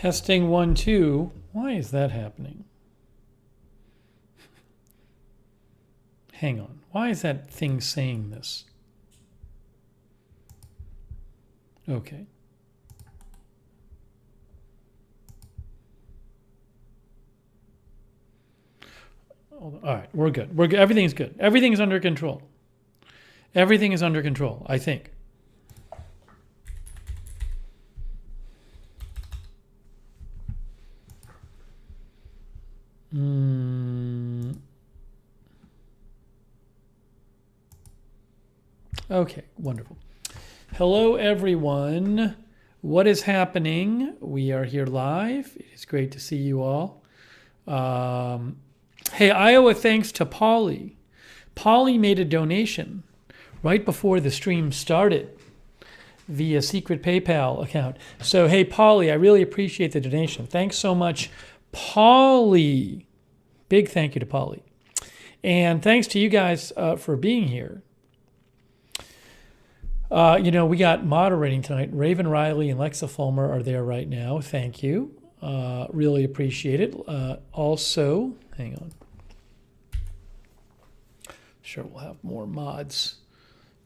Testing 1, 2. Why is that happening? Hang on. Why is that thing saying this? Okay. All right, we're good. We're good. Everything's good. Everything's under control. Everything is under control, I think. Okay, wonderful. Hello, everyone. What is happening? We are here live. It is great to see you all. Hey, Iowa, thanks to Polly. Polly made a donation right before the stream started via secret PayPal account. So, hey, Polly, I really appreciate the donation. Thanks so much, Polly. Big thank you to Polly. And thanks to you guys for being here. We got moderating tonight. Raven Riley and Lexa Fulmer are there right now. Thank you. Really appreciate it. Also, hang on. Sure, we'll have more mods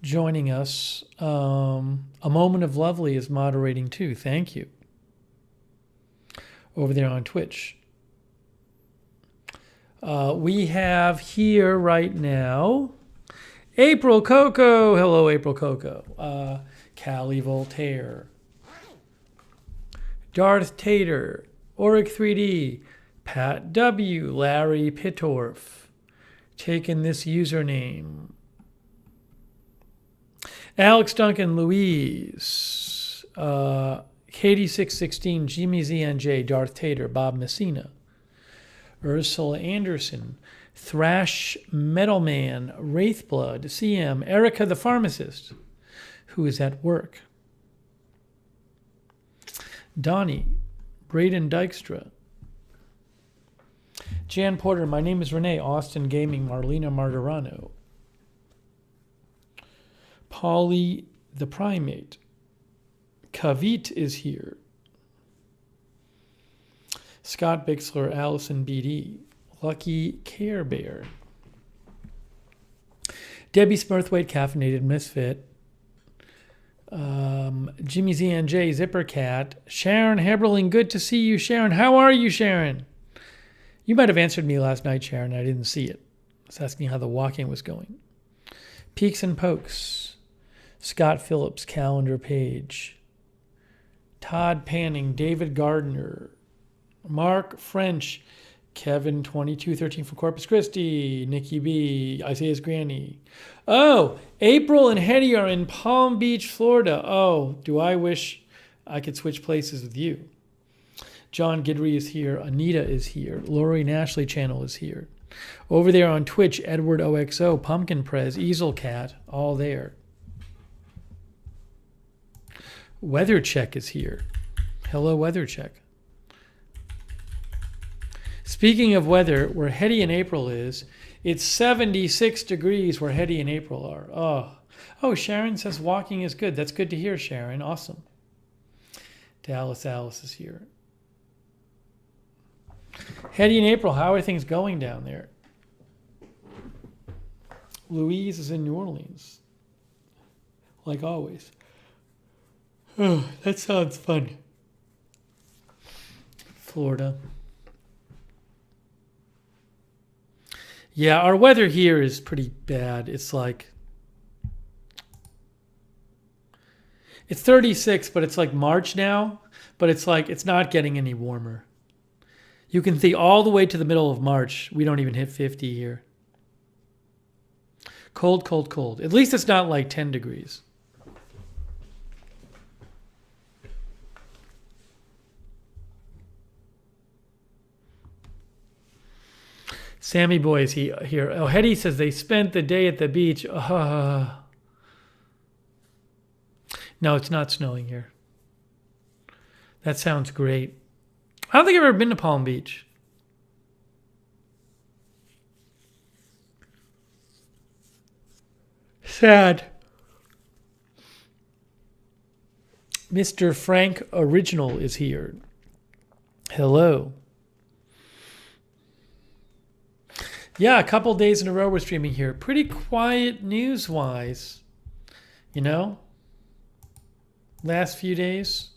joining us. A Moment of Lovely is moderating too. Thank you. Over there on Twitch. We have here right now April Coco. Hello, April Coco. Callie Voltaire. Darth Tater. Auric 3D. Pat W. Larry Pittorf. Taken this username. Alex Duncan Louise. Katie616. Jimmy ZNJ. Darth Tater. Bob Messina. Ursula Anderson. Thrash Metalman, Wraithblood, CM, Erica the Pharmacist, who is at work. Donnie, Braden Dykstra. Jan Porter, my name is Renee, Austin Gaming, Marlena Martirano. Polly the Primate. Kavit is here. Scott Bixler, Allison BD. Lucky Care Bear. Debbie Smurthwaite, Caffeinated Misfit. Jimmy ZNJ, Zipper Cat. Sharon Heberling, good to see you, Sharon. How are you, Sharon? You might have answered me last night, Sharon. I didn't see it. I was asking how the walking was going. Peaks and Pokes. Scott Phillips, Calendar Page. Todd Panning, David Gardner. Mark French. Kevin 2213 from Corpus Christi, Nikki B, Isaiah's Granny. Oh, April and Hetty are in Palm Beach, Florida. Oh, do I wish I could switch places with you. John Gidry is here. Anita is here. Lori Nashley channel is here. Over there on Twitch, Edward OXO, Pumpkin Prez, Easel Cat, all there. Weather Check is here. Hello, Weather Check. Speaking of weather, where Hetty and April is, it's 76 degrees where Hetty and April are. Oh, Sharon says walking is good. That's good to hear, Sharon. Awesome. Dallas Alice is here. Hetty and April, how are things going down there? Louise is in New Orleans. Like always. Oh, that sounds fun. Florida. Yeah, our weather here is pretty bad. It's 36, but it's like March now, but it's not getting any warmer. You can see all the way to the middle of March, we don't even hit 50 here. Cold, cold, cold. At least it's not like 10 degrees. Sammy Boy is here. Oh, Hetty says they spent the day at the beach. No, it's not snowing here. That sounds great. I don't think I've ever been to Palm Beach. Sad. Mr. Frank Original is here. Hello. Yeah, a couple days in a row we're streaming here. Pretty quiet news-wise, you know? Last few days.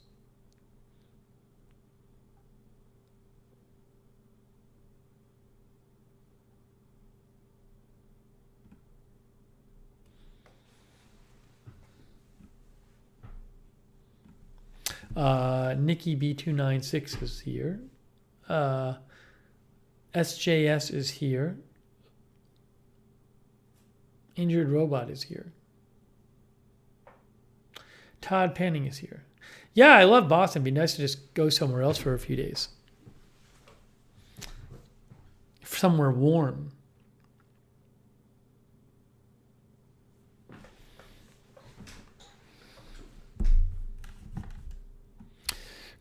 Nikki B296 is here. SJS is here. Injured Robot is here. Todd Panning is here. Yeah, I love Boston. It'd be nice to just go somewhere else for a few days. Somewhere warm.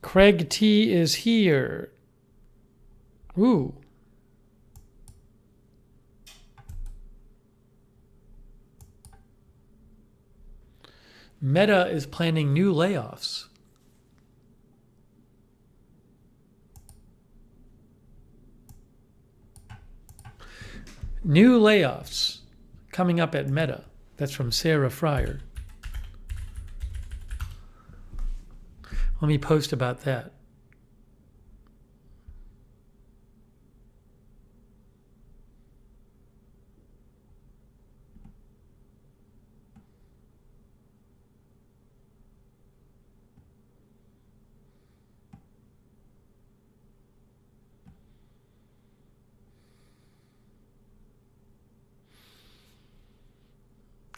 Craig T is here. Ooh. Meta is planning new layoffs. New layoffs coming up at Meta. That's from Sarah Fryer. Let me post about that.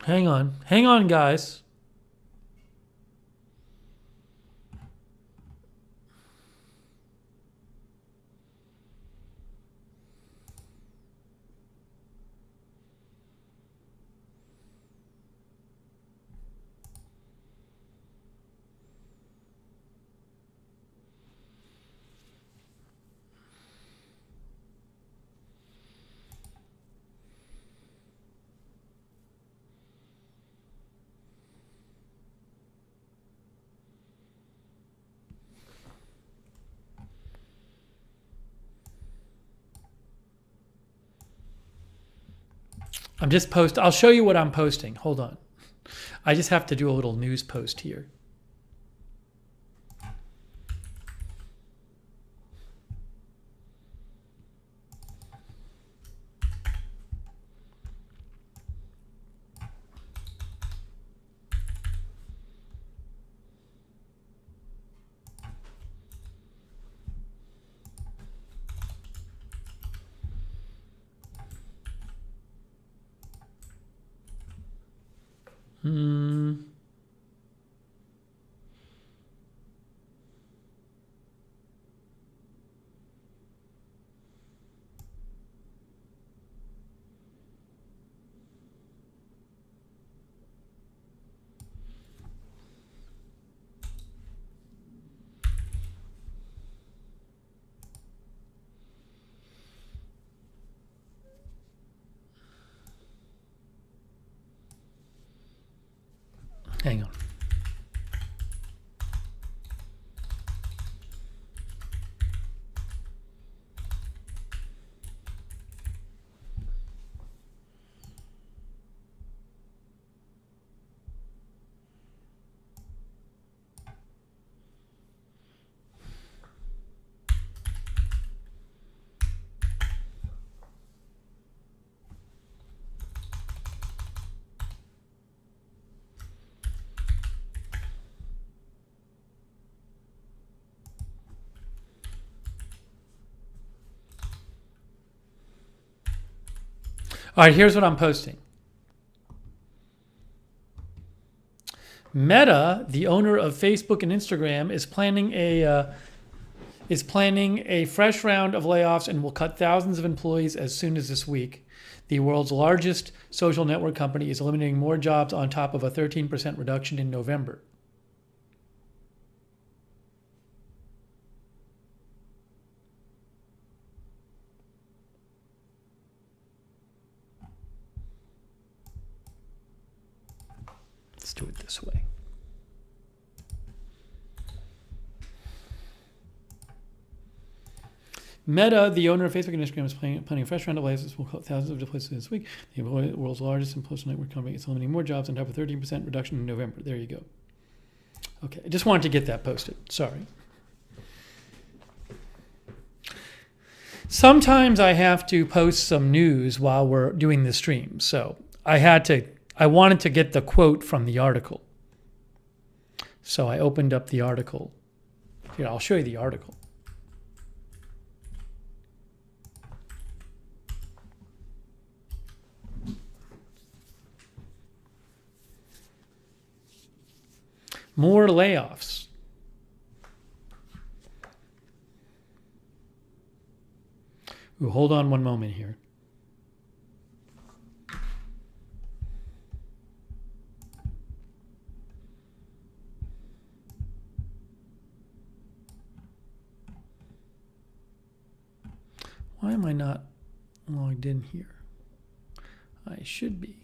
Hang on, guys. I'll show you what I'm posting. Hold on. I just have to do a little news post here. Hang on. All right, here's what I'm posting. Meta, the owner of Facebook and Instagram, is planning a fresh round of layoffs and will cut thousands of employees as soon as this week. The world's largest social network company is eliminating more jobs on top of a 13% reduction in November. Let's do it this way. Meta, the owner of Facebook and Instagram, is planning a fresh round of layoffs. Will cut thousands of displacements this week. The world's largest and postal network company is eliminating more jobs on top of 13% reduction in November. There you go. Okay, I just wanted to get that posted. Sorry. Sometimes I have to post some news while we're doing the stream. So I wanted to get the quote from the article. So I opened up the article. Here, I'll show you the article. More layoffs. Ooh, hold on one moment here. Why am I not logged in here? I should be.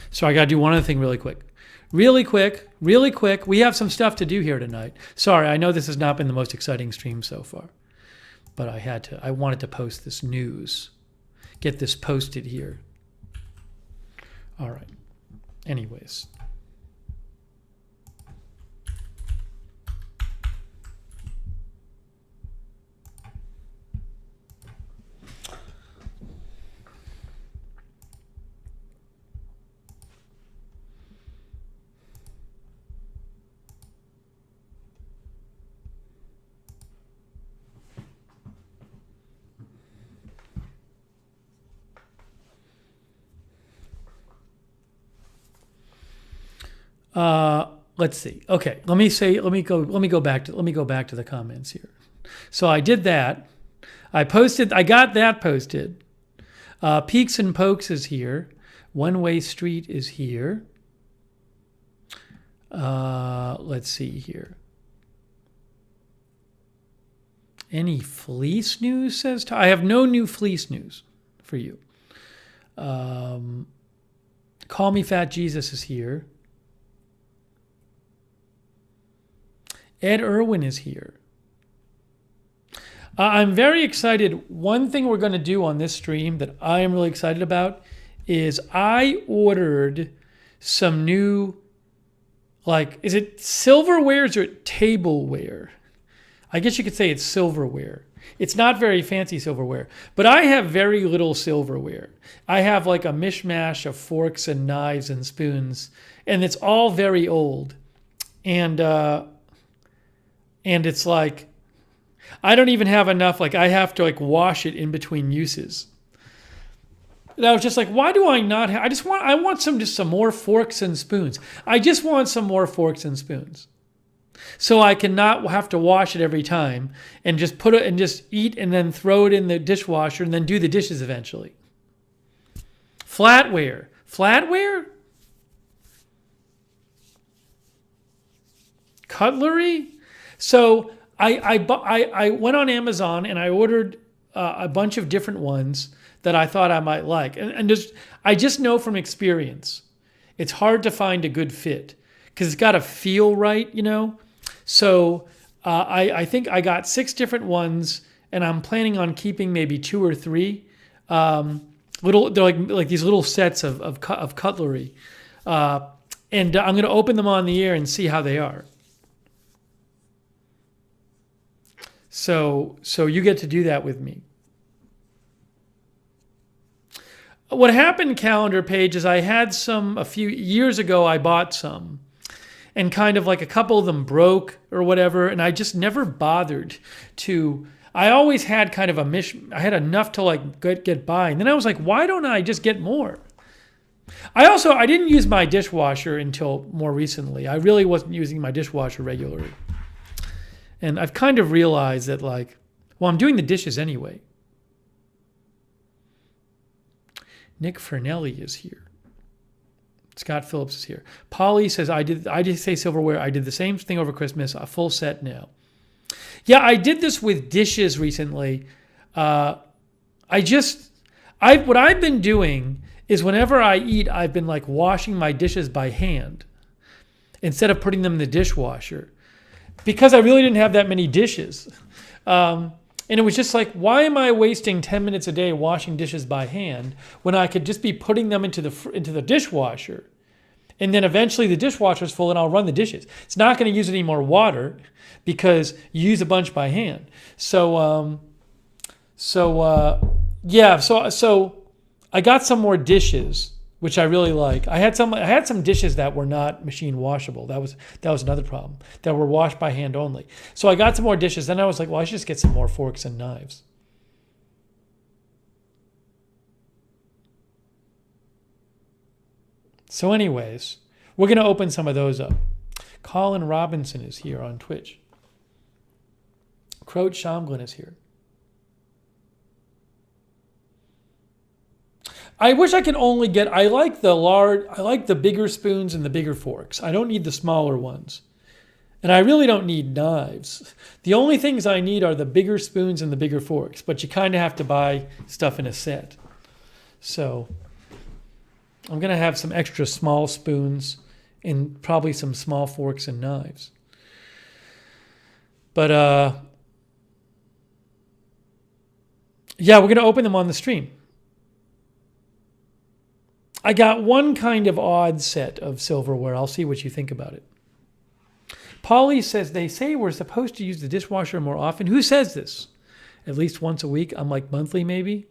So I got to do one other thing really quick. Really quick. We have some stuff to do here tonight. Sorry, I know this has not been the most exciting stream so far, but I wanted to post this news. Get this posted here. All right. Anyways. Let's see. Okay, let me go back to the comments here. So I did that. I got that posted. Peaks and Pokes is here. One Way Street is here. Let's see here. Any fleece news, says Ty? I have no new fleece news for you. Call Me Fat Jesus is here. Ed Irwin is here. I'm very excited. One thing we're going to do on this stream that I am really excited about is I ordered some new, is it silverwares or tableware? I guess you could say it's silverware. It's not very fancy silverware, but I have very little silverware. I have a mishmash of forks and knives and spoons, and it's all very old. And it's I don't even have enough. I have to wash it in between uses. And I was just why do I not have? I want some more forks and spoons. I just want some more forks and spoons, so I can not have to wash it every time and just put it and just eat and then throw it in the dishwasher and then do the dishes eventually. Flatware. Cutlery. So I went on Amazon and I ordered a bunch of different ones that I thought I might like. And I just know from experience, it's hard to find a good fit because it's got to feel right, So I think I got 6 different ones, and I'm planning on keeping maybe 2 or 3. They're like these little sets of cutlery. And I'm going to open them on the air and see how they are. So you get to do that with me. What happened, calendar page, is I had a few years ago, I bought some. And kind of a couple of them broke or whatever, and I just never bothered to. I always had kind of I had enough to get by. And then I was like, why don't I just get more? I didn't use my dishwasher until more recently. I really wasn't using my dishwasher regularly. And I've kind of realized that I'm doing the dishes anyway. Nick Fernelli is here. Scott Phillips is here. Polly says, I did say silverware. I did the same thing over Christmas, a full set now. Yeah, I did this with dishes recently. What I've been doing is whenever I eat, I've been washing my dishes by hand instead of putting them in the dishwasher. because I really didn't have that many dishes. And it was just like, why am I wasting 10 minutes a day washing dishes by hand when I could just be putting them into the dishwasher? And then eventually the dishwasher's full and I'll run the dishes. It's not going to use any more water because you use a bunch by hand. So I got some more dishes, which I really like. I had some dishes that were not machine washable. That was another problem. That were washed by hand only. So I got some more dishes. Then I was like, well, I should just get some more forks and knives. So anyways, we're going to open some of those up. Colin Robinson is here on Twitch. Croach Shamglin is here. I wish I could only get, I like the bigger spoons and the bigger forks. I don't need the smaller ones. And I really don't need knives. The only things I need are the bigger spoons and the bigger forks, but you kind of have to buy stuff in a set. So I'm going to have some extra small spoons and probably some small forks and knives. But yeah, we're going to open them on the stream. I got one kind of odd set of silverware. I'll see what you think about it. Polly says, they say we're supposed to use the dishwasher more often. Who says this? At least once a week? I'm like monthly maybe?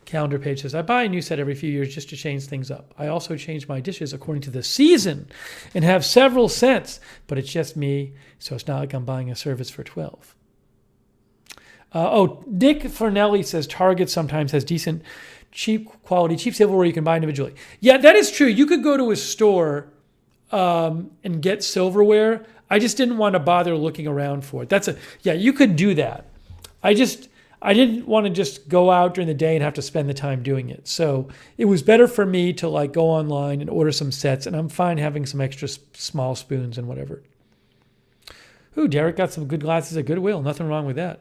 Calendar page says, I buy a new set every few years just to change things up. I also change my dishes according to the season and have several sets, but it's just me, so it's not like I'm buying a service for 12. Nick Fornelli says Target sometimes has decent, cheap silverware you can buy individually. Yeah, that is true. You could go to a store and get silverware. I just didn't want to bother looking around for it. You could do that. I didn't want to just go out during the day and have to spend the time doing it. So it was better for me to like go online and order some sets, and I'm fine having some extra small spoons and whatever. Ooh, Derek got some good glasses at Goodwill. Nothing wrong with that.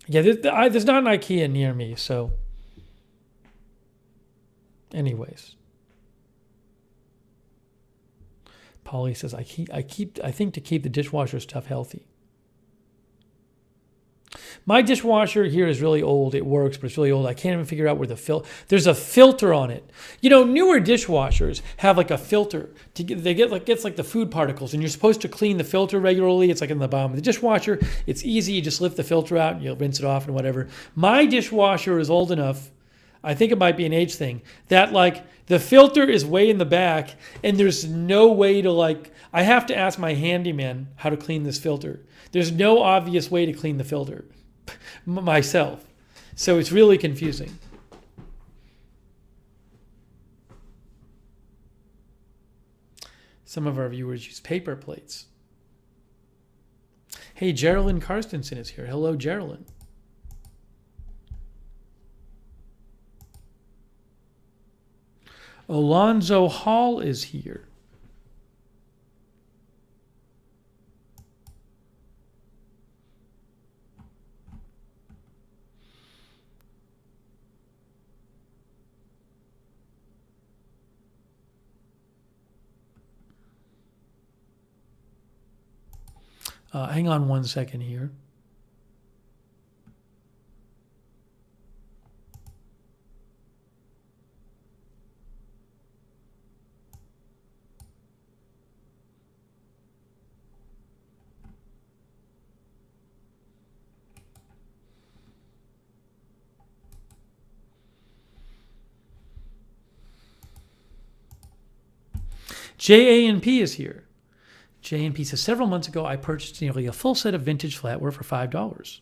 Yeah, there's not an IKEA near me, so anyways. Polly says, I think to keep the dishwasher stuff healthy. My dishwasher here is really old. It works, but it's really old. I can't even figure out where there's a filter on it. You know, newer dishwashers have like a filter. Gets like the food particles, and you're supposed to clean the filter regularly. It's like in the bottom of the dishwasher. It's easy. You just lift the filter out and you'll rinse it off and whatever. My dishwasher is old enough, I think it might be an age thing, that like the filter is way in the back and there's no way to I have to ask my handyman how to clean this filter. There's no obvious way to clean the filter myself. So it's really confusing. Some of our viewers use paper plates. Hey, Geraldine Karstensen is here. Hello, Geraldine. Alonzo Hall is here. Hang on one second here. JANP is here. JNP says, several months ago, I purchased nearly a full set of vintage flatware for $5.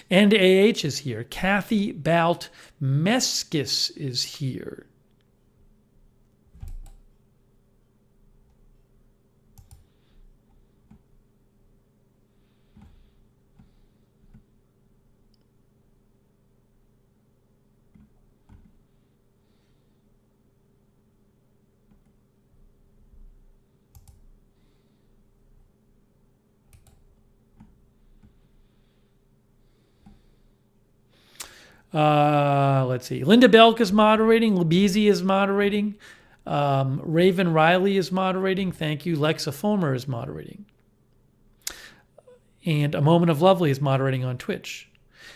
And AH is here. Kathy Balt Meskis is here. Let's see. Linda Belk is moderating. Libezi is moderating. Raven Riley is moderating. Thank you. Lexa Fulmer is moderating. And A Moment of Lovely is moderating on Twitch.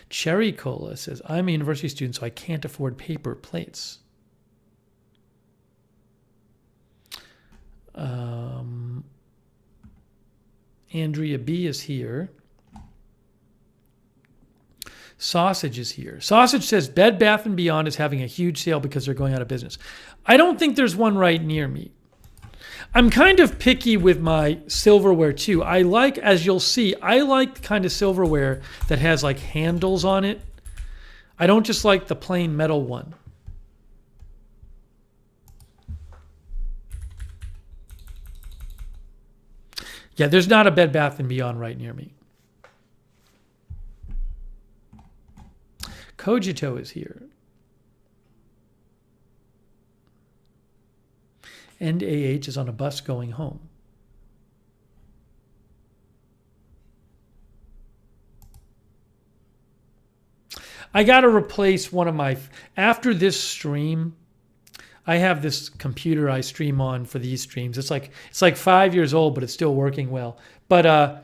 Cherry Cola says, I'm a university student, so I can't afford paper plates. Andrea B is here. Sausage is here. Sausage says Bed Bath & Beyond is having a huge sale because they're going out of business. I don't think there's one right near me. I'm kind of picky with my silverware too. I like, as you'll see, I like the kind of silverware that has like handles on it. I don't just like the plain metal one. Yeah, there's not a Bed Bath & Beyond right near me. Cogito is here. And AH is on a bus going home. I got to replace one of my... After this stream, I have this computer I stream on for these streams. It's like 5 years old, but it's still working well. But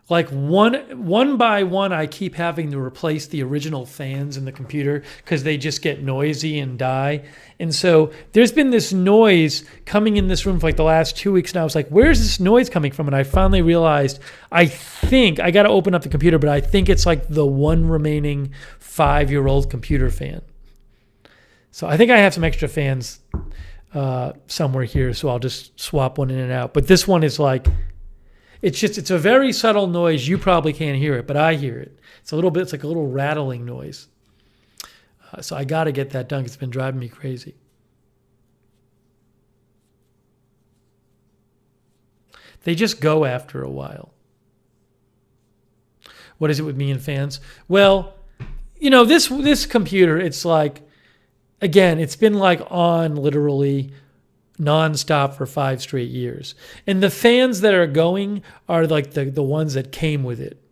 like one by one, I keep having to replace the original fans in the computer because they just get noisy and die. And so there's been this noise coming in this room for like the last 2 weeks now. I was like, where's this noise coming from? And I finally realized, I think, I got to open up the computer, but I think it's like the one remaining 5-year-old computer fan. So I think I have some extra fans somewhere here, so I'll just swap one in and out. But this one is like, it's a very subtle noise. You probably can't hear it, but I hear it. It's like a little rattling noise. So I got to get that done. It's been driving me crazy. They just go after a while. What is it with me and fans? Well, you know, this computer, it's like, again, it's been like on literally nonstop for 5 straight years. And the fans that are going are like the ones that came with it.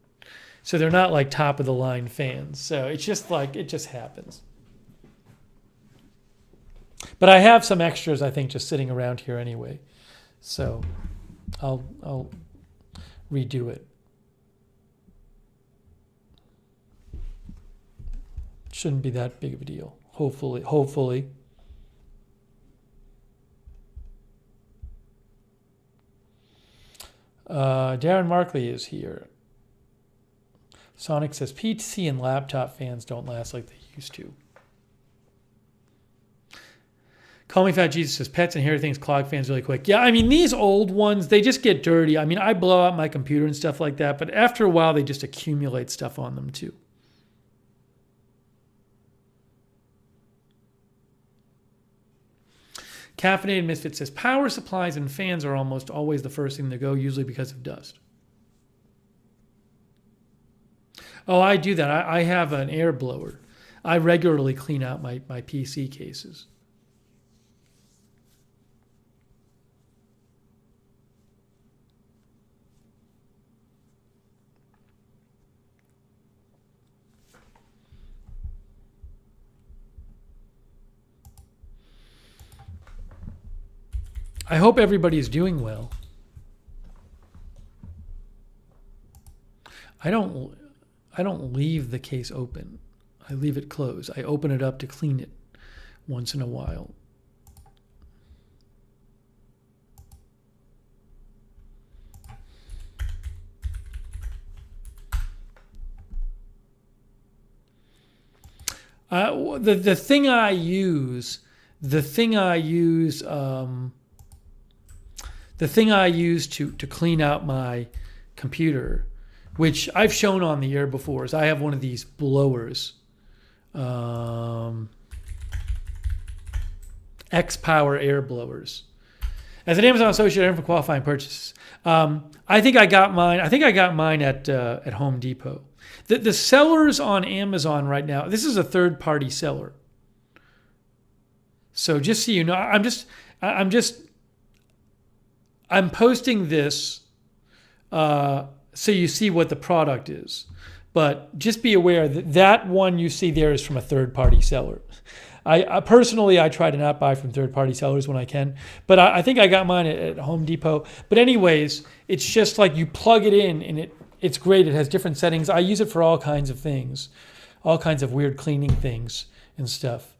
So they're not like top of the line fans. So it's just like, it just happens. But I have some extras, I think, just sitting around here anyway. So I'll redo it. Shouldn't be that big of a deal. Hopefully. Darren Markley is here. Sonic says PC and laptop fans don't last like they used to. Call Me Fat Jesus says pets inherit things clog fans really quick. Yeah, I mean, these old ones, they just get dirty. I mean, I blow out my computer and stuff like that, but after a while, they just accumulate stuff on them too. Caffeinated Misfit says power supplies and fans are almost always the first thing to go, usually because of dust. Oh, I do that. I have an air blower. I regularly clean out my PC cases. I hope everybody is doing well. I don't leave the case open. I leave it closed. I open it up to clean it once in a while. The thing I use to clean out my computer, which I've shown on the air before, is I have one of these blowers, X-Power air blowers. As an Amazon associate, earned for qualifying purchases. I think I got mine at Home Depot. The sellers on Amazon right now, this is a third-party seller. So just so you know, I'm posting this so you see what the product is. But just be aware that that one you see there is from a third-party seller. I personally, I try to not buy from third-party sellers when I can, but I think I got mine at Home Depot. But anyways, it's just like you plug it in, and it's great. It has different settings. I use it for all kinds of things, all kinds of weird cleaning things and stuff.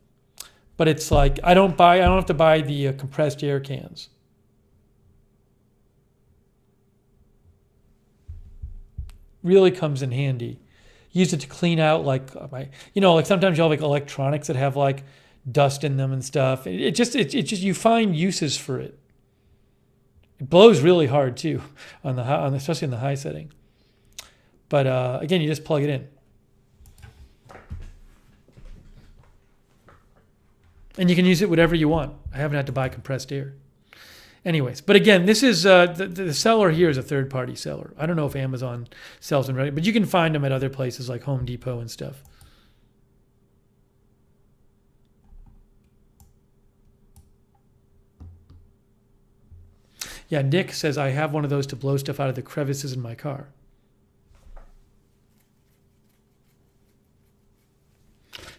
But it's like I don't have to buy the compressed air cans. Really comes in handy. Use it to clean out like like sometimes you have like electronics that have like dust in them and stuff. It just you find uses for it. It blows really hard too especially in the high setting. But again, you just plug it in. And you can use it whatever you want. I haven't had to buy compressed air. Anyways, but again, this is the seller here is a third-party seller. I don't know if Amazon sells them, right? But you can find them at other places like Home Depot and stuff. Yeah, Nick says, I have one of those to blow stuff out of the crevices in my car.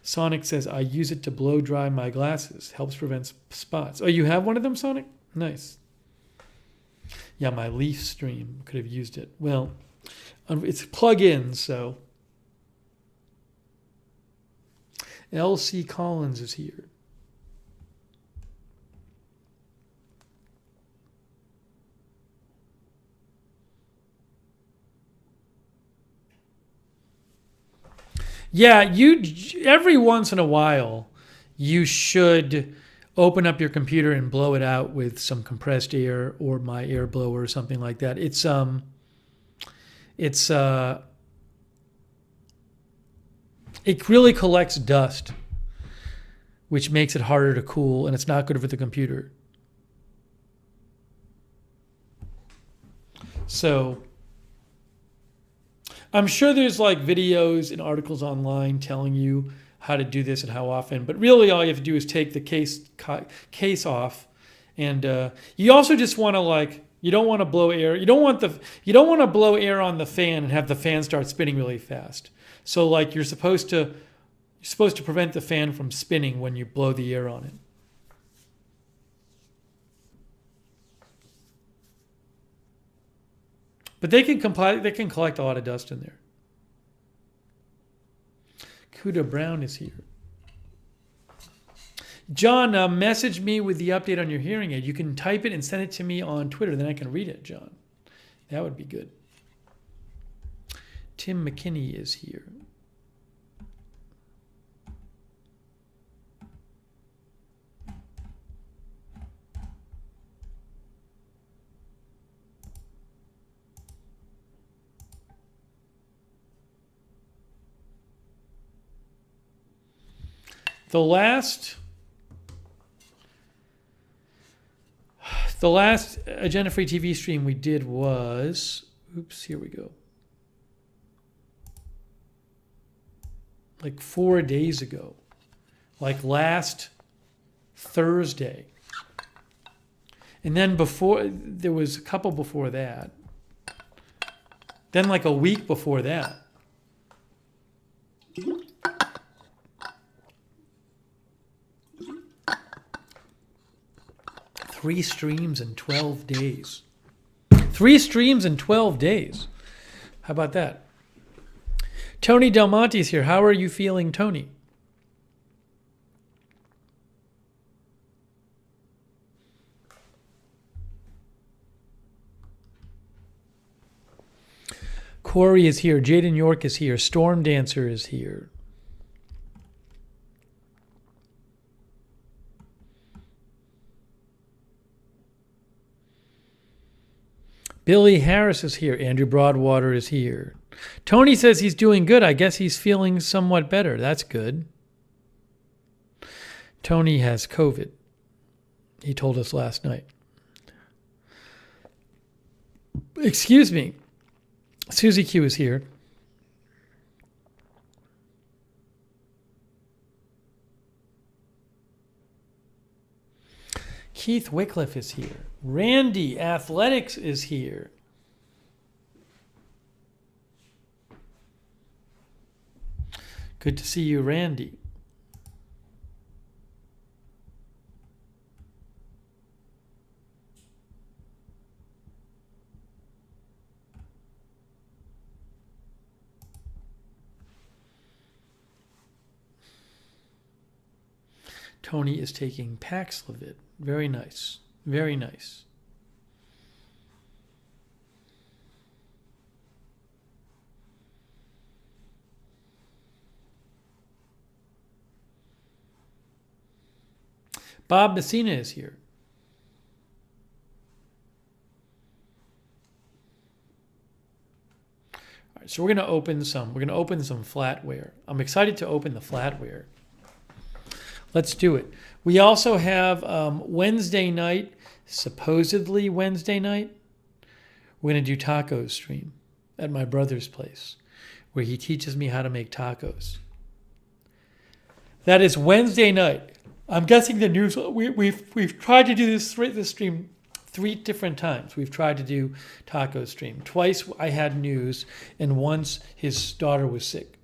Sonic says, I use it to blow dry my glasses. Helps prevent spots. Oh, you have one of them, Sonic? Nice. Yeah, my Leaf Stream could have used it. Well, it's plug-in, so. LC Collins is here. Yeah, every once in a while, you should open up your computer and blow it out with some compressed air or my air blower or something like that. It really collects dust, which makes it harder to cool, and it's not good for the computer. So I'm sure there's like videos and articles online telling you how to do this and how often, but really all you have to do is take the case off, and you also just want to you don't want to blow air. You don't want to blow air on the fan and have the fan start spinning really fast. So like you're supposed to prevent the fan from spinning when you blow the air on it. But they can collect a lot of dust in there. Kuda Brown is here. John, message me with the update on your hearing aid. You can type it and send it to me on Twitter. Then I can read it, John. That would be good. Tim McKinney is here. The last Agenda Free TV stream we did was, here we go. Like 4 days ago, like last Thursday. And then there was a couple before that. Then like a week before that. Three streams in 12 days. 3 streams in 12 days. How about that? Tony Del Monte's here. How are you feeling, Tony? Corey is here. Jaden York is here. Storm Dancer is here. Billy Harris is here. Andrew Broadwater is here. Tony says he's doing good. I guess he's feeling somewhat better. That's good. Tony has COVID. He told us last night. Excuse me. Susie Q is here. Keith Wycliffe is here. Randy Athletics is here. Good to see you, Randy. Tony is taking Paxlovid. Very nice. Very nice. Bob Messina is here. All right, so we're going to open some flatware. I'm excited to open the flatware. Let's do it. We also have Wednesday night, supposedly Wednesday night. We're going to do tacos stream at my brother's place, where he teaches me how to make tacos. That is Wednesday night. I'm guessing the news. We've tried to do this stream 3 different times. We've tried to do taco stream. Twice I had news, and once his daughter was sick.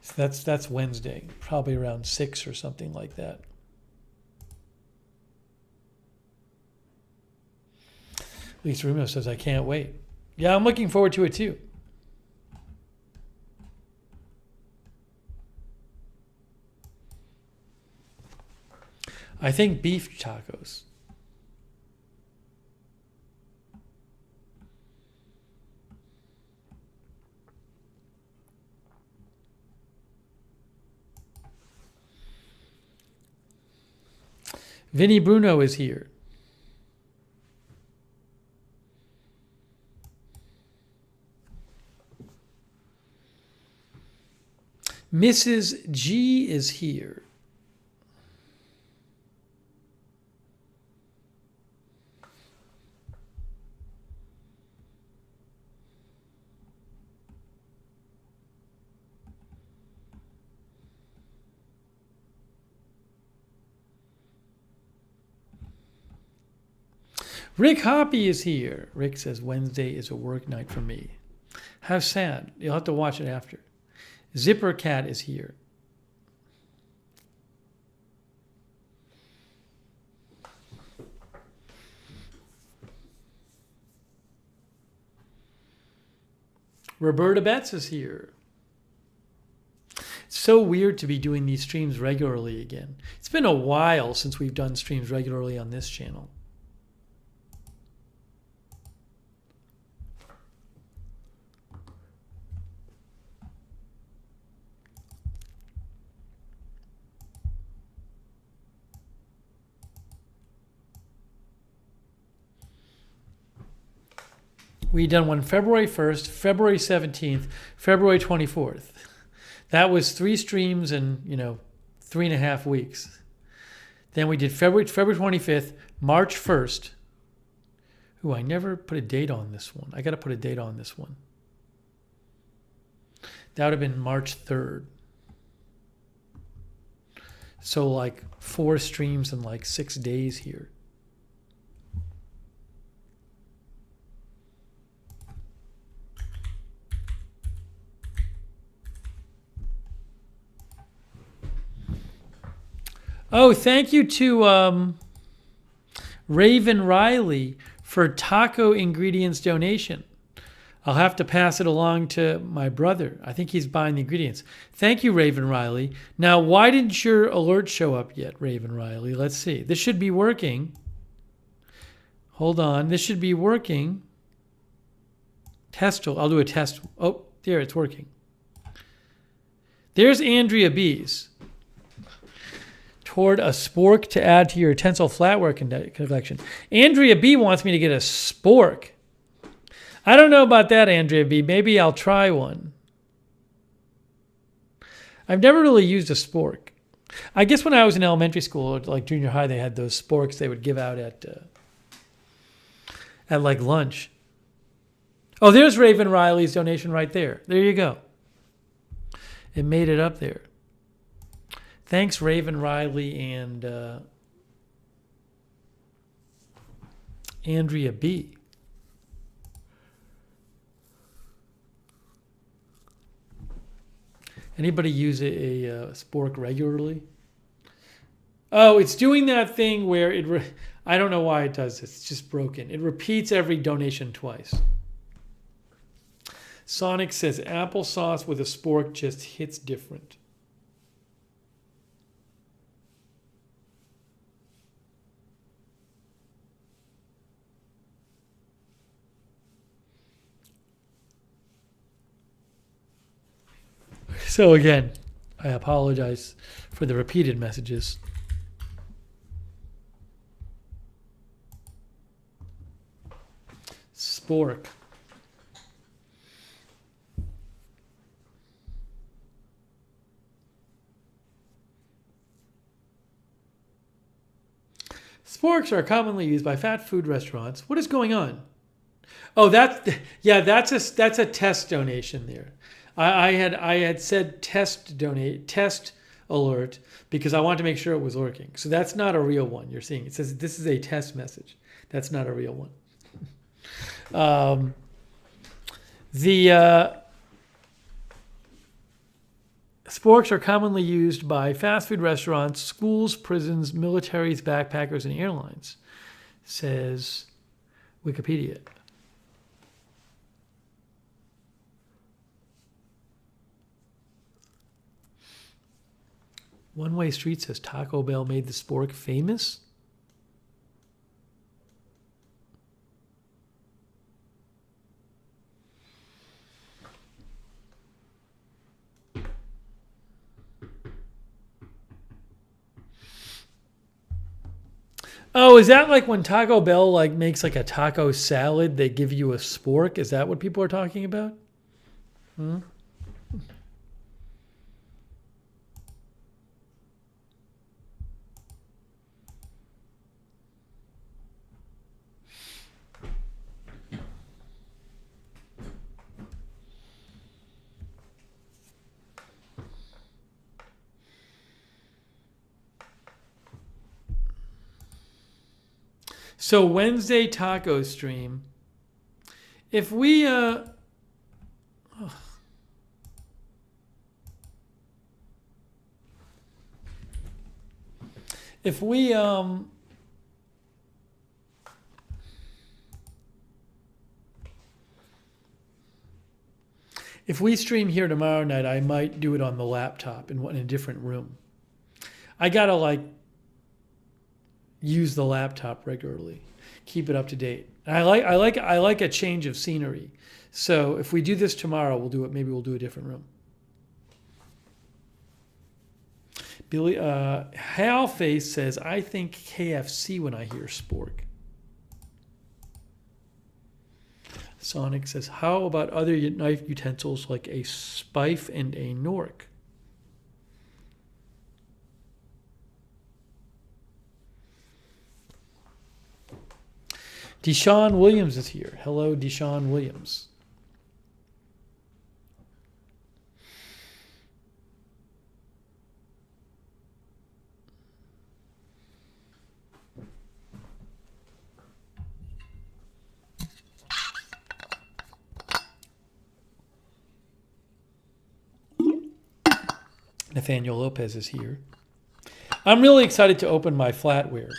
So that's Wednesday, probably around 6 or something like that. Lisa Remo says, I can't wait. Yeah, I'm looking forward to it too. I think beef tacos. Vinny Bruno is here. Mrs. G is here. Rick Hoppy is here. Rick says Wednesday is a work night for me. How sad. You'll have to watch it after. Zipper Cat is here. Roberta Betts is here. It's so weird to be doing these streams regularly again. It's been a while since we've done streams regularly on this channel. We done one February 1st, February 17th, February 24th. That was 3 streams in, 3.5 weeks. Then we did February 25th, March 1st. Ooh, I never put a date on this one. I got to put a date on this one. That would have been March 3rd. So like 4 streams in like 6 days here. Oh, thank you to Raven Riley for taco ingredients donation. I'll have to pass it along to my brother. I think he's buying the ingredients. Thank you, Raven Riley. Now, why didn't your alert show up yet, Raven Riley? Let's see. This should be working. Hold on. This should be working. Test. I'll do a test. Oh, there, it's working. There's Andrea B's. Toward a spork to add to your utensil flatware collection. Andrea B wants me to get a spork. I don't know about that, Andrea B. Maybe I'll try one. I've never really used a spork. I guess when I was in elementary school, or like junior high, they had those sporks they would give out at like lunch. Oh, there's Raven Riley's donation right there. There you go. It made it up there. Thanks, Raven Riley and Andrea B. Anybody use a spork regularly? Oh, it's doing that thing where I don't know why it does this. It's just broken. It repeats every donation twice. Sonic says applesauce with a spork just hits different. So again, I apologize for the repeated messages. Spork. Sporks are commonly used by fast food restaurants. What is going on? Oh, that's a test donation there. I had said test alert because I wanted to make sure it was working. So that's not a real one you're seeing. It says this is a test message. That's not a real one. The sporks are commonly used by fast food restaurants, schools, prisons, militaries, backpackers, and airlines, says Wikipedia. One Way Street says Taco Bell made the spork famous. Oh, is that like when Taco Bell makes a taco salad, they give you a spork? Is that what people are talking about? So Wednesday taco stream. If we if we stream here tomorrow night, I might do it on the laptop in a different room. I gotta use the laptop regularly, keep it up to date. And I like a change of scenery. So if we do this tomorrow, maybe we'll do a different room. Billy Halface says, I think KFC when I hear spork. Sonic says, how about other knife utensils like a spife and a nork? Deshaun Williams is here. Hello, Deshaun Williams. Nathaniel Lopez is here. I'm really excited to open my Flatware.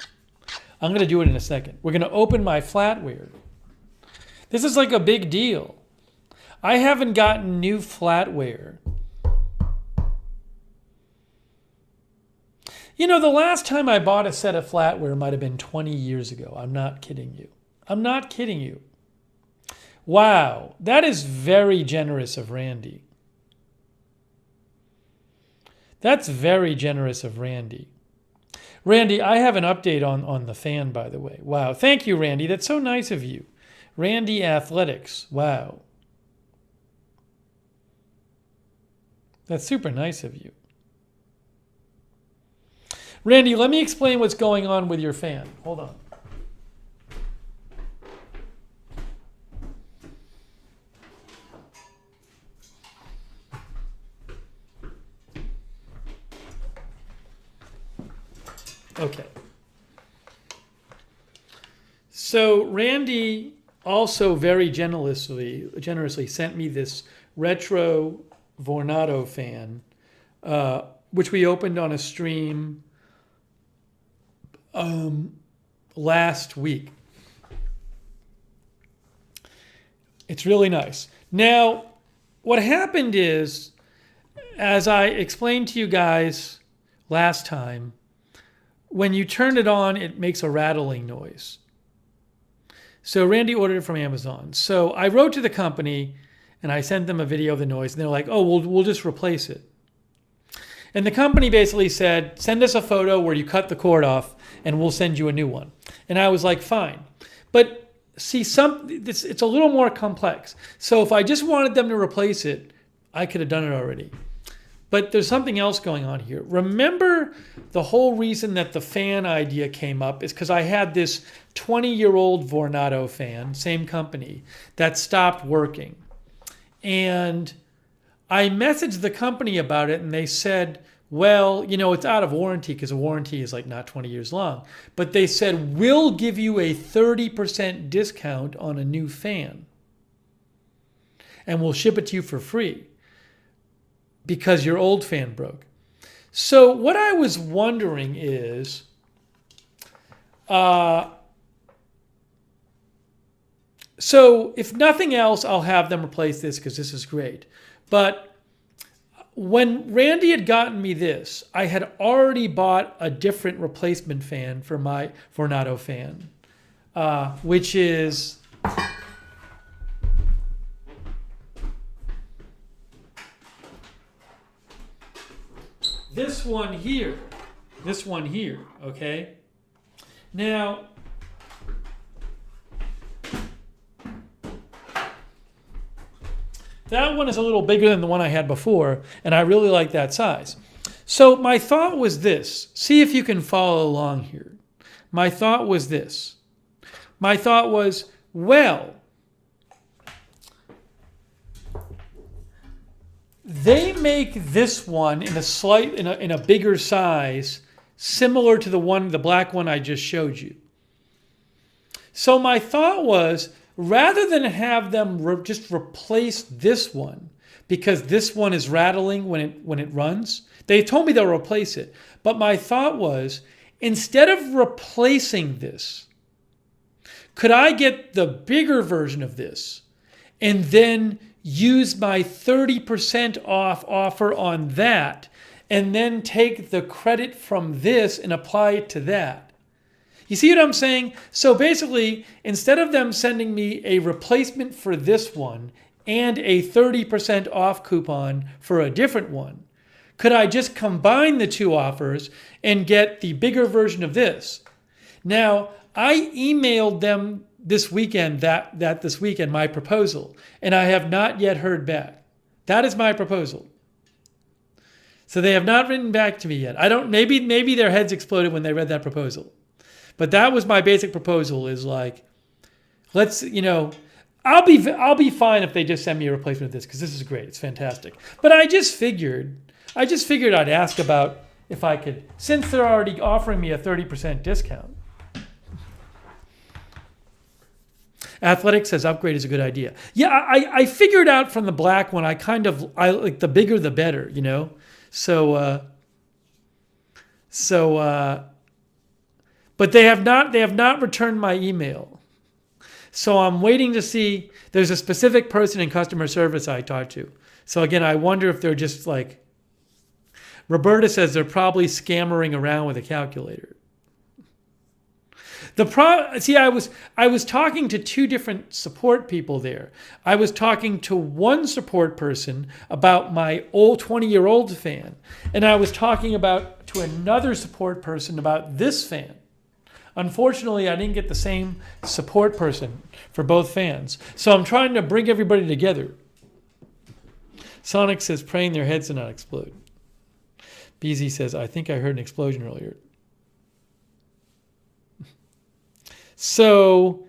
I'm going to do it in a second. We're going to open my Flatware. This is like a big deal. I haven't gotten new Flatware. You know, the last time I bought a set of Flatware might have been 20 years ago. I'm not kidding you. I'm not kidding you. Wow, that is very generous of Randy. That's very generous of Randy. Randy, I have an update on the fan, by the way. Wow. Thank you, Randy. That's so nice of you. Randy Athletics. Wow. That's super nice of you. Randy, let me explain what's going on with your fan. Hold on. Okay. So Randy also very generously sent me this retro Vornado fan which we opened on a stream last week. It's really nice. Now, what happened is, as I explained to you guys last time, when you turn it on, it makes a rattling noise. So Randy ordered it from Amazon. So I wrote to the company and I sent them a video of the noise, and they're like, oh, we'll just replace it. And the company basically said, send us a photo where you cut the cord off and we'll send you a new one. And I was like, fine. But see, it's a little more complex. So if I just wanted them to replace it, I could have done it already. But there's something else going on here. Remember, the whole reason that the fan idea came up is because I had this 20-year-old Vornado fan, same company, that stopped working. And I messaged the company about it, and they said, well, it's out of warranty because a warranty is like not 20 years long. But they said, we'll give you a 30% discount on a new fan. And we'll ship it to you for free because your old fan broke. So what I was wondering is, so if nothing else, I'll have them replace this because this is great. But when Randy had gotten me this, I had already bought a different replacement fan for my Vornado fan, which is this one here. This one here, okay? Now, that one is a little bigger than the one I had before, and I really like that size. So my thought was this. See if you can follow along here. My thought was this. My thought was, well, they make this one in a bigger size, similar to the black one I just showed you. So my thought was, rather than have them just replace this one, because this one is rattling when it runs, they told me they'll replace it. But my thought was, instead of replacing this, could I get the bigger version of this and then use my 30% off offer on that and then take the credit from this and apply it to that? You see what I'm saying? So basically, instead of them sending me a replacement for this one and a 30% off coupon for a different one, could I just combine the two offers and get the bigger version of this? Now, I emailed them this weekend, this weekend, my proposal, and I have not yet heard back. That is my proposal. So they have not written back to me yet. Maybe their heads exploded when they read that proposal. But that was my basic proposal, is like, I'll be fine if they just send me a replacement of this, because this is great. It's fantastic. But I just figured I'd ask about if I could, since they're already offering me a 30% discount. Athletic says upgrade is a good idea. Yeah, I figured out from the black one, I like the bigger the better, but they have not returned my email. So I'm waiting to see. There's a specific person in customer service I talked to. So again, I wonder if they're just like, Roberta says they're probably scammering around with a calculator. I was talking to two different support people there. I was talking to one support person about my old 20-year-old fan, and I was talking to another support person about this fan. Unfortunately, I didn't get the same support person for both fans. So I'm trying to bring everybody together. Sonic says, praying their heads to not explode. BZ says, I think I heard an explosion earlier. So,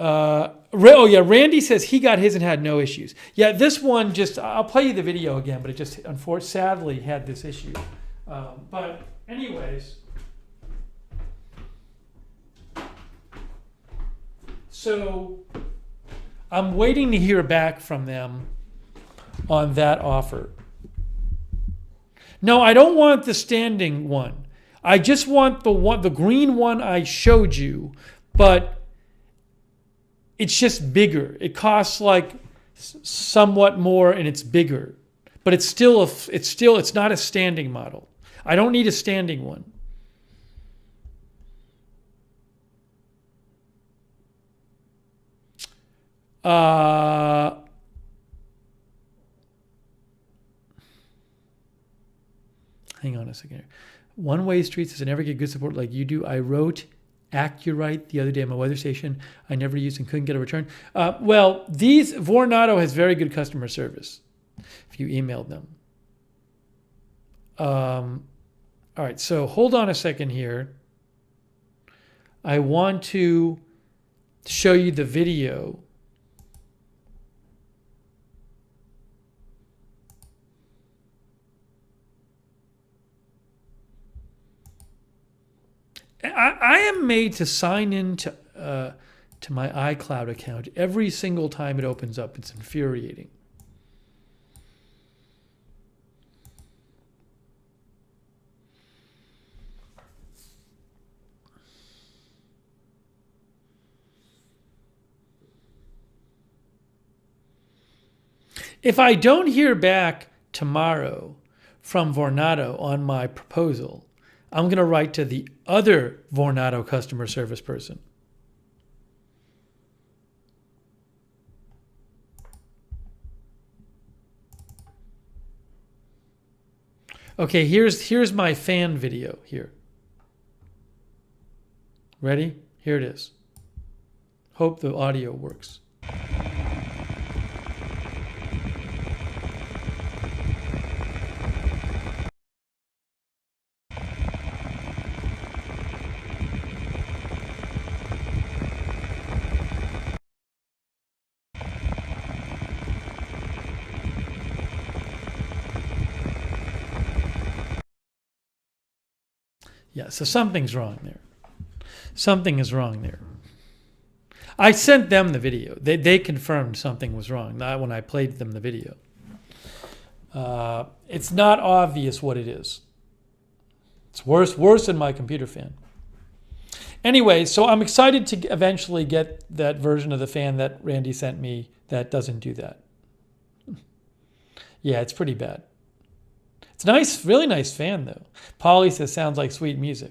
Randy says he got his and had no issues. Yeah, this one I'll play you the video again, but it just sadly had this issue. But anyways, so I'm waiting to hear back from them on that offer. No, I don't want the standing one. I just want the green one I showed you, but it's just bigger. It costs like somewhat more and it's bigger, but it's not a standing model. I don't need a standing one. Hang on a second here. One Way Street says, I never get good support like you do. I wrote Accurite the other day at my weather station. I never used and couldn't get a return. Well, Vornado has very good customer service if you emailed them. All right, so hold on a second here. I want to show you the video. I am made to sign in to my iCloud account every single time it opens up. It's infuriating. If I don't hear back tomorrow from Vornado on my proposal, I'm going to write to the other Vornado customer service person. Okay, here's my fan video here. Ready? Here it is. Hope the audio works. Yeah, so something's wrong there. Something is wrong there. I sent them the video. They confirmed something was wrong, not when I played them the video. It's not obvious what it is. It's worse than my computer fan. Anyway, so I'm excited to eventually get that version of the fan that Randy sent me that doesn't do that. Yeah, it's pretty bad. It's nice, really nice fan though. Polly says sounds like sweet music.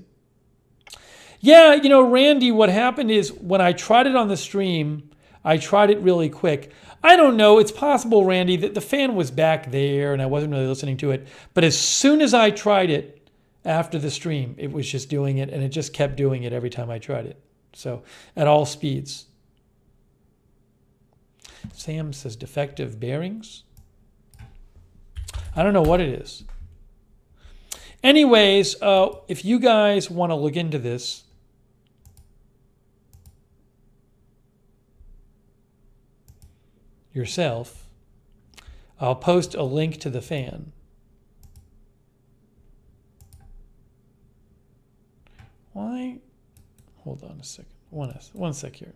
Yeah, Randy, what happened is when I tried it on the stream, I tried it really quick. I don't know, it's possible, Randy, that the fan was back there and I wasn't really listening to it. But as soon as I tried it after the stream, it was just doing it and it just kept doing it every time I tried it. So at all speeds. Sam says defective bearings. I don't know what it is. Anyways, if you guys want to look into this, yourself, I'll post a link to the fan. Why? Hold on a second. One sec here.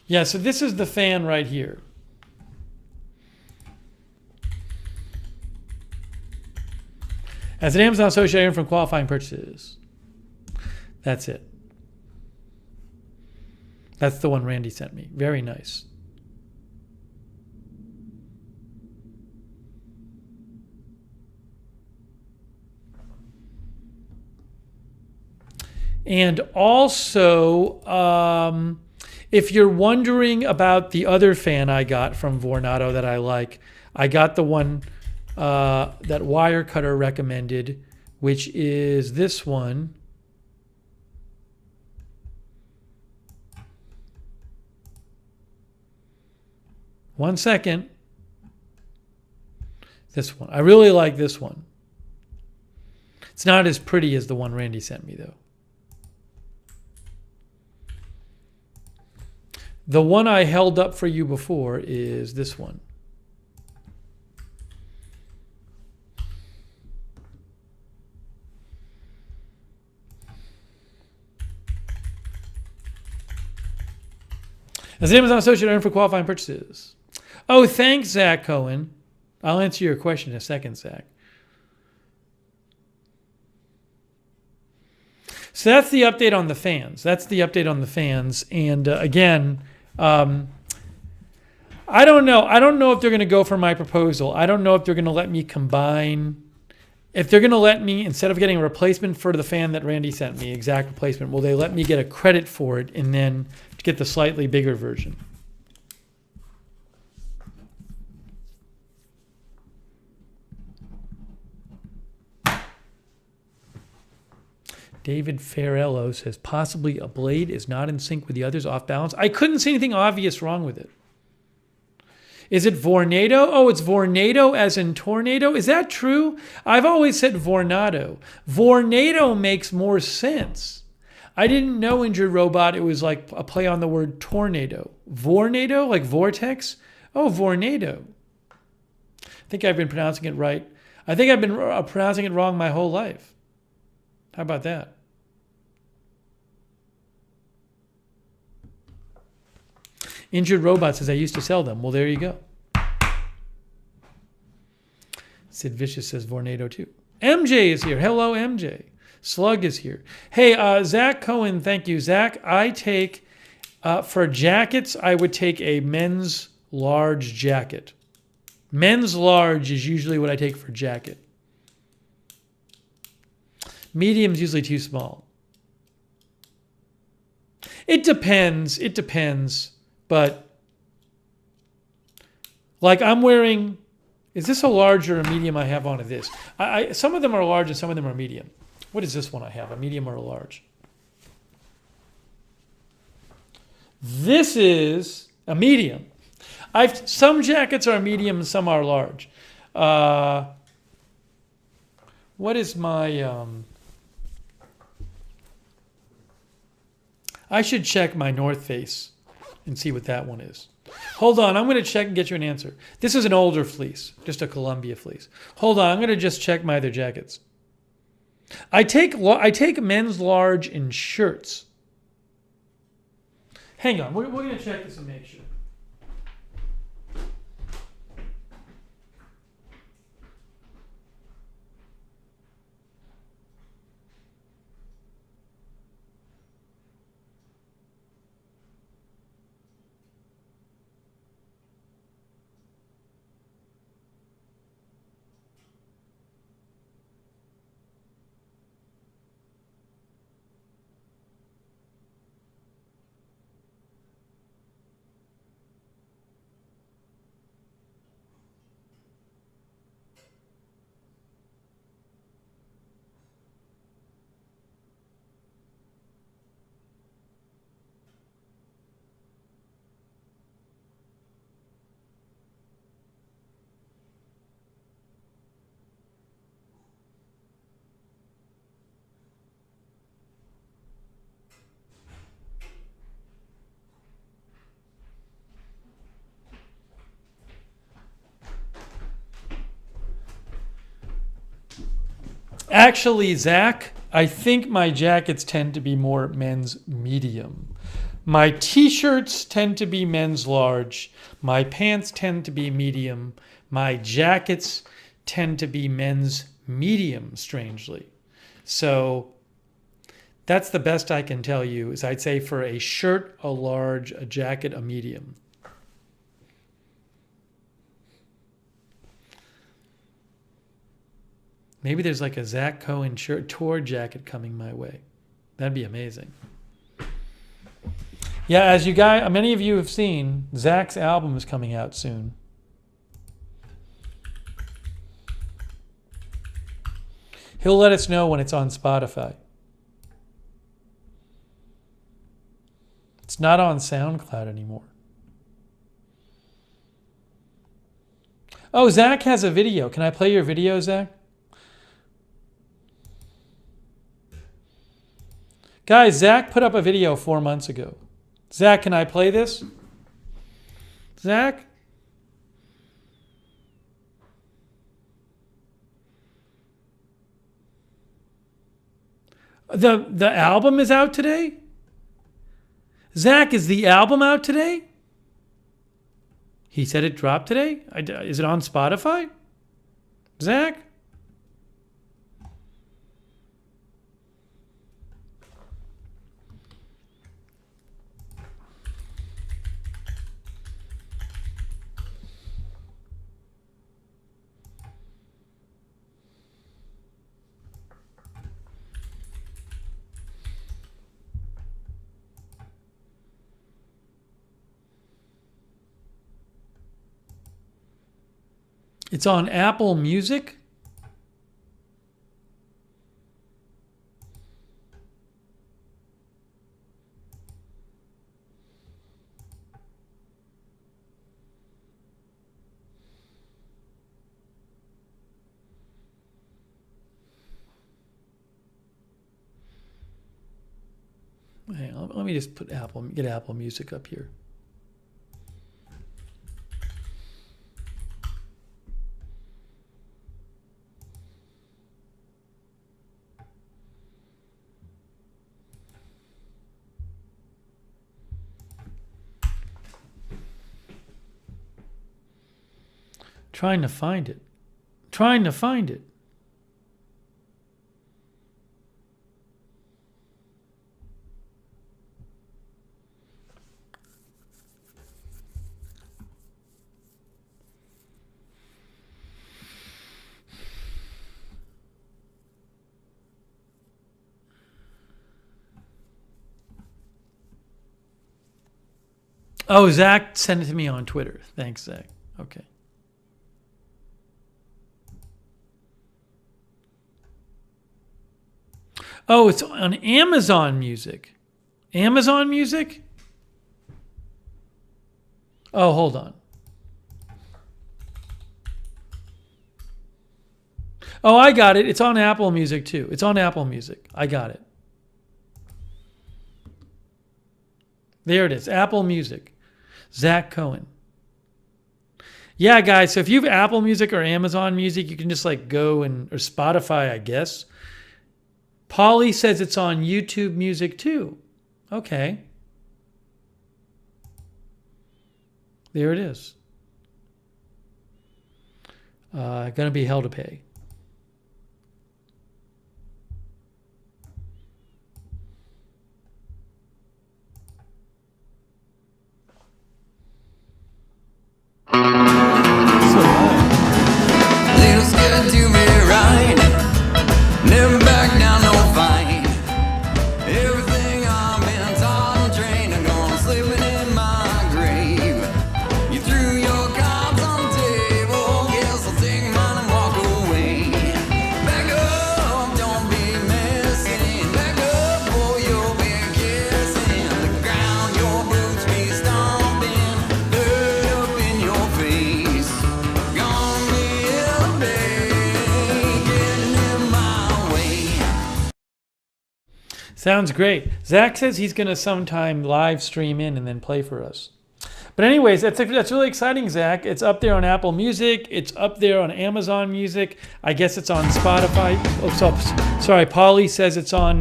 Yeah, so this is the fan right here. As an Amazon associate, I earn from qualifying purchases. That's it. That's the one Randy sent me. Very nice. And also, if you're wondering about the other fan I got from Vornado that I like, I got the one that Wirecutter recommended, which is this one. One second. This one. I really like this one. It's not as pretty as the one Randy sent me, though. The one I held up for you before is this one. As the Amazon associate earned for qualifying purchases. Oh, thanks, Zach Cohen. I'll answer your question in a second, Zach. So that's the update on the fans. And again, I don't know. I don't know if they're going to go for my proposal. I don't know if they're going to let me combine. If they're going to let me, instead of getting a replacement for the fan that Randy sent me, exact replacement, will they let me get a credit for it and then get the slightly bigger version? David Farello says, possibly a blade is not in sync with the others, off balance. I couldn't see anything obvious wrong with it. Is it Vornado? Oh, it's Vornado as in tornado? Is that true? I've always said Vornado. Vornado makes more sense. I didn't know Injured Robot, it was like a play on the word tornado. Vornado, like vortex? Oh, Vornado. I think I've been pronouncing it right. I think I've been pronouncing it wrong my whole life. How about that? Injured Robot says, I used to sell them. Well, there you go. Sid Vicious says Vornado too. MJ is here. Hello, MJ. Slug is here. Hey, Zach Cohen, thank you. Zach, I take, for jackets, I would take a men's large jacket. Men's large is usually what I take for jacket. Medium's usually too small. It depends. But like I'm wearing, is this a large or a medium I have on of this? Some of them are large and some of them are medium. What is this one I have, a medium or a large? This is a medium. Some jackets are medium, some are large. What is my, I should check my North Face and see what that one is. Hold on, I'm going to check and get you an answer. This is an older fleece, just a Columbia fleece. Hold on, I'm going to just check my other jackets. I take men's large in shirts. Hang on, we're going to check this and make sure. Actually, Zach, I think my jackets tend to be more men's medium. My t-shirts tend to be men's large. My pants tend to be medium. My jackets tend to be men's medium, strangely. So that's the best I can tell you, is I'd say for a shirt, a large, a jacket, a medium. Maybe there's like a Zach Cohen shirt tour jacket coming my way. That'd be amazing. Yeah, as you guys, many of you have seen, Zach's album is coming out soon. He'll let us know when it's on Spotify. It's not on SoundCloud anymore. Oh, Zach has a video. Can I play your video, Zach? Guys, Zach put up a video 4 months ago. Zach, can I play this? Zach? The album is out today? Zach, is the album out today? He said it dropped today? Is it on Spotify? Zach? It's on Apple Music? Hang on, let me just get Apple Music up here. Trying to find it. Oh, Zach sent it to me on Twitter. Thanks, Zach. Okay. Oh, it's on Amazon Music. Amazon Music? Oh, hold on. Oh, I got it. It's on Apple Music too. It's on Apple Music. I got it. There it is. Apple Music. Zach Cohen. Yeah, guys. So if you have Apple Music or Amazon Music, you can just like go or Spotify, I guess. Polly says it's on YouTube Music too. Okay. There it is. Gonna be hell to pay. Little scared to be right. Never back down, no fight. Everything I've been taught and trained, I'm gonna sleep in my grave. You threw your cards on the table, guess I'll take mine and walk away. Back up, don't be messing. Back up, or you'll be kissing the ground. Your boots be stomping, dirt up in your face. Gonna be a day, getting in my way. Sounds great. Zach says he's going to sometime live stream in and then play for us. But anyways, that's really exciting, Zach. It's up there on Apple Music. It's up there on Amazon Music. I guess it's on Spotify. Oh, sorry. Polly says it's on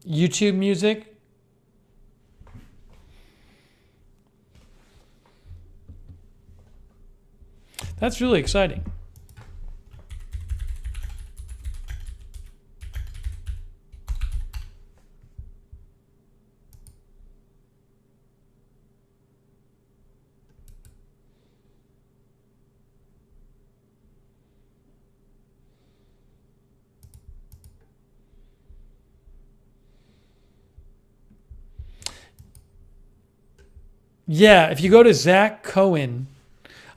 YouTube Music. That's really exciting. Yeah, if you go to Zach Cohen,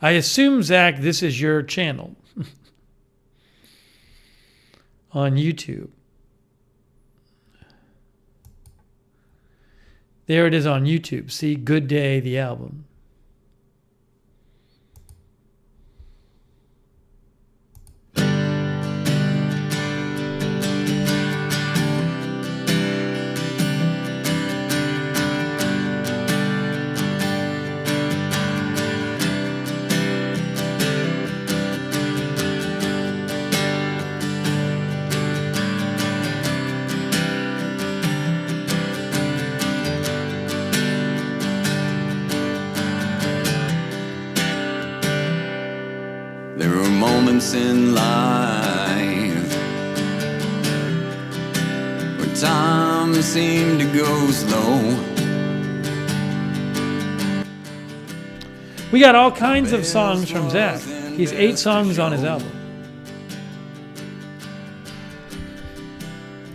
I assume, Zach, this is your channel on YouTube. There it is on YouTube. See, Good Day, the album. There are moments in life where time seemed to go slow. We got all kinds of songs from Zach. He's 8 songs on his album.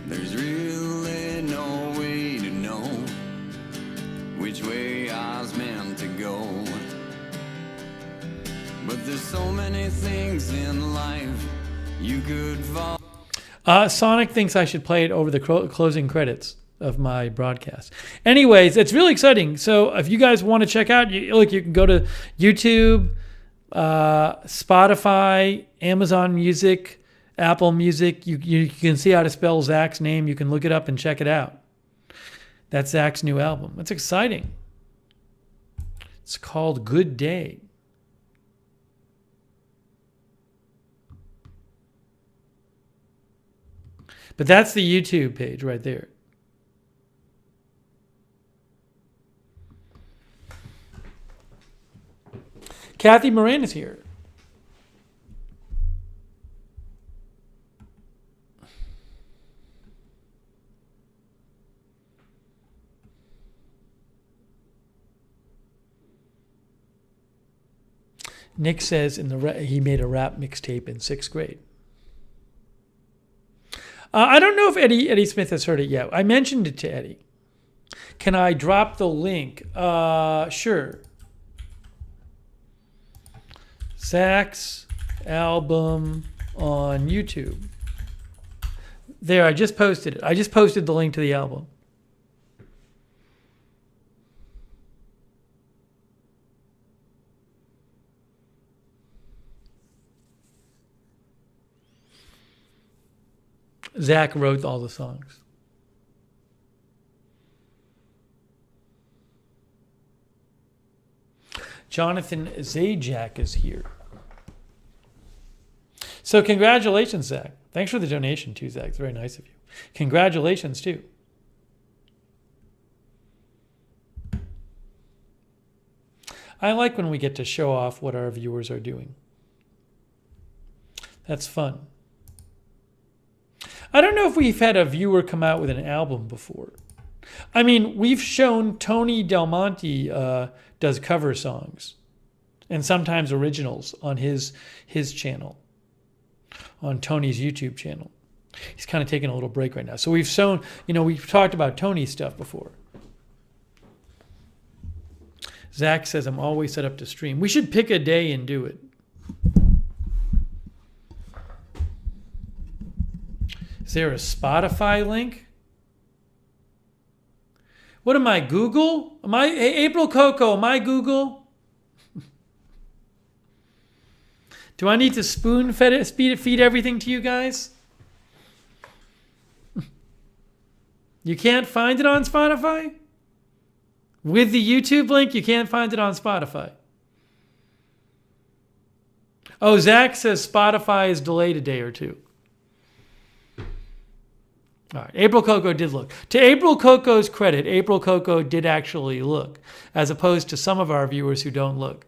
There's really no way to know which way I was meant to go. But there's so many things in life you could fall. Sonic thinks I should play it over the closing credits of my broadcast. Anyways, it's really exciting. So if you guys want to check out, look, you can go to YouTube, Spotify, Amazon Music, Apple Music. You can see how to spell Zach's name. You can look it up and check it out. That's Zach's new album. It's exciting. It's called Good Day. But that's the YouTube page right there. Kathy Moran is here. Nick says he made a rap mixtape in 6th grade. I don't know if Eddie Smith has heard it yet. I mentioned it to Eddie. Can I drop the link? Sure. Zach's album on YouTube. There, I just posted it. I just posted the link to the album. Zach wrote all the songs. Jonathan Zajac is here. So congratulations, Zach. Thanks for the donation too, Zach. It's very nice of you. Congratulations too. I like when we get to show off what our viewers are doing. That's fun. I don't know if we've had a viewer come out with an album before. I mean, we've shown Tony Del Monte does cover songs and sometimes originals on his channel, on Tony's YouTube channel. He's kind of taking a little break right now. So we've shown, we've talked about Tony's stuff before. Zach says, I'm always set up to stream. We should pick a day and do it. Is there a Spotify link? What am I, Google? April Coco, am I Google? Do I need to feed everything to you guys? You can't find it on Spotify? With the YouTube link, you can't find it on Spotify. Oh, Zach says Spotify is delayed a day or two. All right, April Coco did look. To April Coco's credit, April Coco did actually look, as opposed to some of our viewers who don't look.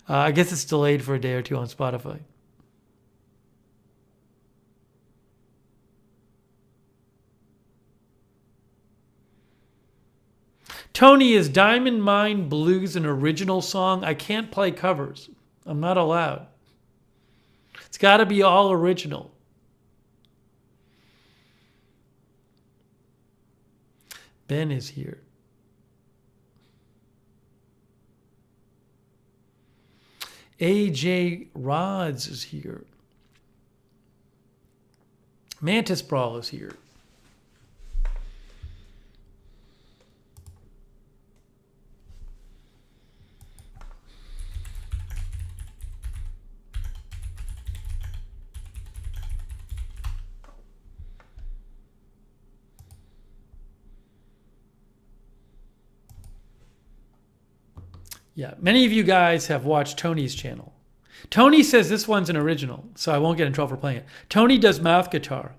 I guess it's delayed for a day or two on Spotify. Tony, is Diamond Mine Blues an original song? I can't play covers. I'm not allowed. It's got to be all original. Ben is here. AJ Rods is here. Mantis Brawl is here. Yeah, many of you guys have watched Tony's channel. Tony says this one's an original, so I won't get in trouble for playing it. Tony does mouth guitar.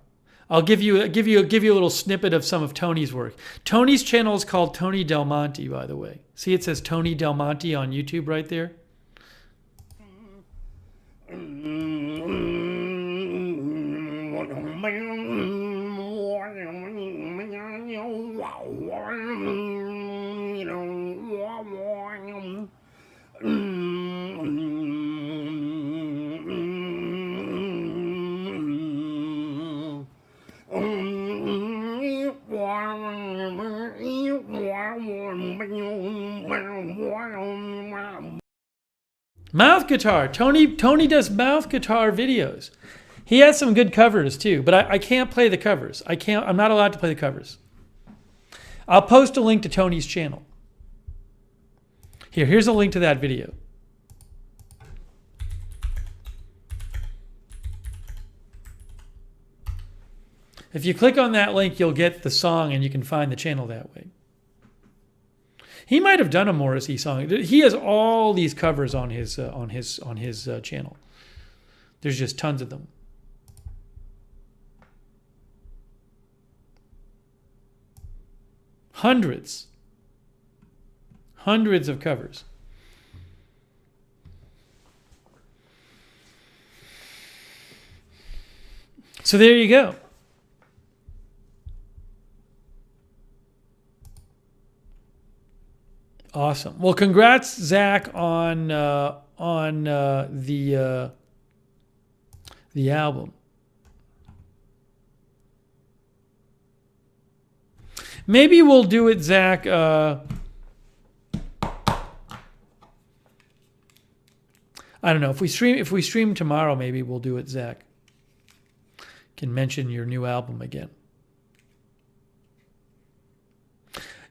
I'll give you a little snippet of some of Tony's work. Tony's channel is called Tony Del Monte, by the way. See, it says Tony Del Monte on YouTube right there. Mouth guitar. Tony does mouth guitar videos. He has some good covers too, but I can't play the covers. I'm not allowed to play the covers. I'll post a link to Tony's channel. Here's a link to that video. If you click on that link, you'll get the song and you can find the channel that way. He might have done a Morrissey song. He has all these covers on his channel. There's just tons of them. Hundreds of covers. So there you go. Awesome. Well, congrats, Zach, on the album. Maybe we'll do it, Zach. I don't know. If we stream tomorrow, maybe we'll do it, Zach. Can mention your new album again.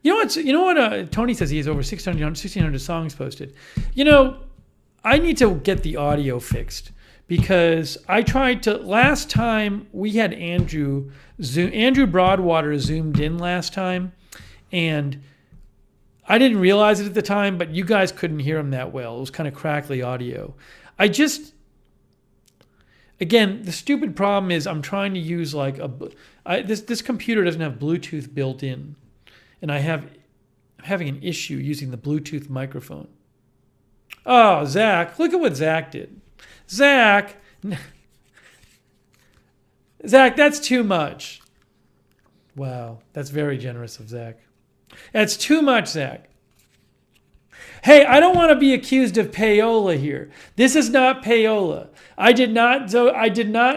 You know what? Tony says he has over 1,600 songs posted. I need to get the audio fixed because I tried to. Last time we had Andrew Broadwater zoomed in last time, and I didn't realize it at the time, but you guys couldn't hear him that well. It was kind of crackly audio. Again, the stupid problem is I'm trying to use this computer doesn't have Bluetooth built in. And I'm having an issue using the Bluetooth microphone. Oh, Zach, look at what Zach did. Zach, that's too much. Wow, that's very generous of Zach. That's too much, Zach. Hey, I don't want to be accused of payola here. This is not payola. I did not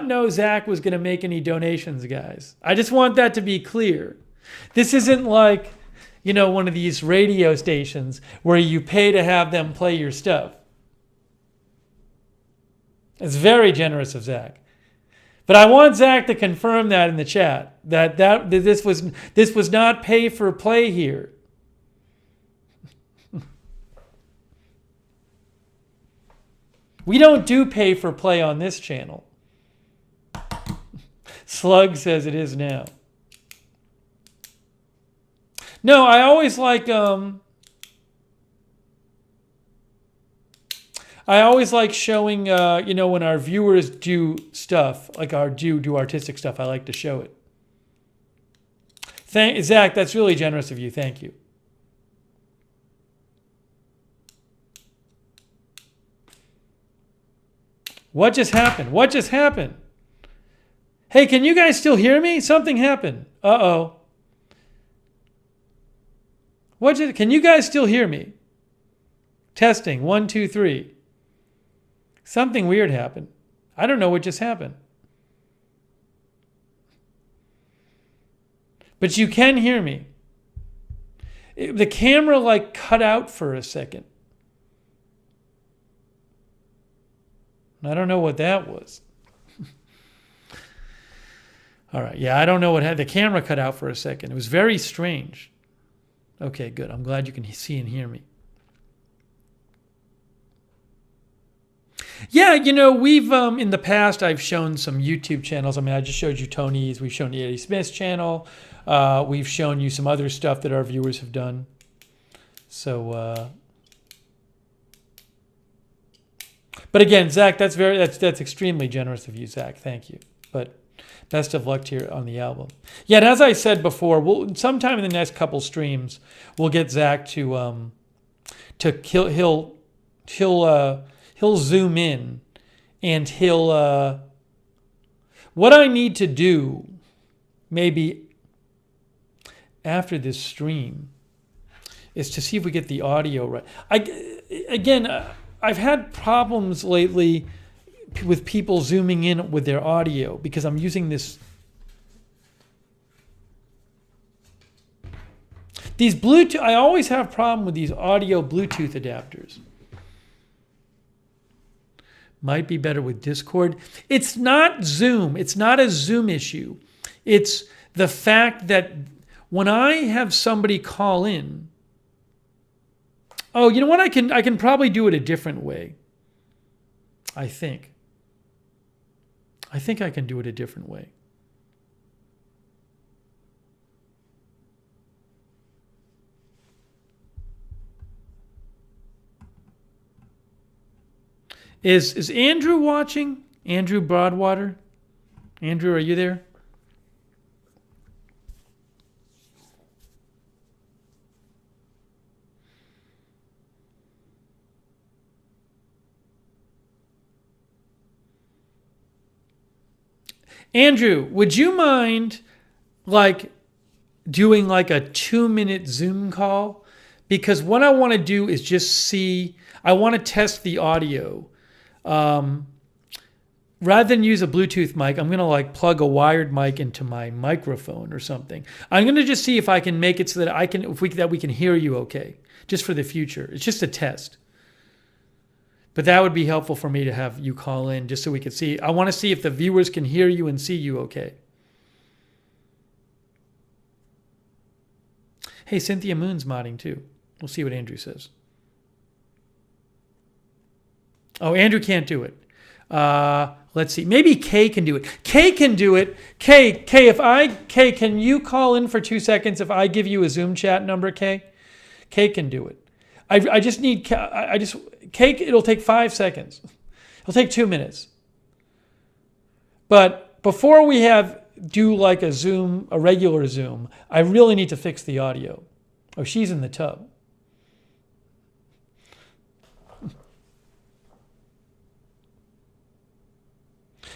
know Zach was going to make any donations, guys. I just want that to be clear. This isn't like, one of these radio stations where you pay to have them play your stuff. It's very generous of Zach. But I want Zach to confirm that in the chat, that this was not pay for play here. We don't do pay for play on this channel. Slug says it is now. No, I always like showing when our viewers do stuff, like do artistic stuff, I like to show it. Zach, that's really generous of you. Thank you. What just happened? Hey, can you guys still hear me? Something happened. Uh-oh. Can you guys still hear me? Testing, 1, 2, 3. Something weird happened. I don't know what just happened. But you can hear me. The camera cut out for a second. I don't know what that was. All right, yeah, I don't know what happened. The camera cut out for a second. It was very strange. Okay, good. I'm glad you can see and hear me. Yeah, we've, in the past, I've shown some YouTube channels. I just showed you Tony's. We've shown the Eddie Smith's channel. We've shown you some other stuff that our viewers have done. So, but again, Zach, that's extremely generous of you, Zach. Thank you. But best of luck to you on the album. Yeah, and as I said before, sometime in the next couple streams, we'll get Zach to he'll zoom in, and what I need to do, maybe after this stream, is to see if we get the audio right. I've had problems lately with people zooming in with their audio because I'm using these Bluetooth. I always have a problem with these audio Bluetooth adapters. Might be better with Discord. It's not Zoom. It's not a Zoom issue. It's the fact that when I have somebody call in, oh, you know what? I can probably do it a different way. I think I can do it a different way. Is Andrew watching? Andrew Broadwater? Andrew, are you there? Andrew, would you mind doing a 2-minute Zoom call? Because what I want to do is just see, I want to test the audio. Rather than use a Bluetooth mic, I'm going to plug a wired mic into my microphone or something. I'm going to just see if I can make it so that we can hear you okay, just for the future. It's just a test. But that would be helpful for me to have you call in just so we could see. I want to see if the viewers can hear you and see you okay. Hey, Cynthia Moon's modding too. We'll see what Andrew says. Oh, Andrew can't do it. Let's see. Maybe Kay can do it. Kay can do it. Kay, can you call in for 2 seconds if I give you a Zoom chat number, Kay? Kay can do it. I just need, Kay, it'll take 5 seconds. It'll take 2 minutes. But before we do a Zoom, a regular Zoom, I really need to fix the audio. Oh, she's in the tub.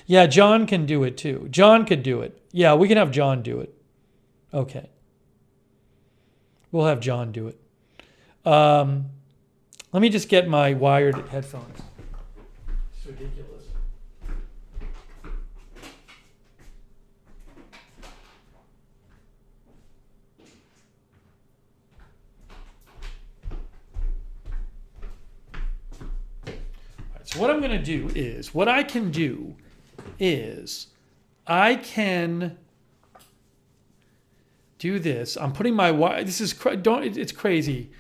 Yeah, John can do it too. John could do it. Yeah, we can have John do it. Okay. We'll have John do it. Let me just get my wired headphones. It's ridiculous. All right, so what I'm going to do is, what I can do is I can do this. I'm putting my wire. This is it's crazy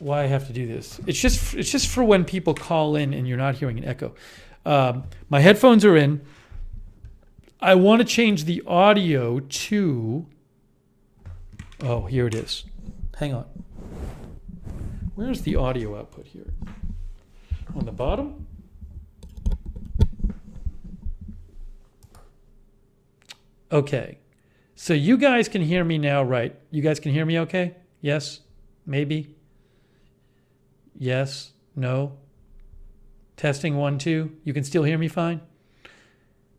why I have to do this. It's just for when people call in and you're not hearing an echo. My headphones are in. I want to change the audio to. Oh, here it is. Hang on. Where's the audio output here? On the bottom? Okay. So you guys can hear me now, right? You guys can hear me okay? Yes? Maybe? Yes? No? Testing 1, 2. You can still hear me fine?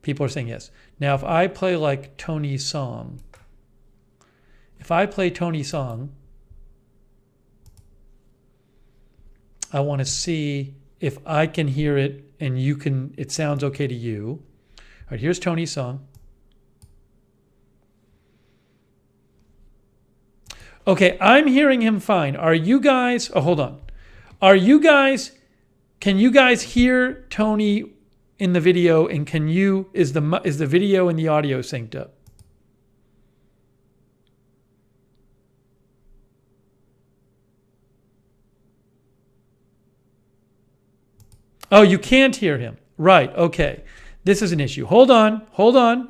People are saying yes. Now, if I play Tony's song, I want to see if I can hear it and it sounds okay to you. All right, here's Tony's song. Okay, I'm hearing him fine. Are you guys, hold on. Can you guys hear Tony in the video, and is the video and the audio synced up? Oh, you can't hear him. Right, okay. This is an issue. Hold on.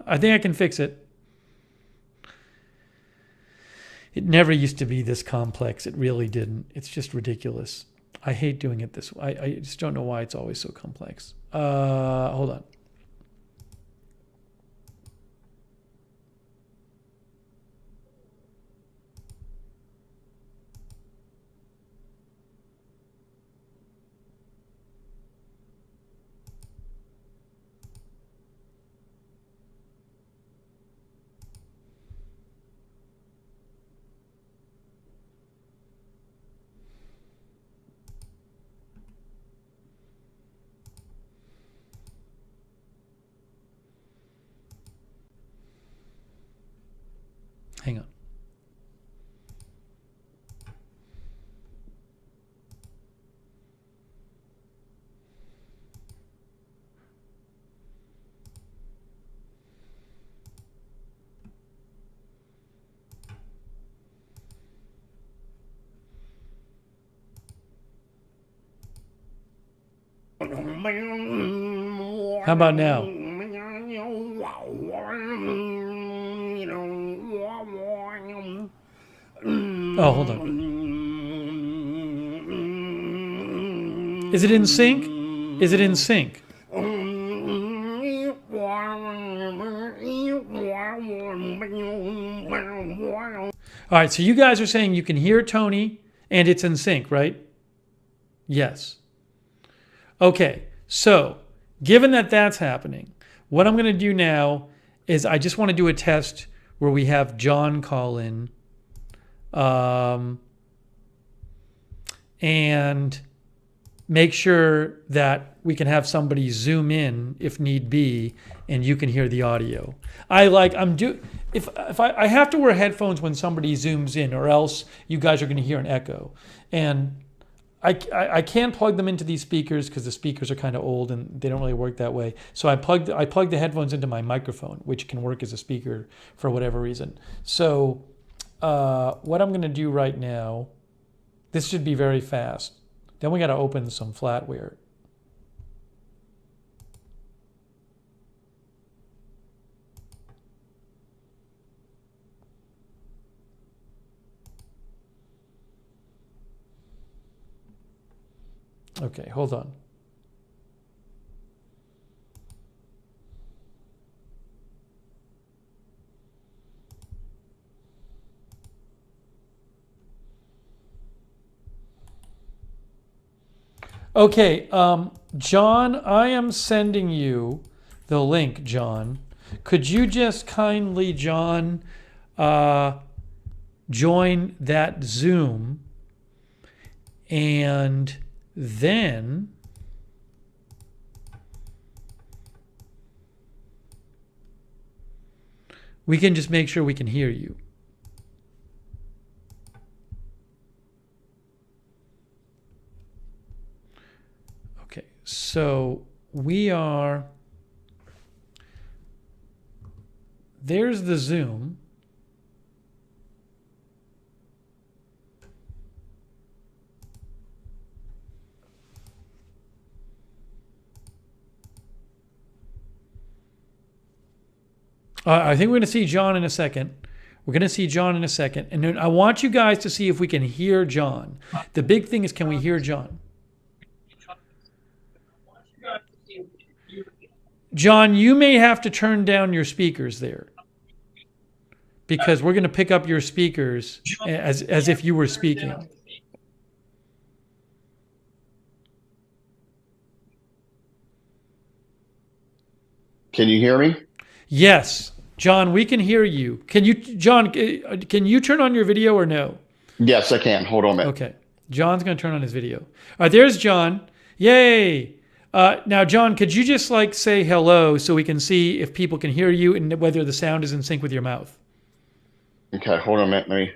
I think I can fix it. It never used to be this complex. It really didn't. It's just ridiculous. I hate doing it this way. I just don't know why it's always so complex. Hold on. How about now? Oh, hold on. Is it in sync? Is it in sync? All right, so you guys are saying you can hear Tony and it's in sync, right? Yes. Okay, so given that that's happening, what I'm going to do now is I just want to do a test where we have John call in and make sure that we can have somebody zoom in if need be and you can hear the audio. I have to wear headphones when somebody zooms in, or else you guys are going to hear an echo. And I can't plug them into these speakers because the speakers are kind of old and they don't really work that way. So I plug the headphones into my microphone, which can work as a speaker for whatever reason. So what I'm going to do right now, this should be very fast. Then we got to open some Flatware. Okay, hold on. Okay, John, I am sending you the link, John. Could you just kindly, John, join that Zoom, and then we can just make sure we can hear you. Okay, so there's the Zoom. I think we're going to see John in a second. We're going to see John in a second. And then I want you guys to see if we can hear John. The big thing is, can we hear John? John, you may have to turn down your speakers there, because we're going to pick up your speakers as if you were speaking. Can you hear me? Yes, John, we can hear you. Can you turn on your video or no? Yes, I can. Hold on a minute. Okay. John's going to turn on his video. All right, there's John. Yay. Now, John, could you just say hello so we can see if people can hear you and whether the sound is in sync with your mouth? Okay, hold on a minute. Let me.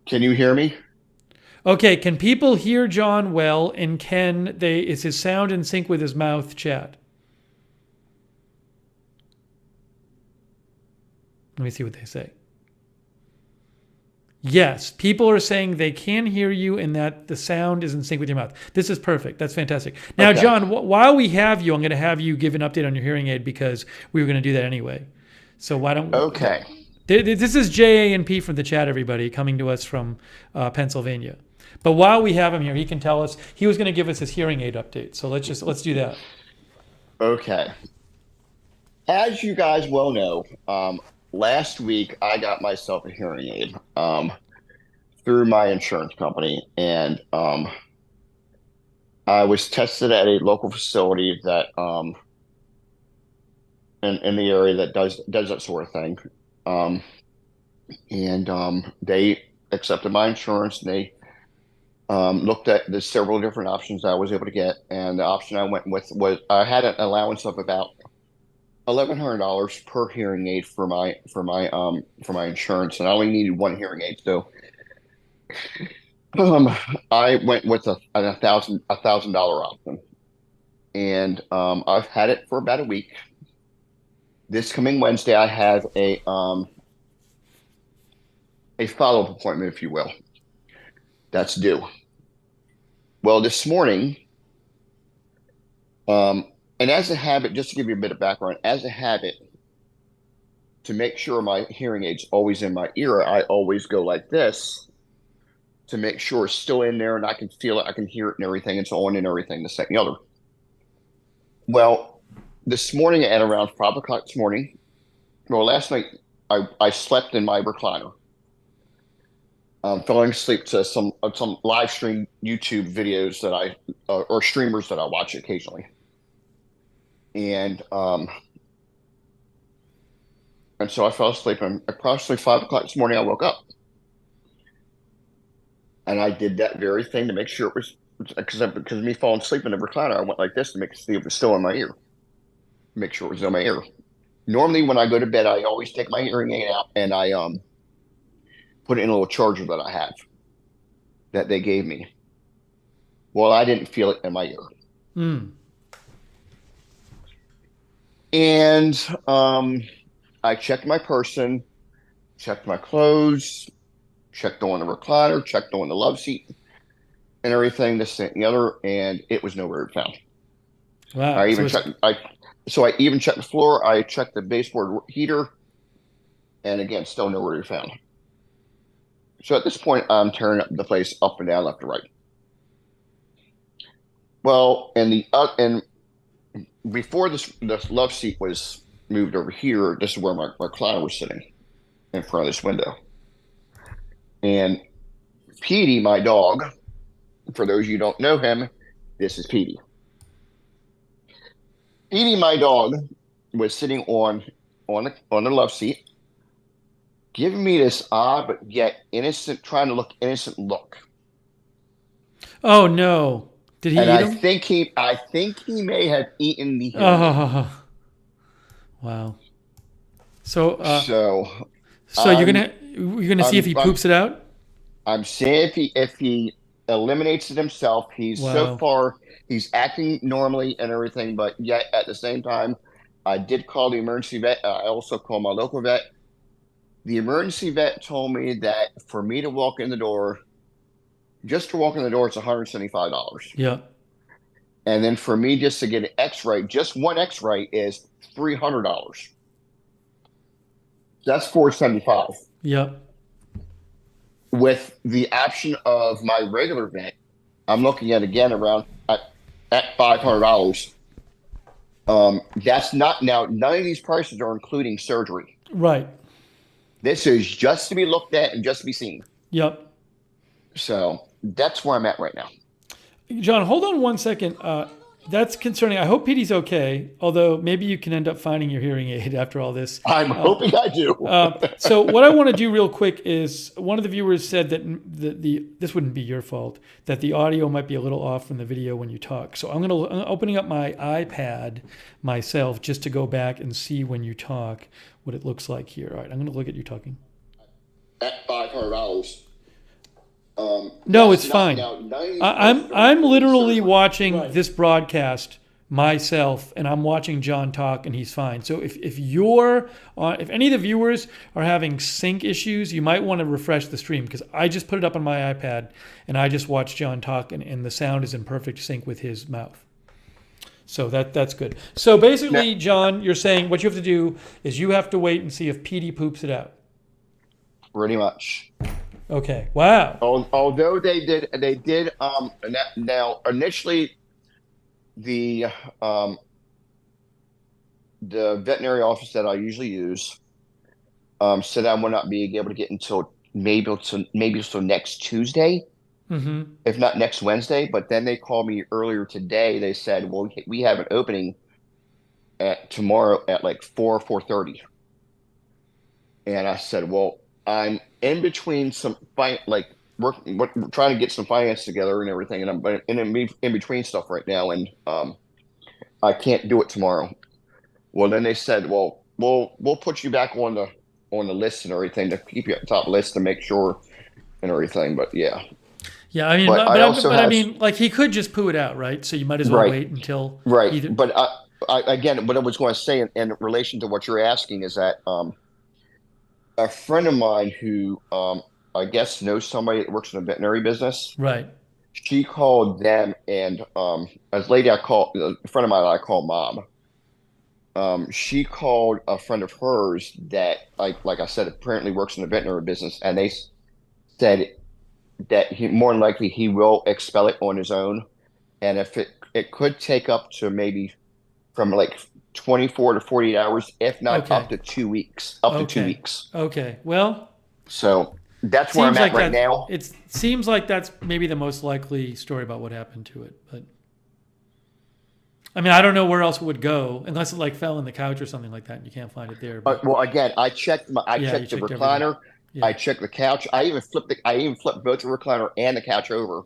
Can you hear me? Okay, can people hear John well, and is his sound in sync with his mouth, chat? Let me see what they say. Yes, people are saying they can hear you and that the sound is in sync with your mouth. This is perfect. That's fantastic. Now, okay. John, while we have you, I'm going to have you give an update on your hearing aid because we were going to do that anyway. So why don't we? Okay. This is JA&P from the chat, everybody, coming to us from Pennsylvania. But while we have him here, he can tell us. He was going to give us his hearing aid update. So let's do that. Okay. As you guys well know, last week I got myself a hearing aid through my insurance company, and I was tested at a local facility that in the area that does that sort of thing, and they accepted my insurance. And they looked at the several different options I was able to get, and the option I went with was I had an allowance of about $1,100 per hearing aid for my insurance, and I only needed one hearing aid. So I went with a $1,000 option, and I've had it for about a week. This coming Wednesday, I have a a follow-up appointment, if you will, that's due. Well, this morning, and as a habit, just to give you a bit of background, as a habit, to make sure my hearing aid's always in my ear, I always go like this to make sure it's still in there and I can feel it, I can hear it and everything, it's on and everything, this, that, and the other. Well, this morning at around 5 o'clock this morning, well, last night I slept in my recliner. Falling asleep to some live stream YouTube videos that or streamers that I watch occasionally. And so I fell asleep, and approximately 5 o'clock this morning, I woke up. And I did that very thing to make sure it was, because of me falling asleep in the recliner, I went like this to see if it was still in my ear. Make sure it was in my ear. Normally, when I go to bed, I always take my hearing aid out and I put it in a little charger that I have that they gave me. Well, I didn't feel it in my ear. Mm. And I checked my person, checked my clothes, checked on the recliner, checked on the love seat, and everything, this, that, and the other, and it was nowhere to be found. Wow. I even checked the floor, I checked the baseboard heater, and again, still nowhere to be found. So at this point, I'm tearing up the place up and down, left to right. Well, and before this love seat was moved over here, this is where my recliner was sitting, in front of this window. And Petey, my dog, for those of you who don't know him, this is Petey. Petey, my dog, was sitting on the love seat, giving me this odd but yet innocent, trying to look innocent look. Oh no! Did he And eat him? I think he may have eaten the hearing aid. Oh, wow. So So you're gonna see if he poops it out? I'm saying if he eliminates it himself, so far he's acting normally and everything, but yet at the same time, I did call the emergency vet. I also called my local vet. The emergency vet told me that for me to walk in the door, just to walk in the door, it's $175. Yeah. And then for me just to get an X-ray, just one X-ray is $300. That's $475. Yep. With the option of my regular vet, I'm looking at again around at $500. That's not, now none of these prices are including surgery. Right. This is just to be looked at and just to be seen. Yep. So that's where I'm at right now. John, hold on one second. That's concerning. I hope Petey's okay, although maybe you can end up finding your hearing aid after all this. I'm hoping I do. So what I want to do real quick is, one of the viewers said that this wouldn't be your fault, that the audio might be a little off from the video when you talk. So I'm opening up my iPad myself just to go back and see when you talk what it looks like here. All right, I'm going to look at you talking. At $500. No, it's fine. Now, I'm literally watching this broadcast myself, and I'm watching John talk, and he's fine. So if any of the viewers are having sync issues, you might want to refresh the stream, because I just put it up on my iPad and I just watched John talk, and the sound is in perfect sync with his mouth. So that's good. So basically, John, you're saying what you have to do is you have to wait and see if Petey poops it out. Pretty much. Okay. Wow. Although they did now initially the veterinary office that I usually use said I will not be able to get until maybe next Tuesday, if not next Wednesday. But then they called me earlier today. They said, well, we have an opening tomorrow at like 4:30. And I said, well, I'm in between some we're trying to get some finance together and everything, and I'm in between stuff right now, and I can't do it tomorrow. Well, then they said, well, we'll put you back on the list and everything to keep you at the top list to make sure and everything. But yeah. Yeah, I mean, but I mean, like, he could just poo it out, right? So you might as well wait until either. But again, what I was going to say in relation to what you're asking is that a friend of mine who I guess knows somebody that works in the veterinary business. Right. She called them, and as lady I call a friend of mine I call mom. She called a friend of hers that, like I said, apparently works in the veterinary business, and they said that he more than likely he will expel it on his own, and if it could take up to maybe from like 24 to 48 hours, if not Okay. up to 2 weeks, up to two Okay. weeks. Okay. Well, So that's where I'm seems at like right that. now. It seems like that's maybe the most likely story about what happened to it. But I mean, I don't know where else it would go unless it like fell in the couch or something like that, and you can't find it there. But Well, again, I yeah, you checked the checked everything. recliner, I Yeah. checked the couch. I even flipped both the recliner and the couch over.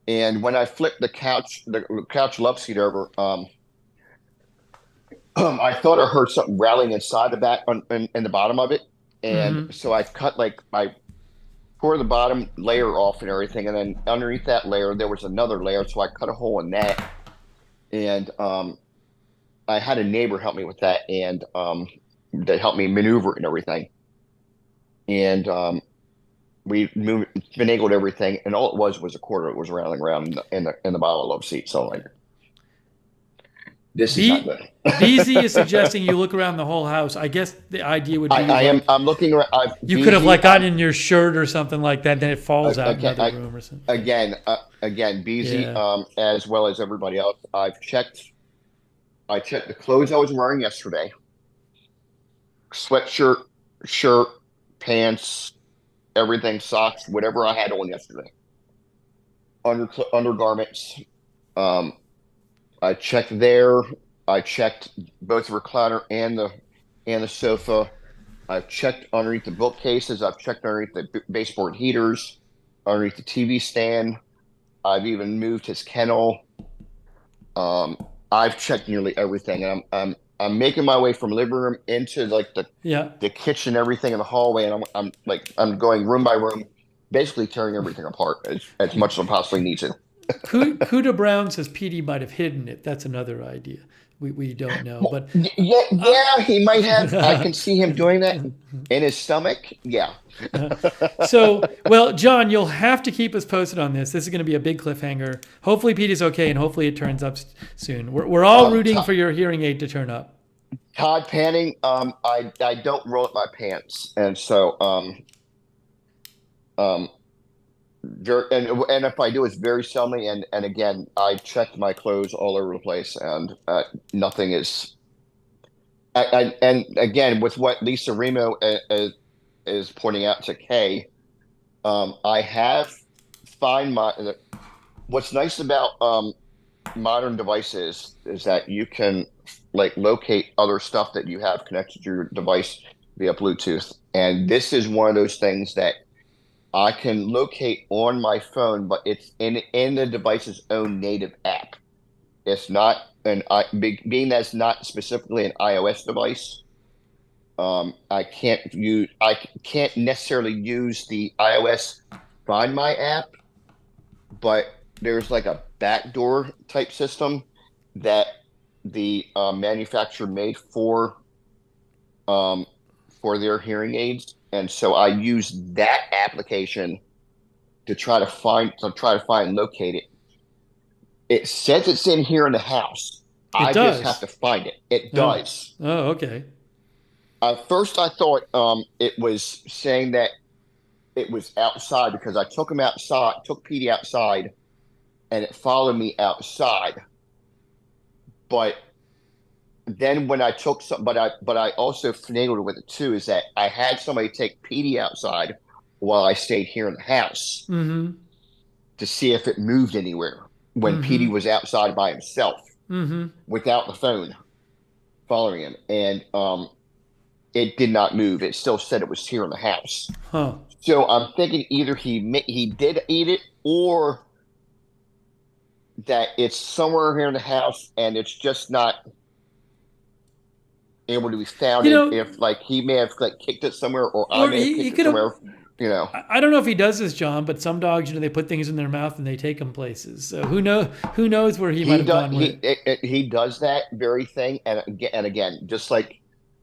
And when I flipped the couch love seat over, I thought I heard something rattling inside the back in the bottom of it, and Mm-hmm. so I tore the bottom layer off and everything, and then underneath that layer there was another layer, so I cut a hole in that, and I had a neighbor help me with that, and that helped me maneuver it and everything, and we moved, finagled everything, and all it was a quarter. It was rattling around in the bottom of the love seat. So like, this is not B good. BZ is suggesting you look around the whole house. I guess the idea would be I am. like I'm looking around. you could have BZ. like gotten in your shirt or something like that, then it falls out in Again, another room or something. again, BZ, Yeah. as well as everybody else. I checked the clothes I was wearing yesterday: sweatshirt, shirt, pants, everything, socks, whatever I had on yesterday. Undergarments. Um, I checked there. I checked both the recliner and the sofa. I've checked underneath the bookcases. I've checked underneath the baseboard heaters, underneath the TV stand. I've even moved his kennel. Um, I've checked nearly everything, and I'm making my way from living room into like Yeah. the kitchen, everything in the hallway, and I'm going room by room, basically tearing everything apart as much as I possibly need to. Cuda Brown says PD might have hidden it. That's another idea. We don't know, but Yeah, yeah, he might have. I can see him doing that in his stomach. Yeah. so well, John, you'll have to keep us posted on this. This is going to be a big cliffhanger. Hopefully, Petey's okay, and hopefully it turns up soon. We're all rooting for your hearing aid to turn up. Todd Panning, I don't roll up my pants, and so um, and if I do, it's very seldomly. And again, I checked my clothes all over the place, and nothing is. And again, with what Lisa Remo is pointing out to Kay, I have find my. What's nice about modern devices is that you can like locate other stuff that you have connected to your device via Bluetooth, and this is one of those things that I can locate on my phone, but it's in the device's own native app. It's not being that's not specifically an iOS device. I can't necessarily use the iOS Find My app, but there's like a backdoor type system that the manufacturer made um, for their hearing aids, and so I use that application to try to find and locate it. It says it's in here in the house. It I just have does. to find it. It Oh, does. oh, okay. First, I thought it was saying that it was outside because I took him outside, took Petey outside, and it followed me outside. But then when I took some, but I also finagled with it too. Is that I had somebody take Petey outside while I stayed here in the house Mm-hmm. to see if it moved anywhere when Petey Mm-hmm. was outside by himself Mm-hmm. without the phone following him, and it did not move. It still said it was here in the house. Huh. So I'm thinking either he did eat it, or that it's somewhere here in the house and it's just not able to be found. You know, If like he may have like kicked it somewhere, or I or may have he kicked it could have. somewhere. You know, I don't know if he does this, John, but some dogs, they put things in their mouth and they take them places. So who know? Who knows where he might he have does gone with it? he does that very thing, and again, just like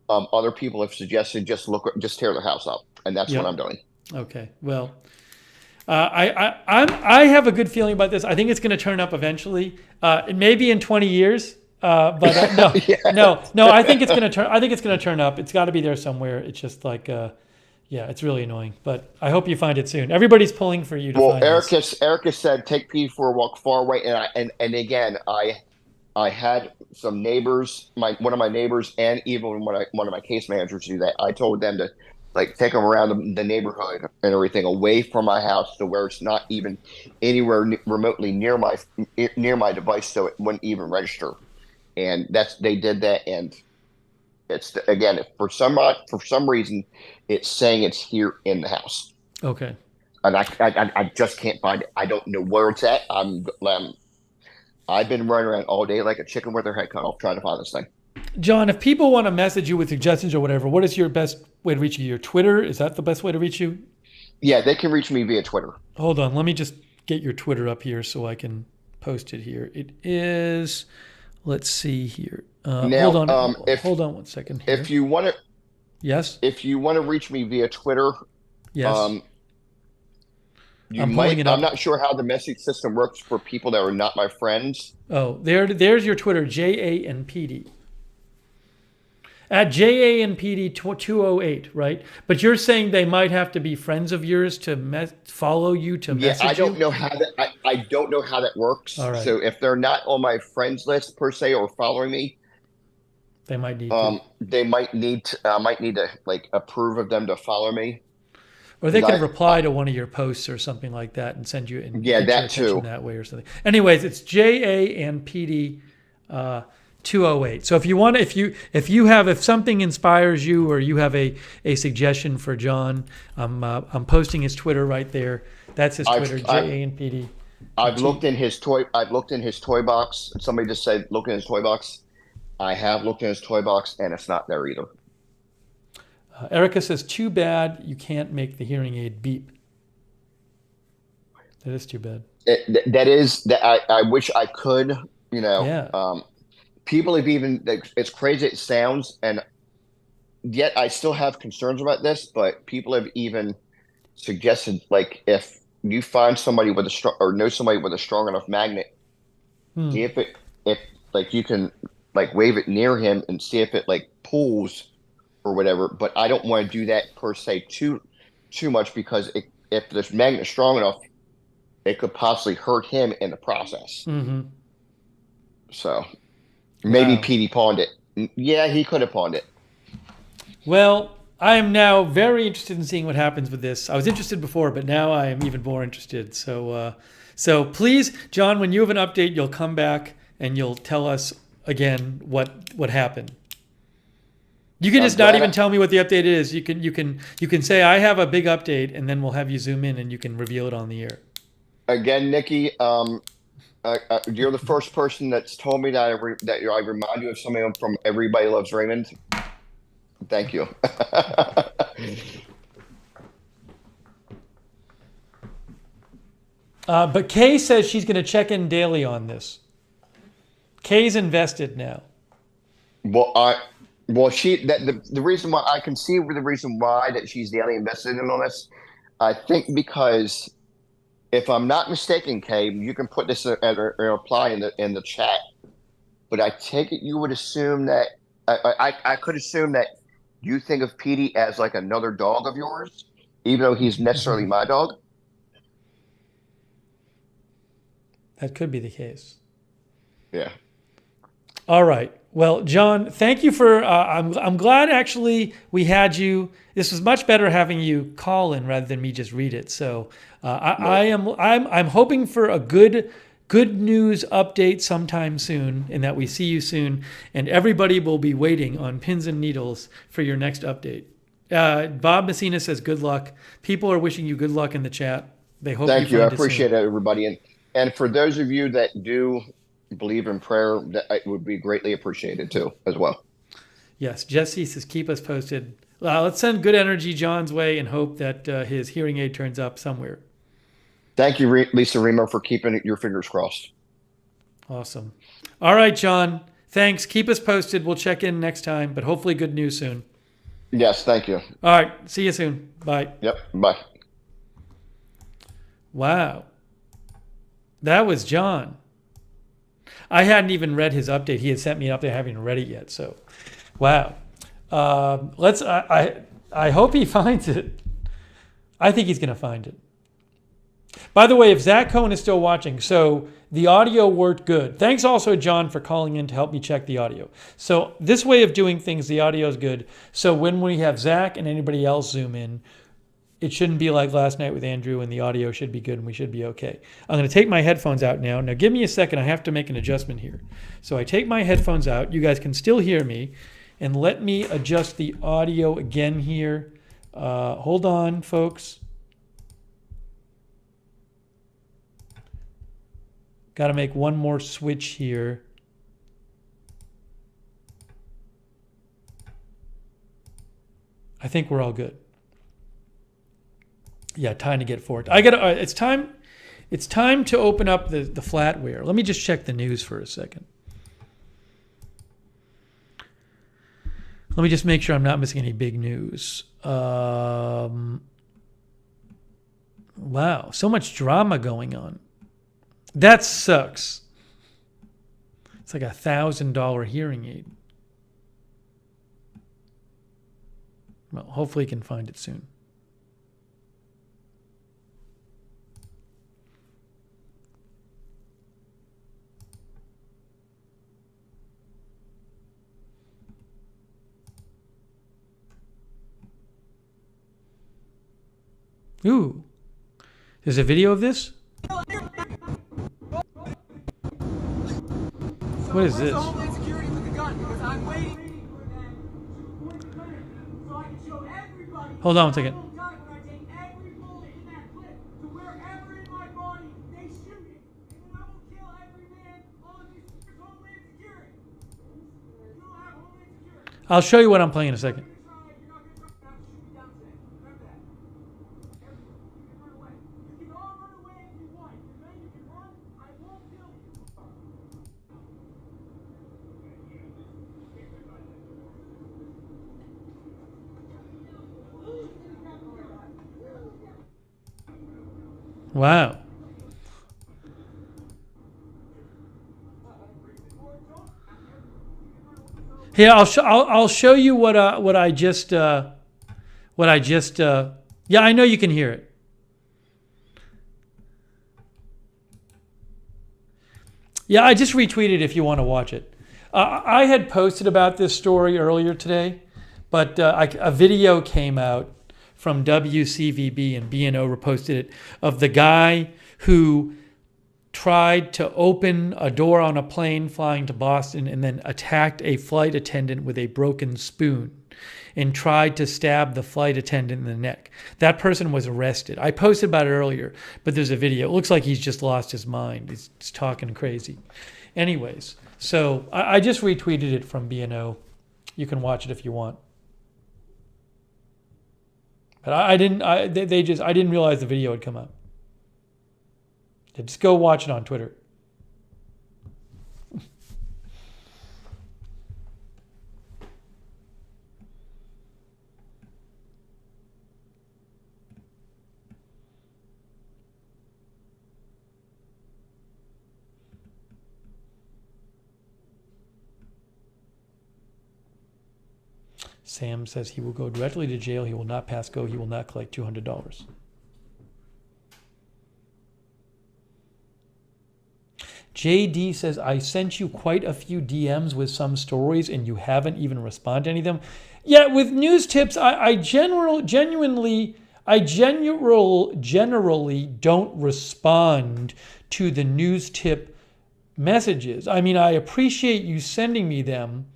other people have suggested, just tear the house up, and that's what Yep. I'm doing. Okay. Well, I have a good feeling about this. I think it's going to turn up eventually. Maybe in 20 years. But no, Yeah. no. I think it's going to turn. I think it's going to turn up. It's got to be there somewhere. It's just like, yeah, it's really annoying. But I hope you find it soon. Everybody's pulling for you to Well, find this. Erica said take P for a walk far away, and again, I had some neighbors, one of my neighbors, and even one of my case managers do that. I told them to like take them around the neighborhood and everything away from my house to where it's not even anywhere remotely near my device, so it wouldn't even register. And they did that, and it's again for some reason it's saying it's here in the house, Okay. and I just can't find it. I don't know where it's at. I've been running around all day like a chicken with their head cut off trying to find this thing. John, if people want to message you with suggestions or whatever, what is your best way to reach you? Your Twitter? Is that the best way to reach you? Yeah, they can reach me via Twitter. Hold on. Let me just get your Twitter up here so I can post it here. It is, let's see here. Now, hold on. Hold on one second here. If you want to, Yes? if you want to reach me via Twitter, Yes. you I'm pulling might. it up. I'm not sure how the message system works for people that are not my friends. Oh, there's your Twitter, JANPD. At JANPD208, right? But you're saying they might have to be friends of yours to follow you to Yeah, message you? I don't know how that. I don't know how that works. All right. So if they're not on my friends list per se or following me, They might need to. they might need to like approve of them to follow me. Or they can I- reply to one of your posts or something like that and send you and Yeah, get that your attention too. that way or something. Anyways, it's JANPD 208. So if you want, if something inspires you or you have a suggestion for John, I'm posting his Twitter right there. That's his Twitter, JANPD. I've looked in his toy box. Somebody just said look in his toy box. I have looked in his toy box and it's not there either. Erica says, too bad you can't make the hearing aid beep. That is too bad. I wish I could, Yeah. People have even, it's crazy it sounds, and yet I still have concerns about this, but people have even suggested, like, if you find somebody with a strong, or know somebody with a strong enough magnet, see if like you can like wave it near him and see if it like pulls or whatever. But I don't want to do that per se too much, because if this magnet's strong enough, it could possibly hurt him in the process. Mm-hmm. So maybe Wow. Petey pawned it. Yeah, he could have pawned it. Well, I am now very interested in seeing what happens with this. I was interested before, but now I am even more interested. So please, John, when you have an update, you'll come back and you'll tell us again what happened. You can just not even tell me what the update is. You can say I have a big update, and then we'll have you zoom in and you can reveal it on the air. Again, Nikki, you're the first person that's told me that I remind you of somebody from Everybody Loves Raymond. Thank you. But Kay says she's going to check in daily on this. Kay's invested now. The reason why I can see the reason why that she's daily invested in on this, I think because if I'm not mistaken, Kay, you can put this as a reply in the chat. But I take it you would assume that I could assume that you think of Petey as like another dog of yours, even though he's necessarily my dog. That could be the case. Yeah. All right. Well, John, thank you for. I'm glad actually we had you. This was much better having you call in rather than me just read it. So I'm hoping for a good news update sometime soon, and that we see you soon. And everybody will be waiting on pins and needles for your next update. Bob Messina says good luck. People are wishing you good luck in the chat. They hope. Thank you. I find it appreciate soon. it, everybody. And for those of you that do believe in prayer, that it would be greatly appreciated too, as well. Yes, Jesse says keep us posted. Let's send good energy John's way and hope that his hearing aid turns up somewhere. Thank you, Lisa Remo, for keeping your fingers crossed. Awesome. All right, John. Thanks. Keep us posted. We'll check in next time, but hopefully good news soon. Yes, thank you. All right. See you soon. Bye. Yep, bye. Wow. That was John. I hadn't even read his update. He had sent me an update. I haven't even read it yet. So, wow. I hope he finds it. I think he's going to find it. By the way, if Zach Cohen is still watching, so the audio worked good. Thanks also, John, for calling in to help me check the audio. So this way of doing things, the audio is good. So when we have Zach and anybody else zoom in, it shouldn't be like last night with Andrew, and the audio should be good and we should be okay. I'm going to take my headphones out now. Now give me a second. I have to make an adjustment here. So I take my headphones out. You guys can still hear me. And let me adjust the audio again here. Hold on, folks. Got to make one more switch here. I think we're all good. Yeah, time to get forward. It's time to open up the Flatware. Let me just check the news for a second. Let me just make sure I'm not missing any big news. Wow, so much drama going on. That sucks. It's like $1,000 hearing aid. Well, hopefully you can find it soon. Ooh, there's a video of this? What is this? Hold on one second. I'll show you what I'm playing in a second. Wow. Here, I'll show you what I just yeah, I know you can hear it. Yeah, I just retweeted if you want to watch it. I had posted about this story earlier today, but a video came out from WCVB and BNO reposted it of the guy who tried to open a door on a plane flying to Boston and then attacked a flight attendant with a broken spoon and tried to stab the flight attendant in the neck. That person was arrested. I posted about it earlier, but there's a video. It looks like he's just lost his mind. He's talking crazy. Anyways, so I just retweeted it from BNO. You can watch it if you want. But I didn't realize the video had come out. Just go watch it on Twitter. Sam says he will go directly to jail. He will not pass go. He will not collect $200. JD says, I sent you quite a few DMs with some stories and you haven't even responded to any of them. Yeah, with news tips, I generally don't respond to the news tip messages. I mean, I appreciate you sending me them,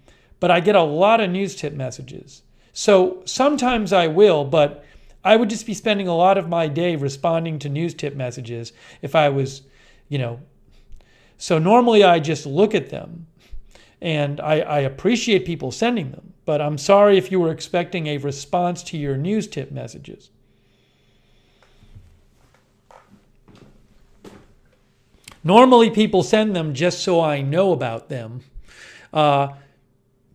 but I get a lot of news tip messages. So sometimes I will, but I would just be spending a lot of my day responding to news tip messages if I was, So normally I just look at them and I appreciate people sending them, but I'm sorry if you were expecting a response to your news tip messages. Normally people send them just so I know about them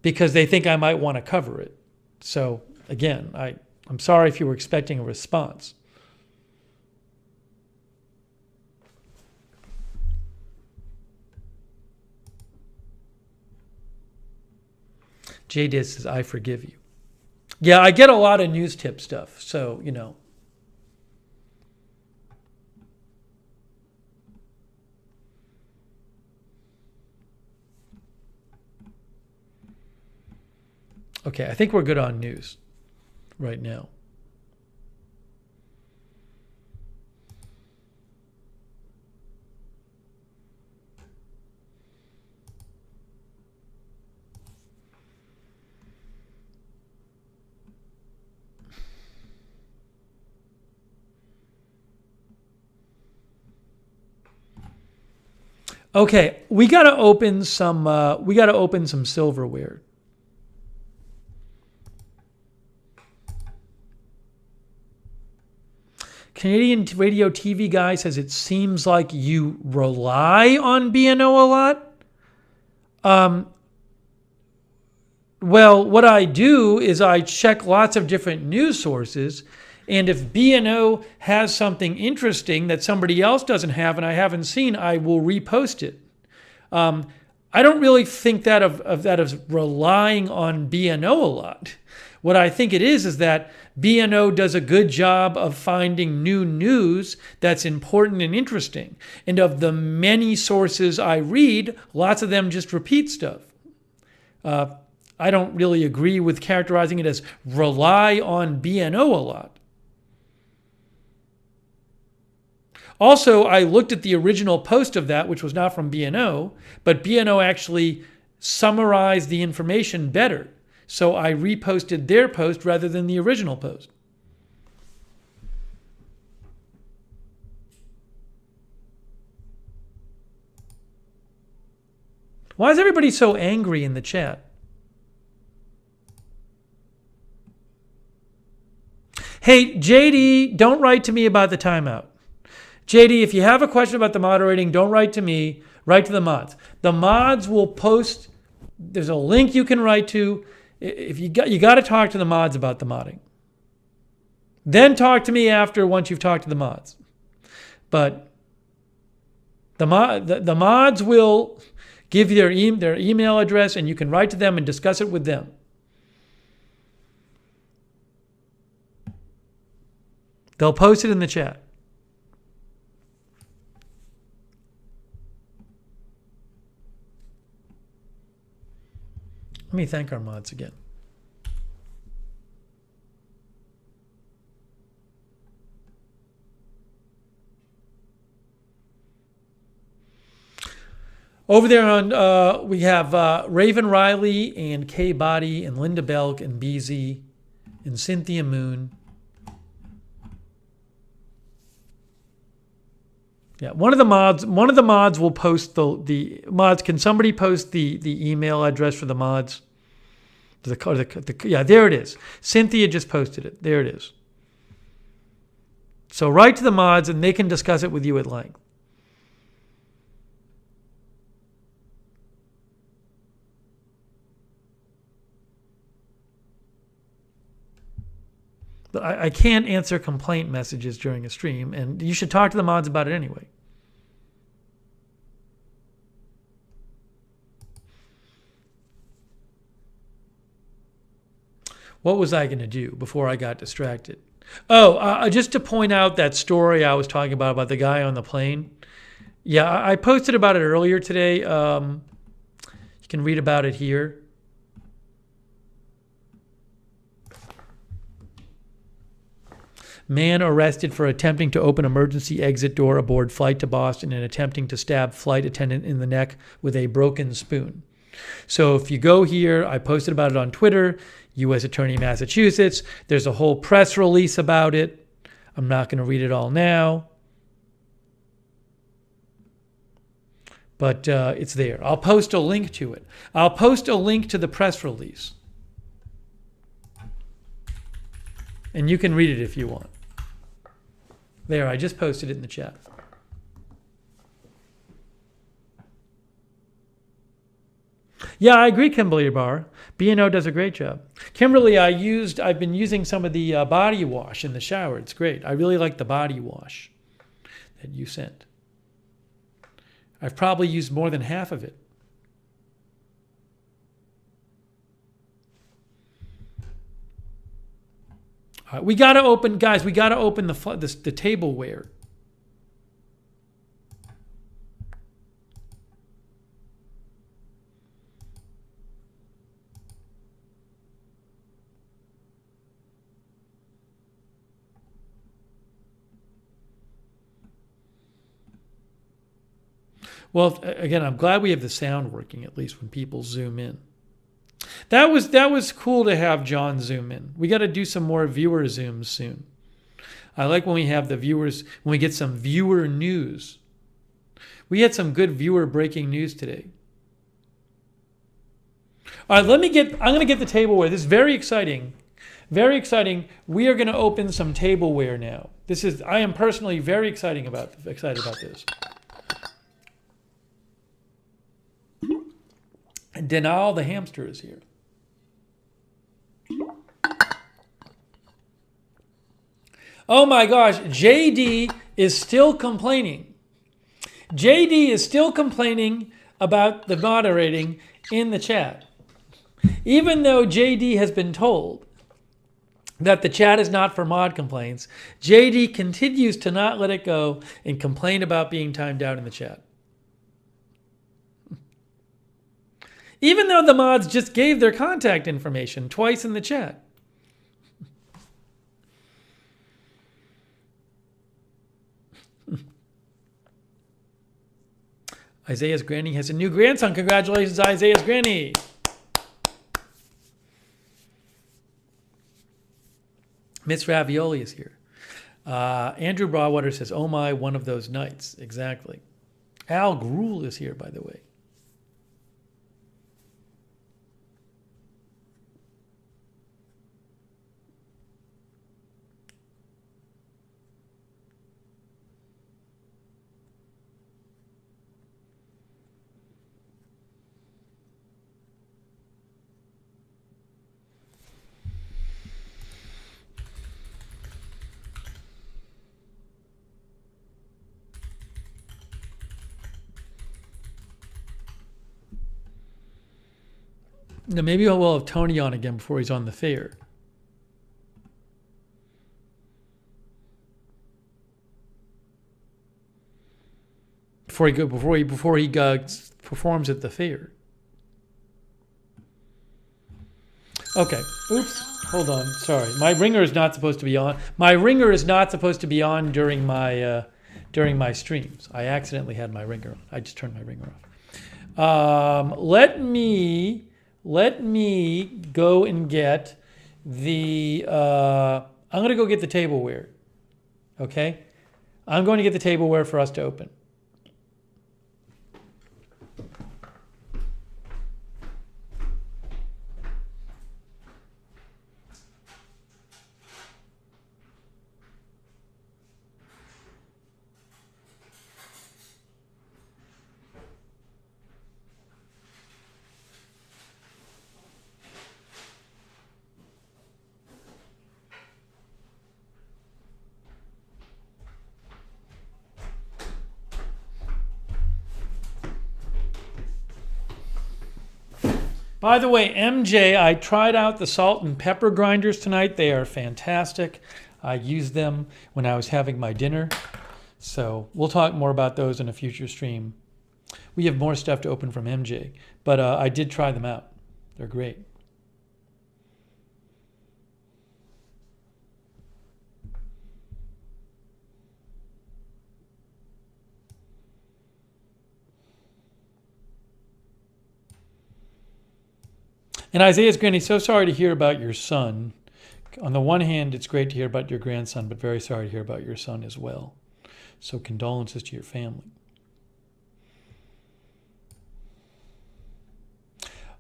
because they think I might want to cover it. So again, I'm sorry if you were expecting a response. JD says, I forgive you. Yeah, I get a lot of news tip stuff. So, you know. Okay, I think we're good on news right now. Okay, we got to open some. We got to open some silverware. Canadian radio TV guy says it seems like you rely on B&O a lot. Well, what I do is I check lots of different news sources, and if B&O has something interesting that somebody else doesn't have and I haven't seen, I will repost it. I don't really think that of that as relying on B&O a lot. What I think it is that B&O does a good job of finding new news that's important and interesting. And of the many sources I read, lots of them just repeat stuff. I don't really agree with characterizing it as rely on B&O a lot. Also, I looked at the original post of that, which was not from B&O, but B&O actually summarized the information better. So I reposted their post rather than the original post. Why is everybody so angry in the chat? Hey, JD, don't write to me about the timeout. JD, if you have a question about the moderating, don't write to me, write to the mods. The mods will post, there's a link you can write to. If you got to talk to the mods about the modding. Then talk to me after once you've talked to the mods. But the mods will give you their email address and you can write to them and discuss it with them. They'll post it in the chat. Let me thank our mods again. Over there on, we have Raven Riley and Kay Body and Linda Belk and BZ and Cynthia Moon. Yeah, one of the mods will post the mods. Can somebody post the email address for the mods? Yeah, there it is. Cynthia just posted it. There it is. So write to the mods and they can discuss it with you at length. But I can't answer complaint messages during a stream, and you should talk to the mods about it anyway. What was I going to do before I got distracted? Oh, just to point out that story I was talking about the guy on the plane. Yeah, I posted about it earlier today. You can read about it here. Man arrested for attempting to open emergency exit door aboard flight to Boston and attempting to stab flight attendant in the neck with a broken spoon. So if you go here, I posted about it on Twitter, U.S. Attorney Massachusetts. There's a whole press release about it. I'm not going to read it all now. But it's there. I'll post a link to it. I'll post a link to the press release. And you can read it if you want. There, I just posted it in the chat. Yeah, I agree, Kimberly Barr. B&O does a great job. Kimberly, I've been using some of the body wash in the shower. It's great. I really like the body wash that you sent. I've probably used more than half of it. All right, we got to open, guys. We got to open the tableware. Well, again, I'm glad we have the sound working at least when people zoom in. That was cool to have John zoom in. We got to do some more viewer zooms soon. I like when we have the viewers, when we get some viewer news. We had some good viewer breaking news today. All right, I'm going to get the tableware. This is very exciting. Very exciting. We are going to open some tableware now. I am personally very excited about this. And Denal the hamster is here. Oh my gosh, JD is still complaining. JD is still complaining about the moderating in the chat. Even though JD has been told that the chat is not for mod complaints, JD continues to not let it go and complain about being timed out in the chat. Even though the mods just gave their contact information twice in the chat. Isaiah's granny has a new grandson. Congratulations, Isaiah's granny. Miss Ravioli is here. Andrew Broadwater says, oh my, one of those nights. Exactly. Al Gruel is here, by the way. Now maybe we'll have Tony on again before he's on the fair. Before he performs at the fair. Okay. Oops. Hold on. Sorry. My ringer is not supposed to be on. My ringer is not supposed to be on during my streams. I accidentally had my ringer on. I just turned my ringer off. Let me go and get the. I'm going to go get the tableware. Okay. I'm going to get the tableware for us to open. By the way, MJ, I tried out the salt and pepper grinders tonight. They are fantastic. I used them when I was having my dinner. So we'll talk more about those in a future stream. We have more stuff to open from MJ, but I did try them out. They're great. And Isaiah's granny, so sorry to hear about your son. On the one hand, it's great to hear about your grandson, but very sorry to hear about your son as well. So condolences to your family.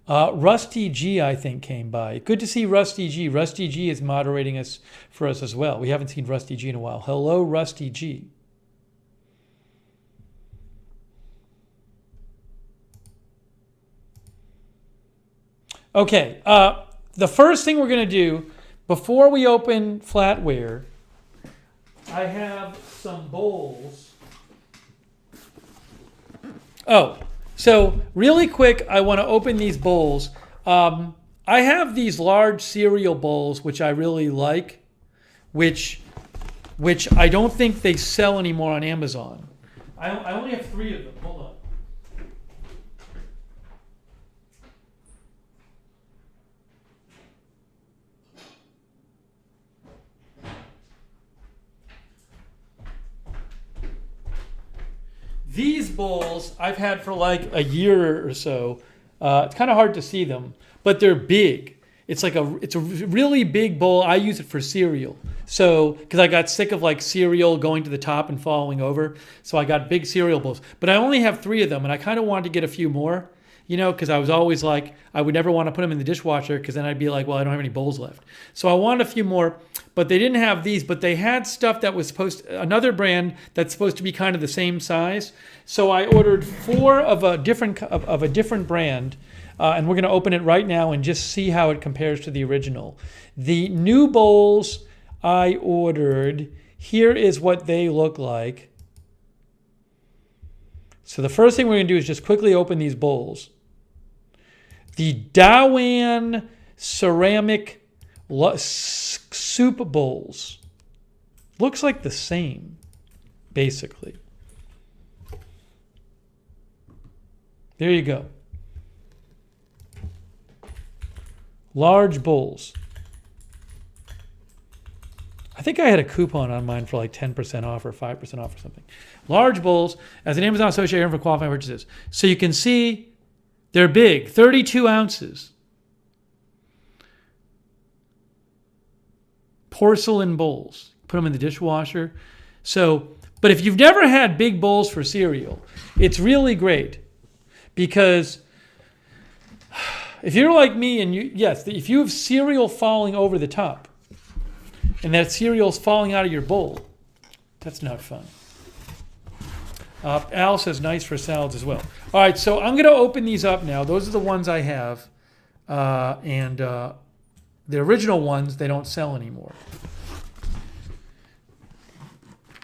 Rusty G, I think, came by. Good to see Rusty G. Rusty G is moderating us for us as well. We haven't seen Rusty G in a while. Hello, Rusty G. Okay, the first thing we're going to do before we open Flatware, I have some bowls. Oh, so really quick, I want to open these bowls. I have these large cereal bowls, which I really like. which I don't think they sell anymore on Amazon. I only have 3 of them. Hold on. These bowls I've had for like a year or so. It's kind of hard to see them, but they're big. It's a really big bowl. I use it for cereal. So, because I got sick of like cereal going to the top and falling over, so I got big cereal bowls. But I only have 3 of them, and I kind of wanted to get a few more, because I was always like, I would never want to put them in the dishwasher because then I'd be like, well, I don't have any bowls left. So I wanted a few more, but they didn't have these, but they had stuff that was another brand that's supposed to be kind of the same size. So I ordered 4 of a different brand. And we're going to open it right now and just see how it compares to the original. The new bowls I ordered, here is what they look like. So the first thing we're going to do is just quickly open these bowls. The Dawan ceramic soup bowls. Looks like the same, basically. There you go. Large bowls. I think I had a coupon on mine for like 10% off or 5% off or something. Large bowls, as an Amazon associate for qualifying purchases. So you can see they're big, 32 ounces. Porcelain bowls. Put them in the dishwasher. So, but if you've never had big bowls for cereal, it's really great because if you're like me and if you have cereal falling over the top and that cereal's falling out of your bowl, that's not fun. Al says nice for salads as well. All right, so I'm going to open these up now. Those are the ones I have. And the original ones, they don't sell anymore.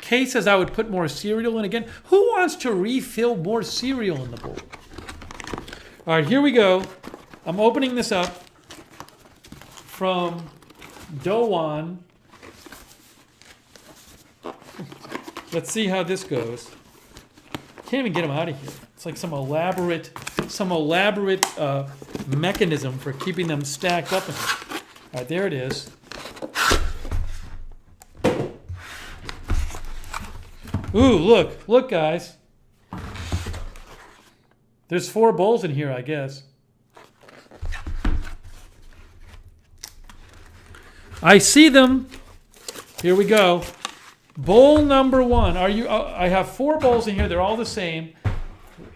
Kay says I would put more cereal in again. Who wants to refill more cereal in the bowl? All right, here we go. I'm opening this up from Dawan. Let's see how this goes. Can't even get them out of here. It's like some elaborate mechanism for keeping them stacked up in here. All right, there it is. Ooh, look, guys. There's 4 bowls in here, I guess. I see them. Here we go. Bowl number 1. I have 4 bowls in here. They're all the same.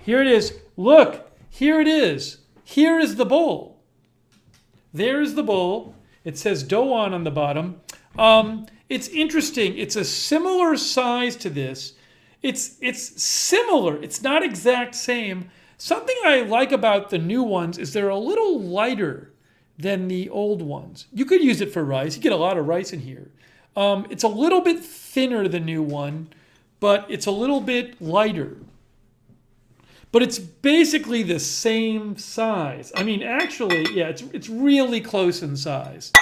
Here it is. Look, here it is. Here is the bowl. There is the bowl. It says Dawan on the bottom. It's interesting. It's a similar size to this. It's similar. It's not exact same. Something I like about the new ones is they're a little lighter than the old ones. You could use it for rice. You get a lot of rice in here. It's a little bit thinner, the new one, but it's a little bit lighter. But it's basically the same size. I mean, actually, yeah, it's really close in size.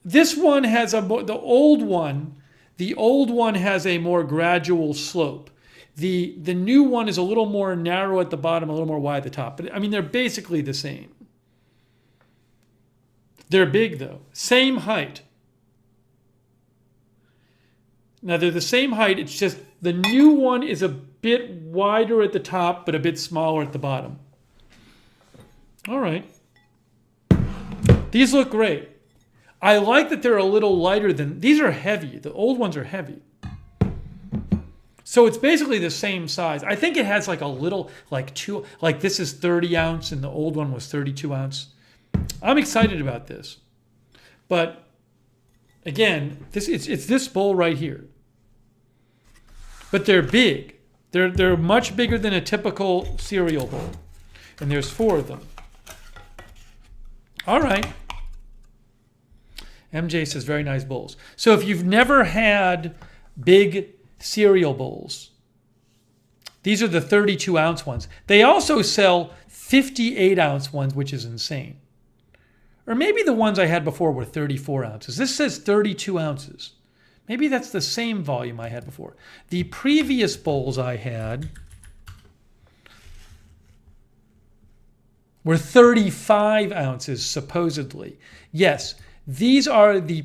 This one has the old one has a more gradual slope. The new one is a little more narrow at the bottom, a little more wide at the top. But I mean, they're basically the same. They're big though. Same height. Now they're the same height, it's just the new one is a bit wider at the top, but a bit smaller at the bottom. All right. These look great. I like that they're a little lighter these are heavy. The old ones are heavy. So it's basically the same size. I think it has like a little, like this is 30 ounce and the old one was 32 ounce. I'm excited about this. But again, it's this bowl right here. But they're big. They're much bigger than a typical cereal bowl. And there's 4 of them. All right. MJ says very nice bowls. So if you've never had big cereal bowls, these are the 32 ounce ones. They also sell 58 ounce ones, which is insane. Or maybe the ones I had before were 34 ounces. This says 32 ounces. Maybe that's the same volume I had before. The previous bowls I had were 35 ounces, supposedly. Yes, these are the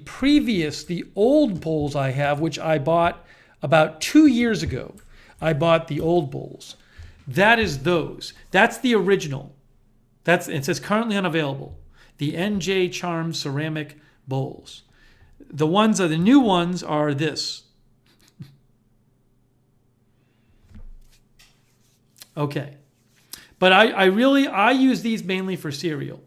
old bowls I have, which I bought about 2 years ago. I bought the old bowls. That is those. That's the original. It says currently unavailable. The NJ Charm ceramic bowls. The new ones are this. Okay. But I use these mainly for cereal.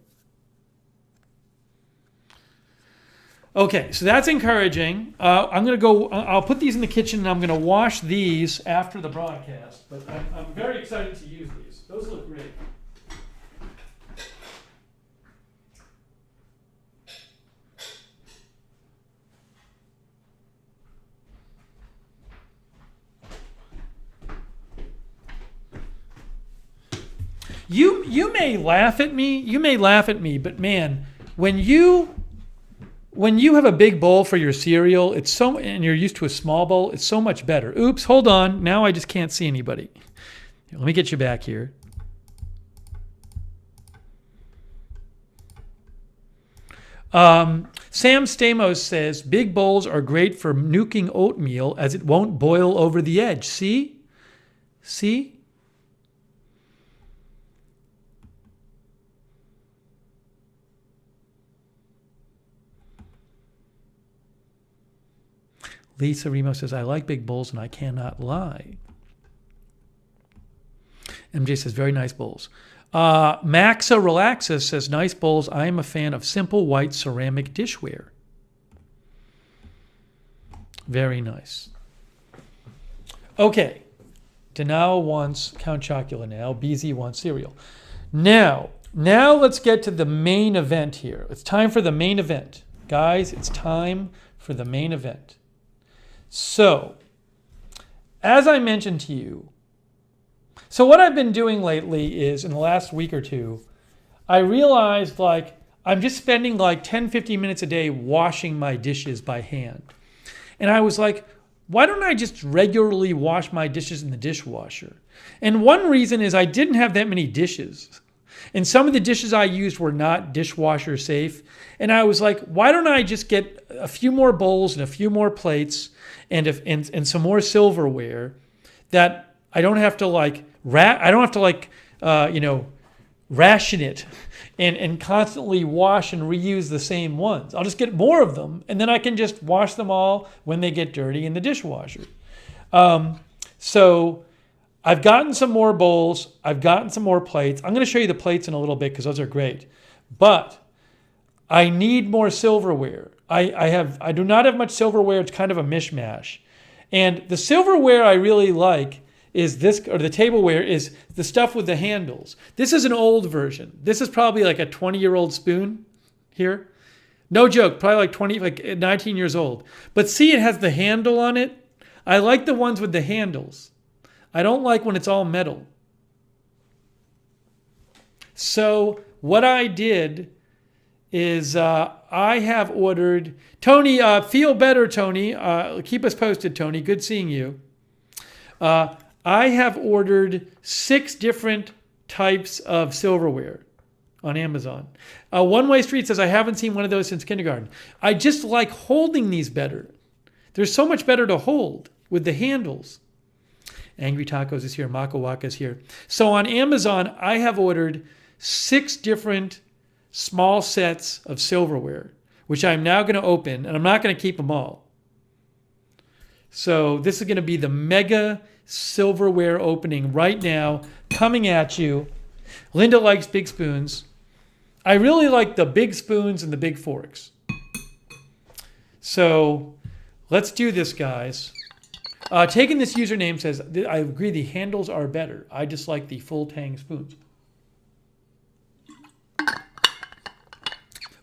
Okay, so that's encouraging. I'm going to go, I'll put these in the kitchen and I'm going to wash these after the broadcast. But I'm very excited to use these. Those look great. You may laugh at me, but man, when you have a big bowl for your cereal, and you're used to a small bowl, it's so much better. Oops, hold on. Now I just can't see anybody. Let me get you back here. Sam Stamos says, big bowls are great for nuking oatmeal as it won't boil over the edge. See? Lisa Remo says, I like big bowls and I cannot lie. MJ says, very nice bowls. Maxa Relaxa says, nice bowls. I am a fan of simple white ceramic dishware. Very nice. Okay. Danao wants Count Chocula now. BZ wants cereal. Now let's get to the main event here. It's time for the main event. Guys, it's time for the main event. So, as I mentioned to you, so what I've been doing lately is, in the last week or two, I realized I'm just spending 10, 15 minutes a day washing my dishes by hand. And I was like, why don't I just regularly wash my dishes in the dishwasher? And one reason is I didn't have that many dishes. And some of the dishes I used were not dishwasher safe. And I was like, why don't I just get a few more bowls and a few more plates and some more silverware that I don't have to ration it and constantly wash and reuse the same ones. I'll just get more of them and then I can just wash them all when they get dirty in the dishwasher. So I've gotten some more bowls. I've gotten some more plates. I'm going to show you the plates in a little bit because those are great. But I need more silverware. I do not have much silverware. It's kind of a mishmash. And the silverware I really like is this, or the tableware is the stuff with the handles. This is an old version. This is probably like a 20-year-old spoon here. No joke, probably 19 years old. But see, it has the handle on it. I like the ones with the handles. I don't like when it's all metal. So what I did is I have ordered, Tony, feel better, Tony. Keep us posted, Tony. Good seeing you. I have ordered 6 different types of silverware on Amazon. One Way Street says, I haven't seen one of those since kindergarten. I just like holding these better. They're so much better to hold with the handles. Angry Tacos is here. Makawaka is here. So on Amazon, I have ordered 6 different small sets of silverware, which I'm now going to open, and I'm not going to keep them all. So this is going to be the mega silverware opening right now, coming at you. Linda likes big spoons. I really like the big spoons and the big forks. So let's do this, guys. Taking this username says, I agree the handles are better. I just like the full tang spoons.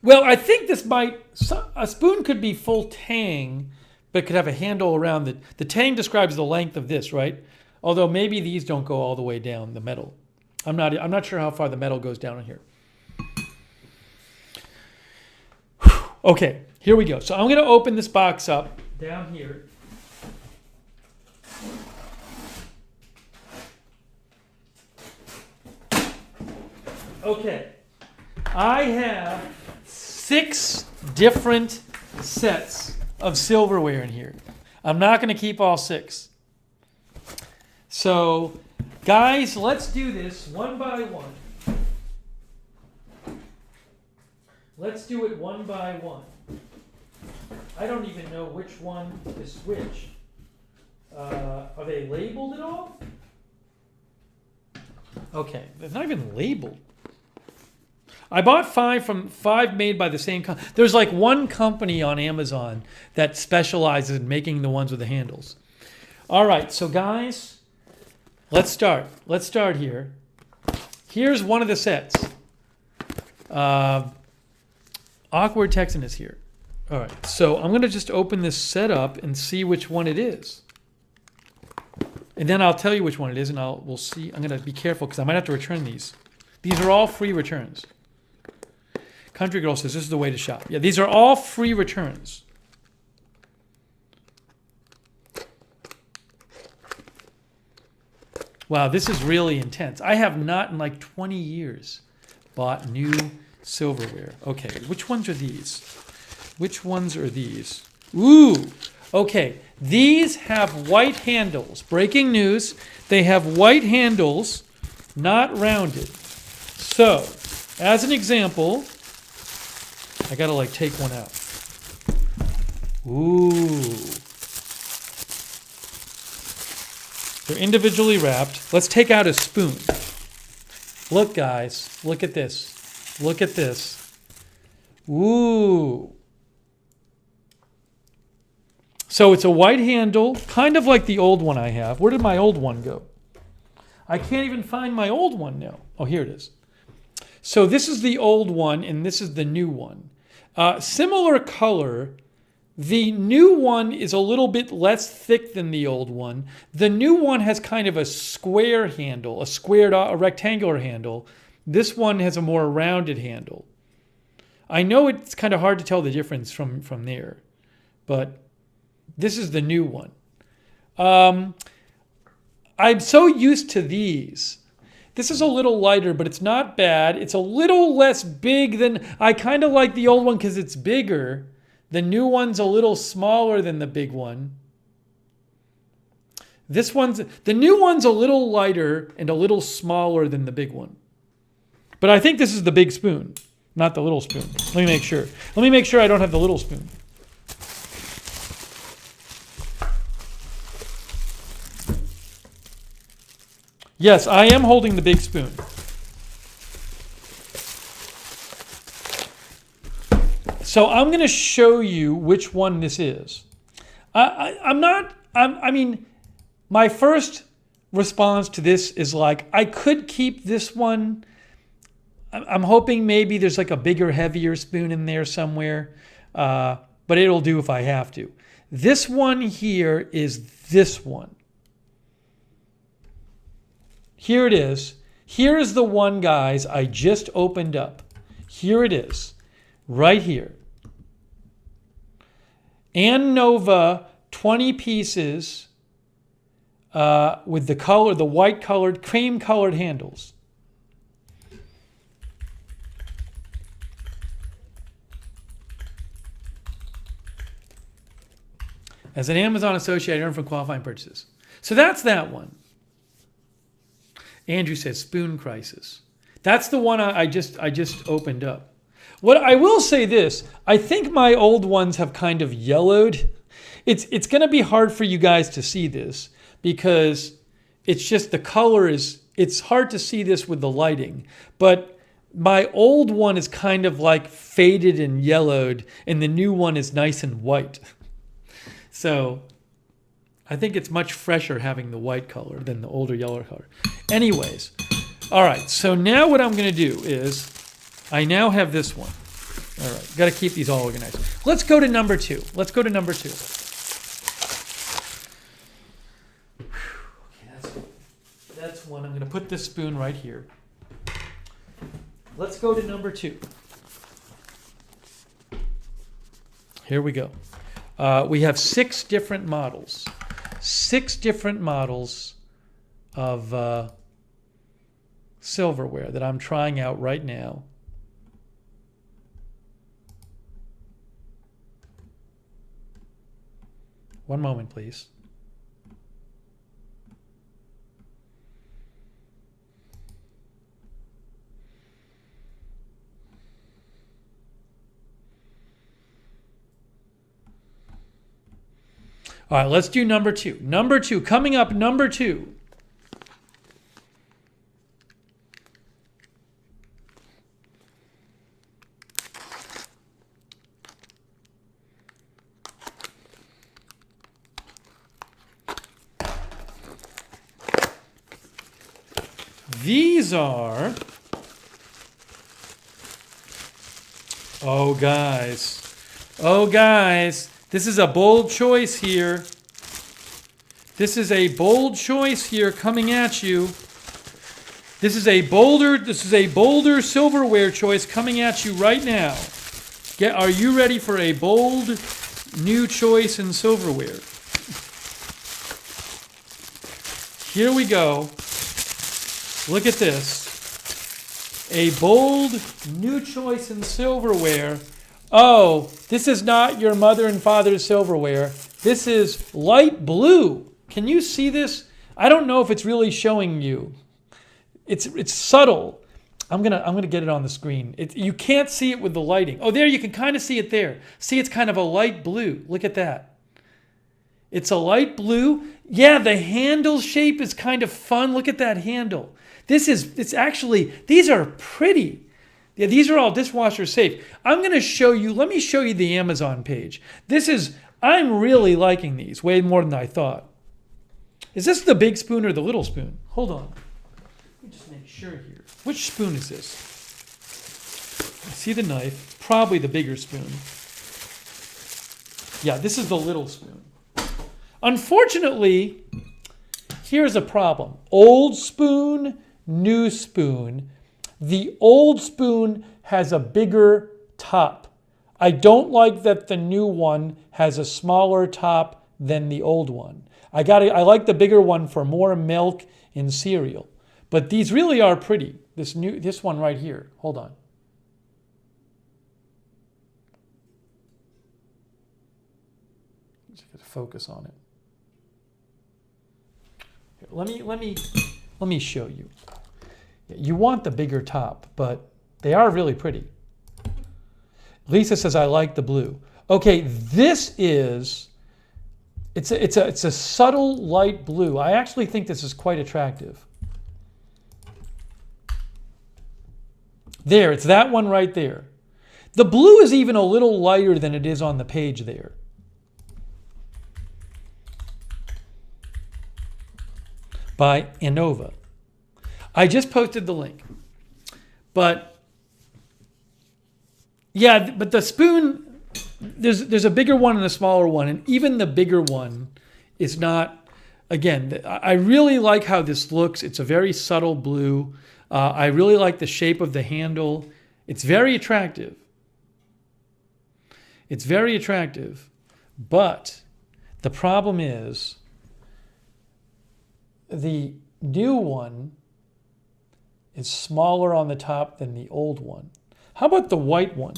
Well, I think a spoon could be full tang, but could have a handle around it. The tang describes the length of this, right? Although maybe these don't go all the way down the metal. I'm not sure how far the metal goes down in here. Okay, here we go. So I'm going to open this box up down here. Okay, I have 6 different sets of silverware in here. I'm not going to keep all 6. So, guys, let's do this one by one. Let's do it one by one. I don't even know which one is which. Are they labeled at all? Okay, they're not even labeled. I bought 5 made by the same company. There's like one company on Amazon that specializes in making the ones with the handles. All right, so guys, let's start. Let's start here. Here's one of the sets. Awkward Texan is here. All right, so I'm going to just open this set up and see which one it is. And then I'll tell you which one it is, and we'll see. I'm going to be careful because I might have to return these. These are all free returns. Country Girl says this is the way to shop. Yeah, these are all free returns. Wow, this is really intense. I have not in like 20 years bought new silverware. Okay, which ones are these? Which ones are these? Ooh, okay. These have white handles. Breaking news, they have white handles, not rounded. So, as an example, I gotta like take one out. Ooh. They're individually wrapped. Let's take out a spoon. Look, guys, look at this. Look at this. Ooh. So it's a white handle, kind of like the old one I have. Where did my old one go? I can't even find my old one now. Oh, here it is. So this is the old one, and this is the new one. Similar color. The new one is a little bit less thick than the old one. The new one has kind of a square handle, a rectangular handle. This one has a more rounded handle. I know it's kind of hard to tell the difference from there, but this is the new one. I'm so used to these. This is a little lighter, but it's not bad. It's a little less big than, I kind of like the old one because it's bigger. The new one's a little smaller than the big one. The new one's a little lighter and a little smaller than the big one. But I think this is the big spoon, not the little spoon. Let me make sure. Let me make sure I don't have the little spoon. Yes, I am holding the big spoon. So I'm going to show you which one this is. I mean, my first response to this is like, I could keep this one. I'm hoping maybe there's like a bigger, heavier spoon in there somewhere, but it'll do if I have to. This one here is this one. Here it is. Here is the one, guys, I just opened up. Here it is, right here. Ann Nova, 20 pieces with the white colored, cream colored handles. As an Amazon associate, I earn from qualifying purchases. So that's that one. Andrew says spoon crisis. That's the one I just opened up. What I will say this, I think my old ones have kind of yellowed. It's going to be hard for you guys to see this because it's just the color it's hard to see this with the lighting. But my old one is kind of like faded and yellowed and the new one is nice and white. So I think it's much fresher having the white color than the older yellow color. Anyways, all right, so now what I'm going to do is I now have this one. All right, got to keep these all organized. Let's go to number 2. Let's go to number 2. Okay, that's one. I'm going to put this spoon right here. Let's go to number 2. Here we go. We have 6 different models. 6 different models of silverware that I'm trying out right now. One moment, please. All right, let's do number 2. Number 2, coming up, number 2. These are, oh guys, this is a bold choice here. This is a bold choice here coming at you. This is a bolder silverware choice coming at you right now. Are you ready for a bold new choice in silverware? Here we go. Look at this. A bold new choice in silverware. Oh, this is not your mother and father's silverware. This is light blue. Can you see this? I don't know if it's really showing you. It's subtle. I'm gonna get it on the screen. You can't see it with the lighting. Oh, there, you can kind of see it there. See, it's kind of a light blue. Look at that. It's a light blue. Yeah, the handle shape is kind of fun. Look at that handle. These are pretty. Yeah, these are all dishwasher safe. I'm going to show you, let me show you the Amazon page. I'm really liking these way more than I thought. Is this the big spoon or the little spoon? Hold on. Let me just make sure here. Which spoon is this? I see the knife, probably the bigger spoon. Yeah, this is the little spoon. Unfortunately, here's a problem. Old spoon, new spoon. The old spoon has a bigger top. I don't like that the new one has a smaller top than the old one. I like the bigger one for more milk in cereal. But these really are pretty. This one right here. Hold on. Just gotta focus on it. Here, let me show you. You want the bigger top, but they are really pretty. Lisa says, I like the blue. Okay, it's a subtle light blue. I actually think this is quite attractive. There, it's that one right there. The blue is even a little lighter than it is on the page there. By Innova. I just posted the link. But yeah, but the spoon, there's a bigger one and a smaller one, and even the bigger one is not, again, I really like how this looks. It's a very subtle blue. I really like the shape of the handle. It's very attractive. It's very attractive. But the problem is the new one is smaller on the top than the old one. How about the white one?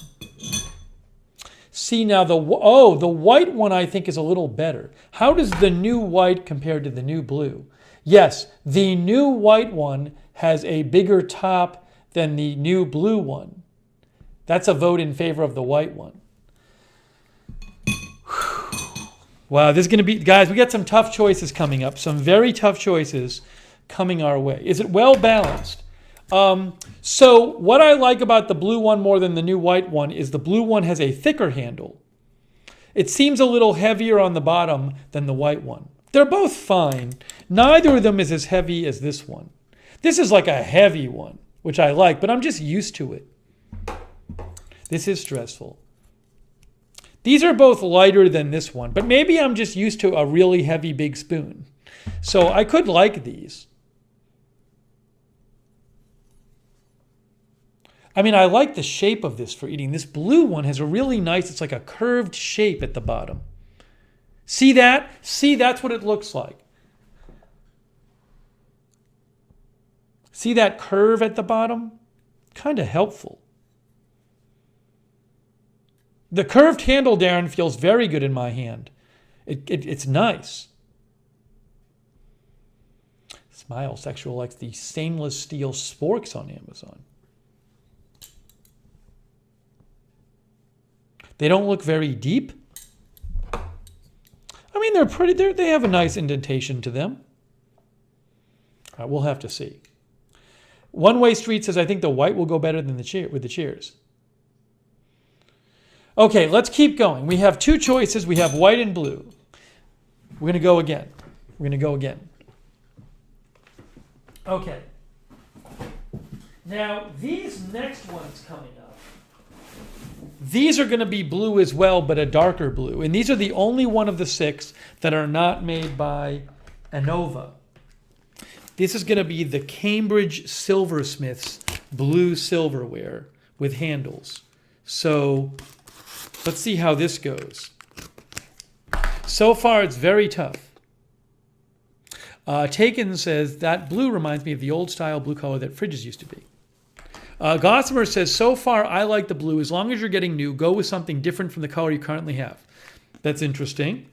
See now, the white one I think is a little better. How does the new white compare to the new blue? Yes, the new white one has a bigger top than the new blue one. That's a vote in favor of the white one. Wow, this is going to be, guys, we got some tough choices coming up. Some very tough choices coming our way. Is it well balanced? So what I like about the blue one more than the new white one is the blue one has a thicker handle. It seems a little heavier on the bottom than the white one. They're both fine. Neither of them is as heavy as this one. This is like a heavy one, which I like, but I'm just used to it. This is stressful. These are both lighter than this one, but maybe I'm just used to a really heavy big spoon. So I could like these. I mean, I like the shape of this for eating. This blue one has a really nice, it's like a curved shape at the bottom. See that? See, that's what it looks like. See that curve at the bottom? Kind of helpful. The curved handle, Darren, feels very good in my hand. It's nice. Smile Sexual likes the stainless steel sporks on Amazon. They don't look very deep. I mean, they're pretty. They have a nice indentation to them. All right, we'll have to see. One Way Street says, I think the white will go better than the chair with the chairs. Okay, let's keep going. We have two choices. We have white and blue. We're going to go again. We're going to go again. Okay. Now, these next ones coming up, these are going to be blue as well, but a darker blue. And these are the only one of the 6 that are not made by Anova. This is going to be the Cambridge Silversmiths blue silverware with handles. So let's see how this goes. So far, it's very tough. Taken says, that blue reminds me of the old style blue color that fridges used to be. Gossamer says, so far, I like the blue. As long as you're getting new, go with something different from the color you currently have. That's interesting.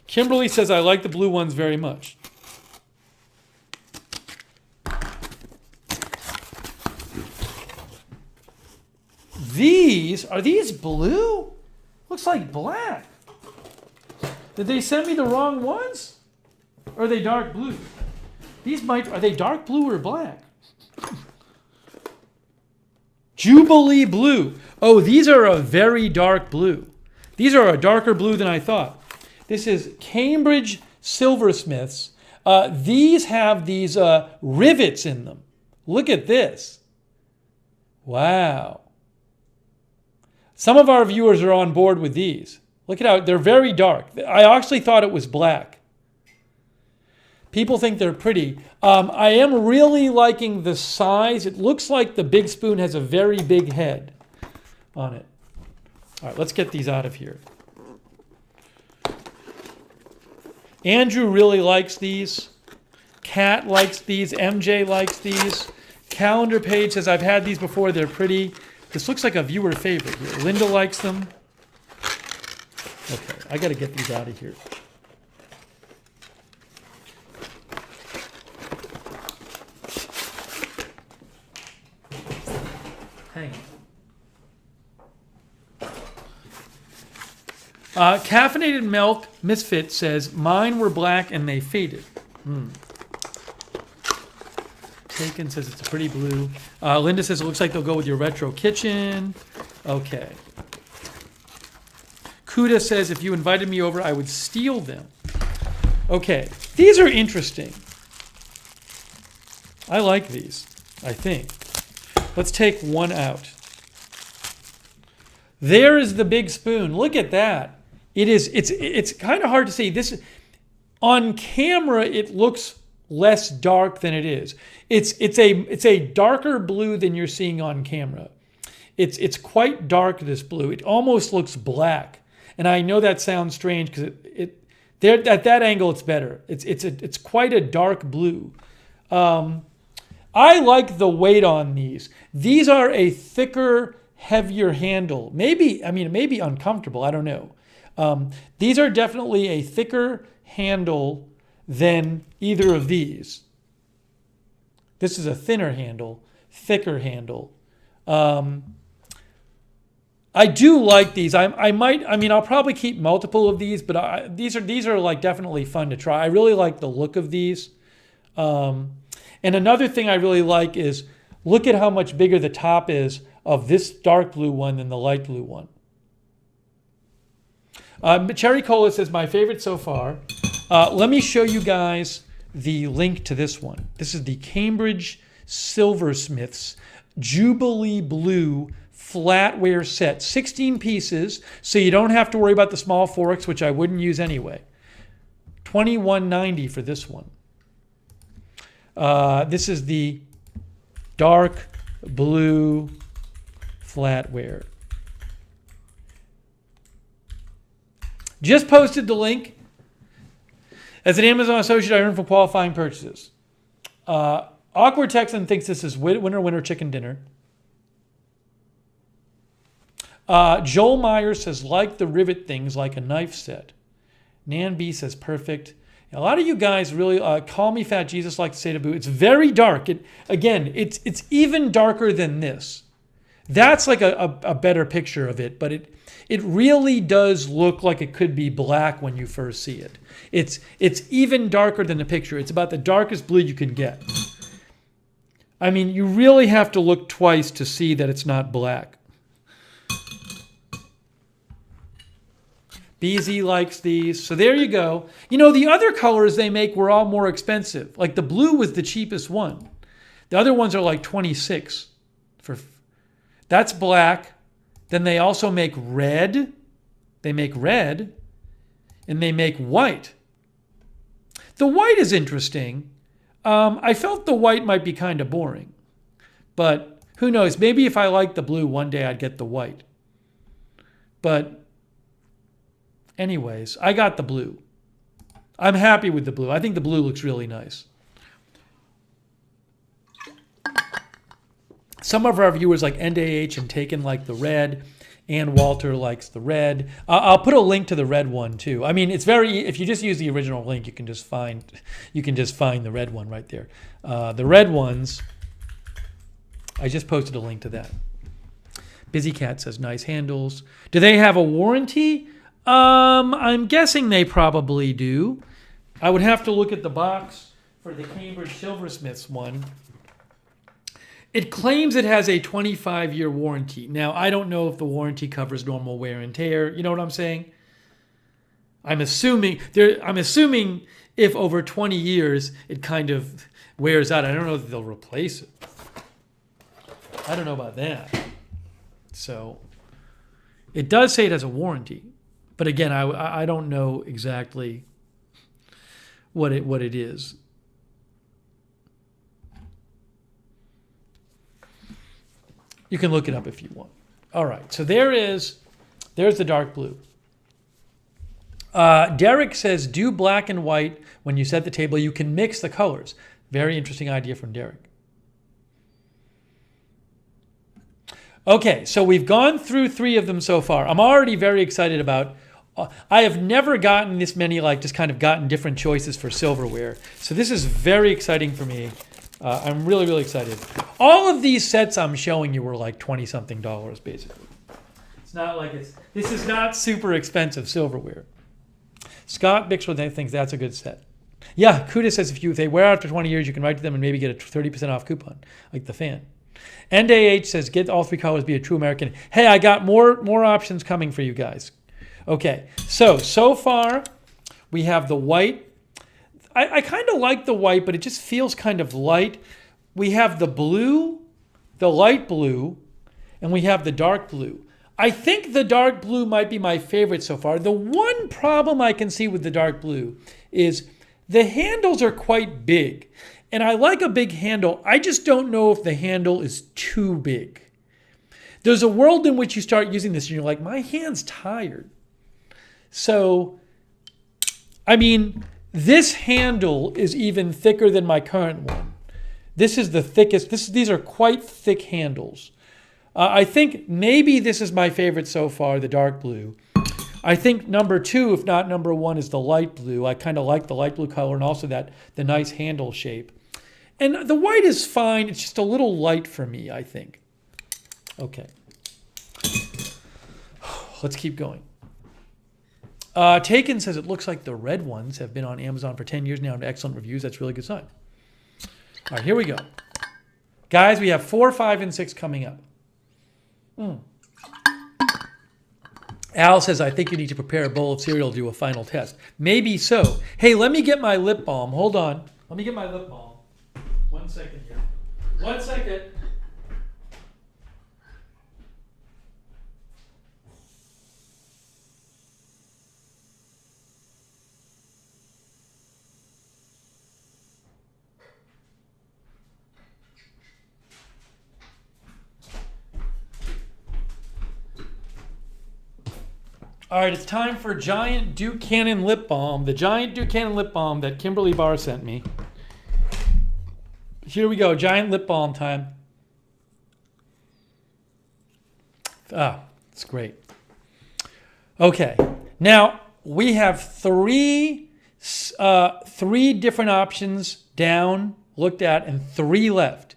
Kimberly says, I like the blue ones very much. Are these blue? Looks like black. Did they send me the wrong ones? Or are they dark blue? Are they dark blue or black? Jubilee blue. Oh, these are a very dark blue. These are a darker blue than I thought. This is Cambridge Silversmiths. These have these rivets in them. Look at this. Wow. Some of our viewers are on board with these. Look at how they're very dark. I actually thought it was black. People think they're pretty. I am really liking the size. It looks like the big spoon has a very big head on it. All right, let's get these out of here. Andrew really likes these. Kat likes these. MJ likes these. Calendar Page says, I've had these before. They're pretty. This looks like a viewer favorite here. Linda likes them. Okay, I got to get these out of here. Hang on. Caffeinated Milk Misfit says, mine were black and they faded. Taken says it's a pretty blue. Linda says it looks like they'll go with your retro kitchen. Okay. Kuda says if you invited me over, I would steal them. Okay. These are interesting. I like these, I think. Let's take one out. There is the big spoon. Look at that. It's kind of hard to see. This on camera it looks less dark than it is. It's a darker blue than you're seeing on camera. It's quite dark, this blue. It almost looks black. And I know that sounds strange because there at that angle it's better. It's quite a dark blue. I like the weight on these. These are a thicker, heavier handle. It may be uncomfortable. I don't know. These are definitely a thicker handle than either of these. This is a thinner handle, thicker handle. I do like these. I'll probably keep multiple of these, but these are like definitely fun to try. I really like the look of these. And another thing I really like is look at how much bigger the top is of this dark blue one than the light blue one. Cherry Cola says, my favorite so far. Let me show you guys the link to this one. This is the Cambridge Silversmiths Jubilee Blue Flatware set. 16 pieces, so you don't have to worry about the small forks, which I wouldn't use anyway. $21.90 for this one. This is the dark blue flatware. Just posted the link. As an Amazon associate, I earn from qualifying purchases. Awkward Texan thinks this is winner chicken dinner. Joel Myers says, like the rivet things, like a knife set. Nan B says, perfect. A lot of you guys really call me Fat Jesus, like to say to Boo. It's very dark. It's even darker than this. That's like a better picture of it, but it really does look like it could be black when you first see it. It's even darker than the picture. It's about the darkest blue you can get. I mean, you really have to look twice to see that it's not black. BZ likes these. So there you go. You know, the other colors they make were all more expensive. Like the blue was the cheapest one. The other ones are like 26. That's black. Then they also make red. They make red. And they make white. The white is interesting. I felt the white might be kind of boring. But who knows? Maybe if I liked the blue, one day I'd get the white. But anyways, I got the blue. I'm happy with the blue. I think the blue looks really nice. Some of our viewers like NDH and Taken like the red. And Walter likes the red. I'll put a link to the red one too. I mean, it's very. If you just use the original link, you can just find the red one right there. The red ones. I just posted a link to that. Busy Cat says nice handles. Do they have a warranty? I'm guessing they probably do. I would have to look at the box for the Cambridge Silversmiths one. It claims it has a 25-year warranty. Now, I don't know if the warranty covers normal wear and tear. You know what I'm saying? I'm assuming if over 20 years it kind of wears out. I don't know if they'll replace it. I don't know about that. So it does say it has a warranty. But again, I don't know exactly what it is. You can look it up if you want. All right, so there's the dark blue. Derek says, do black and white when you set the table. You can mix the colors. Very interesting idea from Derek. Okay, so we've gone through 3 of them so far. I'm already very excited about. I have never gotten this many, just kind of gotten different choices for silverware. So this is very exciting for me. I'm really, really excited. All of these sets I'm showing you were like $20-something basically. It's not like this is not super expensive silverware. Scott Bixwood thinks that's a good set. Yeah, Kuda says if they wear out after 20 years, you can write to them and maybe get a 30% off coupon, like the fan. NDH says get all 3 colors, be a true American. Hey, I got more options coming for you guys. Okay, so far we have the white. I kind of like the white, but it just feels kind of light. We have the blue, the light blue, and we have the dark blue. I think the dark blue might be my favorite so far. The one problem I can see with the dark blue is the handles are quite big. And I like a big handle. I just don't know if the handle is too big. There's a world in which you start using this and you're like, my hand's tired. So, I mean, this handle is even thicker than my current one. This is the thickest. These are quite thick handles. I think maybe this is my favorite so far, the dark blue. I think number 2, if not number 1, is the light blue. I kind of like the light blue color and also the nice handle shape. And the white is fine. It's just a little light for me, I think. Okay. Let's keep going. Taken says it looks like the red ones have been on Amazon for 10 years now and excellent reviews. That's a really good sign. All right, here we go. Guys, we have 4, 5, and 6 coming up. Al says, I think you need to prepare a bowl of cereal to do a final test. Maybe so. Hey, let me get my lip balm. Hold on. Let me get my lip balm. 1 second here. 1 second. All right, it's time for Giant Duke Cannon Lip Balm. The Giant Duke Cannon Lip Balm that Kimberly Barr sent me. Here we go, Giant Lip Balm time. Ah, it's great. Okay, now we have three different options down, looked at, and 3 left.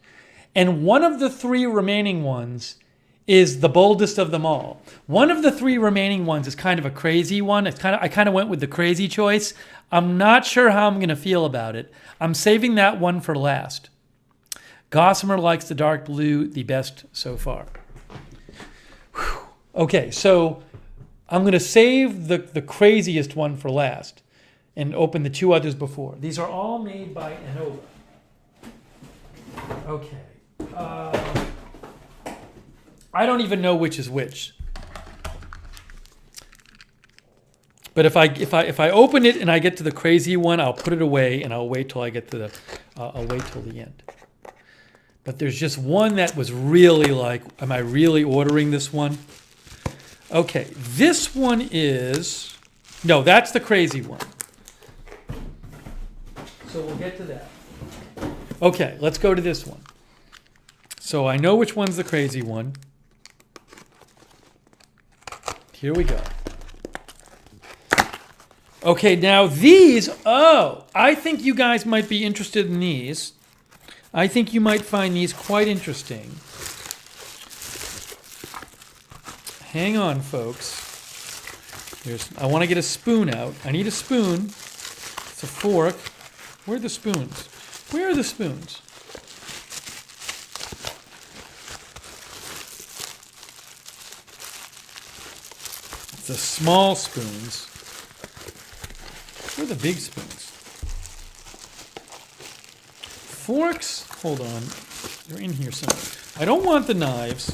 And one of the 3 remaining ones is the boldest of them all. One of the 3 remaining ones is kind of a crazy one. I kind of went with the crazy choice. I'm not sure how I'm going to feel about it. I'm saving that one for last. Gossamer likes the dark blue the best so far. Whew. Okay, so I'm going to save the craziest one for last and open the 2 others before. These are all made by Anova. Okay. I don't even know which is which. But if I open it and I get to the crazy one, I'll put it away and I'll wait till I get to I'll wait till the end. But there's just one that was really like, am I really ordering this one? Okay, this one is, no, that's the crazy one. So we'll get to that. Okay, let's go to this one. So I know which one's the crazy one. Here we go. Okay, now these, I think you guys might be interested in these. I think you might find these quite interesting. Hang on, folks. I want to get a spoon out. I need a spoon. It's a fork. Where are the spoons? Where are the spoons? It's the small spoons. Where are the big spoons? Forks, hold on. They're in here somewhere. I don't want the knives.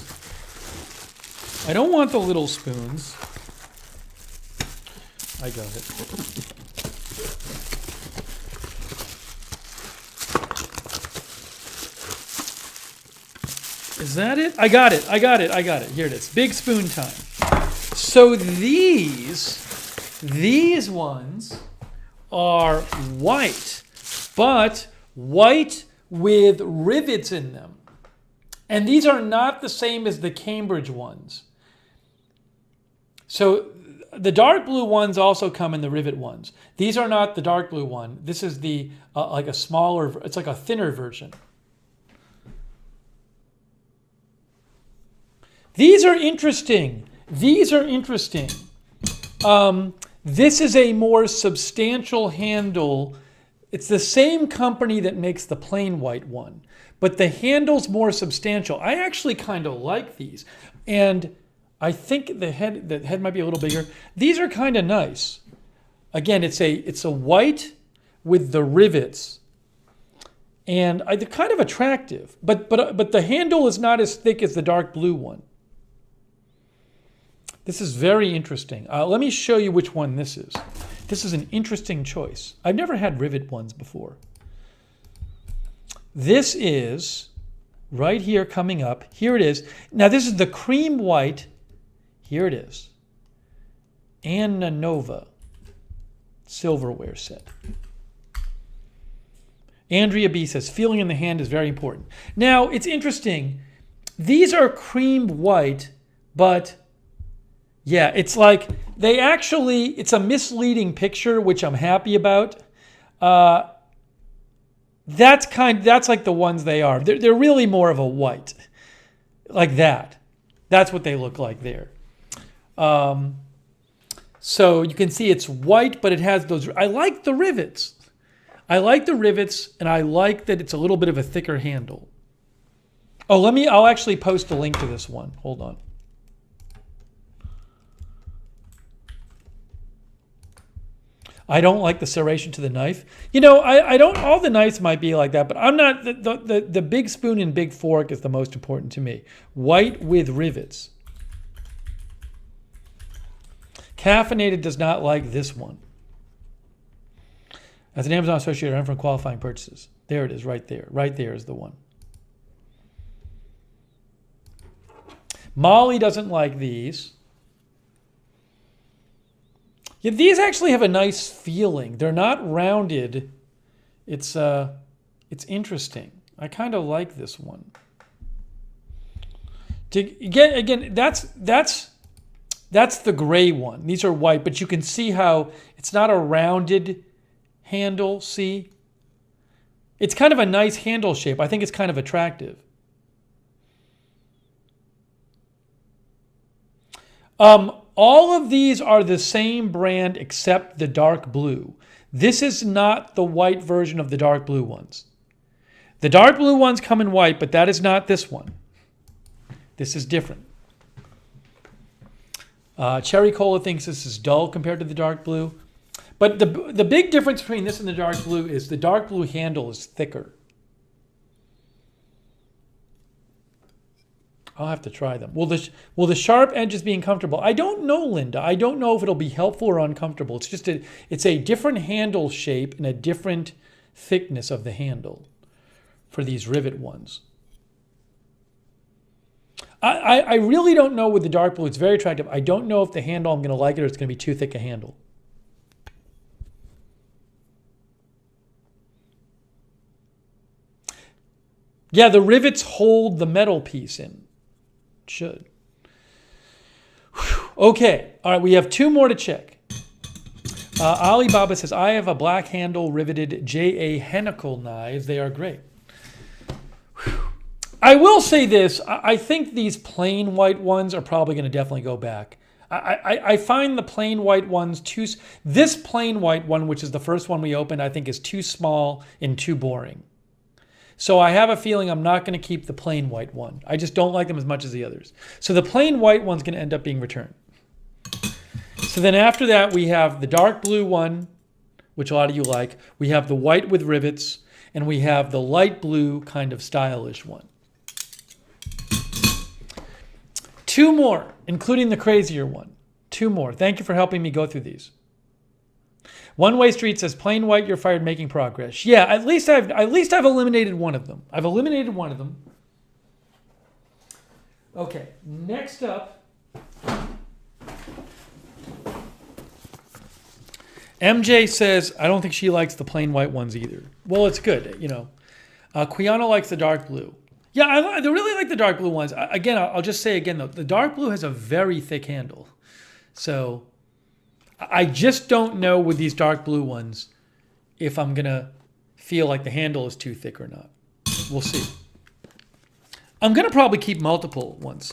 I don't want the little spoons. I got it. Is that it? I got it. Here it is. Big spoon time. So these ones are white, but white with rivets in them. And these are not the same as the Cambridge ones. So the dark blue ones also come in the rivet ones. These are not the dark blue one. This is the like a smaller, it's like a thinner version. These are interesting. This is a more substantial handle. It's the same company that makes the plain white one, but the handle's more substantial. I actually kind of like these. And I think the head might be a little bigger. These are kind of nice. Again, it's a white with the rivets. And they're kind of attractive, but the handle is not as thick as the dark blue one. This is very interesting. Let me show you which one this is. This is an interesting choice. I've never had rivet ones before. This is right here coming up. Here it is. Now this is the cream white. Here it is. Anova silverware set. Andrea B says, feeling in the hand is very important. Now, it's interesting. These are cream white, but yeah, it's like it's a misleading picture, which I'm happy about. That's like the ones they are. They're really more of a white, like that. That's what they look like there. So you can see it's white, but it has those. I like the rivets. And I like that it's a little bit of a thicker handle. Oh, I'll actually post a link to this one. Hold on. I don't like the serration to the knife. You know, I don't, all the knives might be like that, but I'm not, the big spoon and big fork is the most important to me. White with rivets. Caffeinated does not like this one. As an Amazon associate, I'm from qualifying purchases. There it is, right there. Right there is the one. Molly doesn't like these. Yeah, these actually have a nice feeling. They're not rounded. It's interesting. I kind of like this one. To get again, that's the gray one. These are white, but you can see how it's not a rounded handle. See, it's kind of a nice handle shape. I think it's kind of attractive. All of these are the same brand except the dark blue. This is not the white version of the dark blue ones. The dark blue ones come in white, but that is not this one. This is different. Cherry Cola thinks this is dull compared to the dark blue. But the big difference between this and the dark blue is the dark blue handle is thicker. I'll have to try them. Will the sharp edges be uncomfortable? I don't know, Linda. I don't know if it'll be helpful or uncomfortable. It's just it's a different handle shape and a different thickness of the handle for these rivet ones. I really don't know with the dark blue. It's very attractive. I don't know if the handle I'm going to like it or it's going to be too thick a handle. Yeah, the rivets hold the metal piece in. Should. Whew. Okay, all right, we have two more to check. Alibaba says, I have a black handle riveted J.A. Hennicle knives. They are great. Whew. I will say this. I think these plain white ones are probably going to definitely go back. I find the plain white ones this plain white one, which is the first one we opened, I think is too small and too boring. So I have a feeling I'm not going to keep the plain white one. I just don't like them as much as the others. So the plain white one's going to end up being returned. So then after that, we have the dark blue one, which a lot of you like. We have the white with rivets, and we have the light blue kind of stylish one. Two more, including the crazier one. Two more. Thank you for helping me go through these. One Way Street says, plain white, you're fired, making progress. Yeah, at least I've eliminated one of them. I've eliminated one of them. Okay, next up. MJ says, I don't think she likes the plain white ones either. Well, it's good, you know. Quiana likes the dark blue. Yeah, I really like the dark blue ones. Again, I'll just say again, though, the dark blue has a very thick handle. So I just don't know with these dark blue ones if I'm going to feel like the handle is too thick or not. We'll see. I'm going to probably keep multiple ones.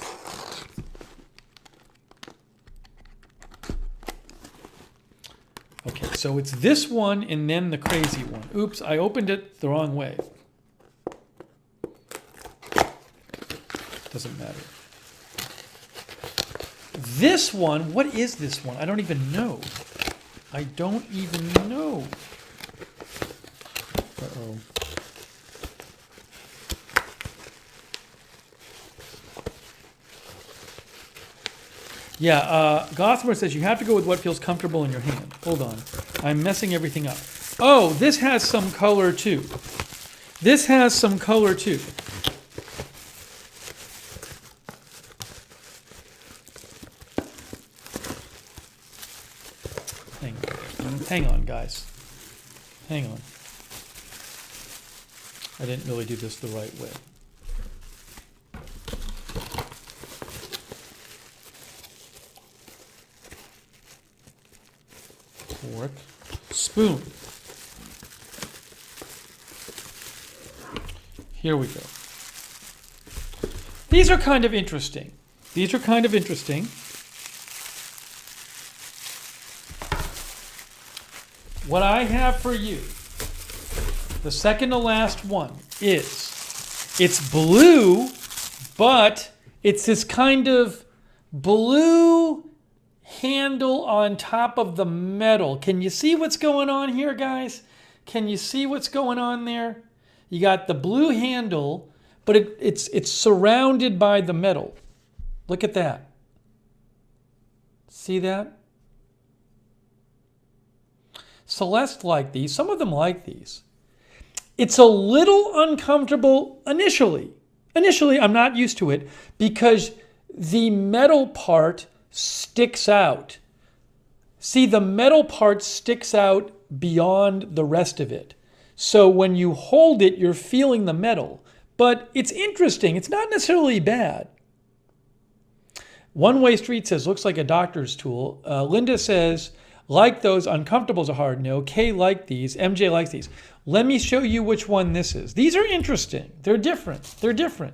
Okay, so it's this one and then the crazy one. Oops, I opened it the wrong way. Doesn't matter. This one, what is this one? I don't even know. I don't even know. Uh-oh. Yeah, Gossamer says you have to go with what feels comfortable in your hand. Hold on. I'm messing everything up. Oh, this has some color too. This has some color too. Hang on, guys. Hang on. I didn't really do this the right way. Fork, spoon. Here we go. These are kind of interesting. What I have for you, the second to last one, it's blue, but it's this kind of blue handle on top of the metal. Can you see what's going on here, guys? Can you see what's going on there? You got the blue handle, but it's surrounded by the metal. Look at that. See that? Celeste liked these. Some of them like these. It's a little uncomfortable initially. Initially, I'm not used to it because the metal part sticks out. See, the metal part sticks out beyond the rest of it. So when you hold it, you're feeling the metal. But it's interesting. It's not necessarily bad. One Way Street says, looks like a doctor's tool. Linda says, like those, uncomfortables are hard. No, Kay liked these. MJ likes these. Let me show you which one this is. These are interesting. They're different. They're different.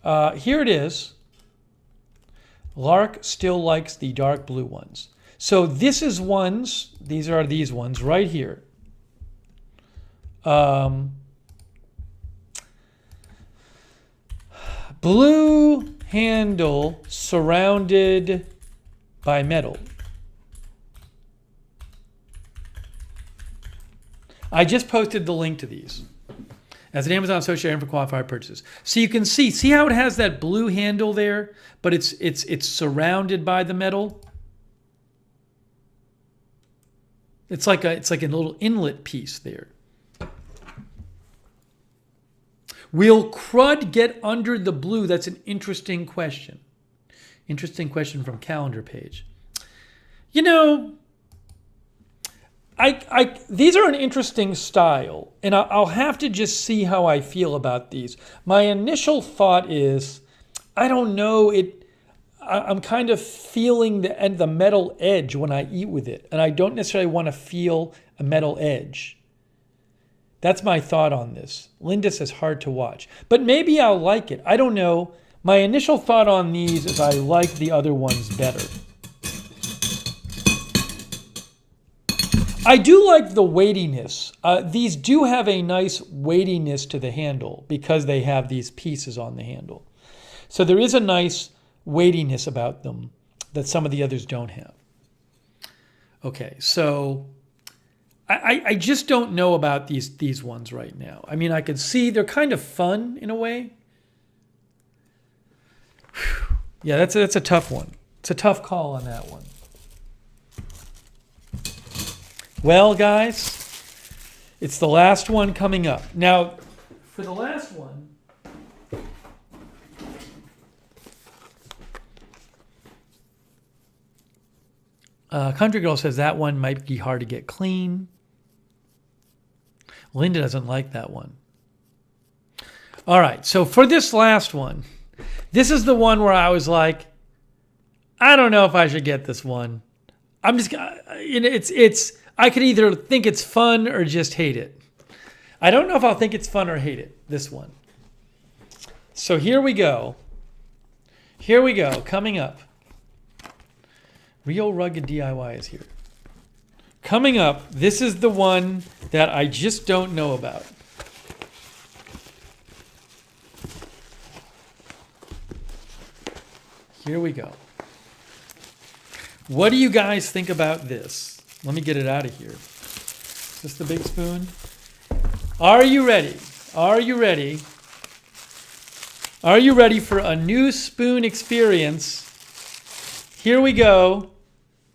Here it is. Lark still likes the dark blue ones. So this is ones, these are these ones right here. Blue handle surrounded by metal. I just posted the link to these as an Amazon associate for qualified purchases. So you can see how it has that blue handle there, but it's surrounded by the metal. It's like a little inlet piece there. Will crud get under the blue? That's an interesting question. Interesting question from calendar page. You know, these are an interesting style, and I'll have to just see how I feel about these. My initial thought is, I don't know, I'm kind of feeling the metal edge when I eat with it, and I don't necessarily want to feel a metal edge. That's my thought on this. Linda says hard to watch, but maybe I'll like it. I don't know. My initial thought on these is I like the other ones better. I do like the weightiness. These do have a nice weightiness to the handle because they have these pieces on the handle. So there is a nice weightiness about them that some of the others don't have. Okay, so I just don't know about these ones right now. I mean, I can see they're kind of fun in a way. Whew. Yeah, that's a tough one. It's a tough call on that one. Well, guys, it's the last one coming up. Now, for the last one, Country Girl says that one might be hard to get clean. Linda doesn't like that one. All right, so for this last one, this is the one where I was like, I don't know if I should get this one. I'm just, I could either think it's fun or just hate it. I don't know if I'll think it's fun or hate it, this one. So here we go. Here we go, coming up. Real Rugged DIY is here. Coming up, this is the one that I just don't know about. Here we go. What do you guys think about this? Let me get it out of here. Is this the big spoon? Are you ready? Are you ready? Are you ready for a new spoon experience? Here we go.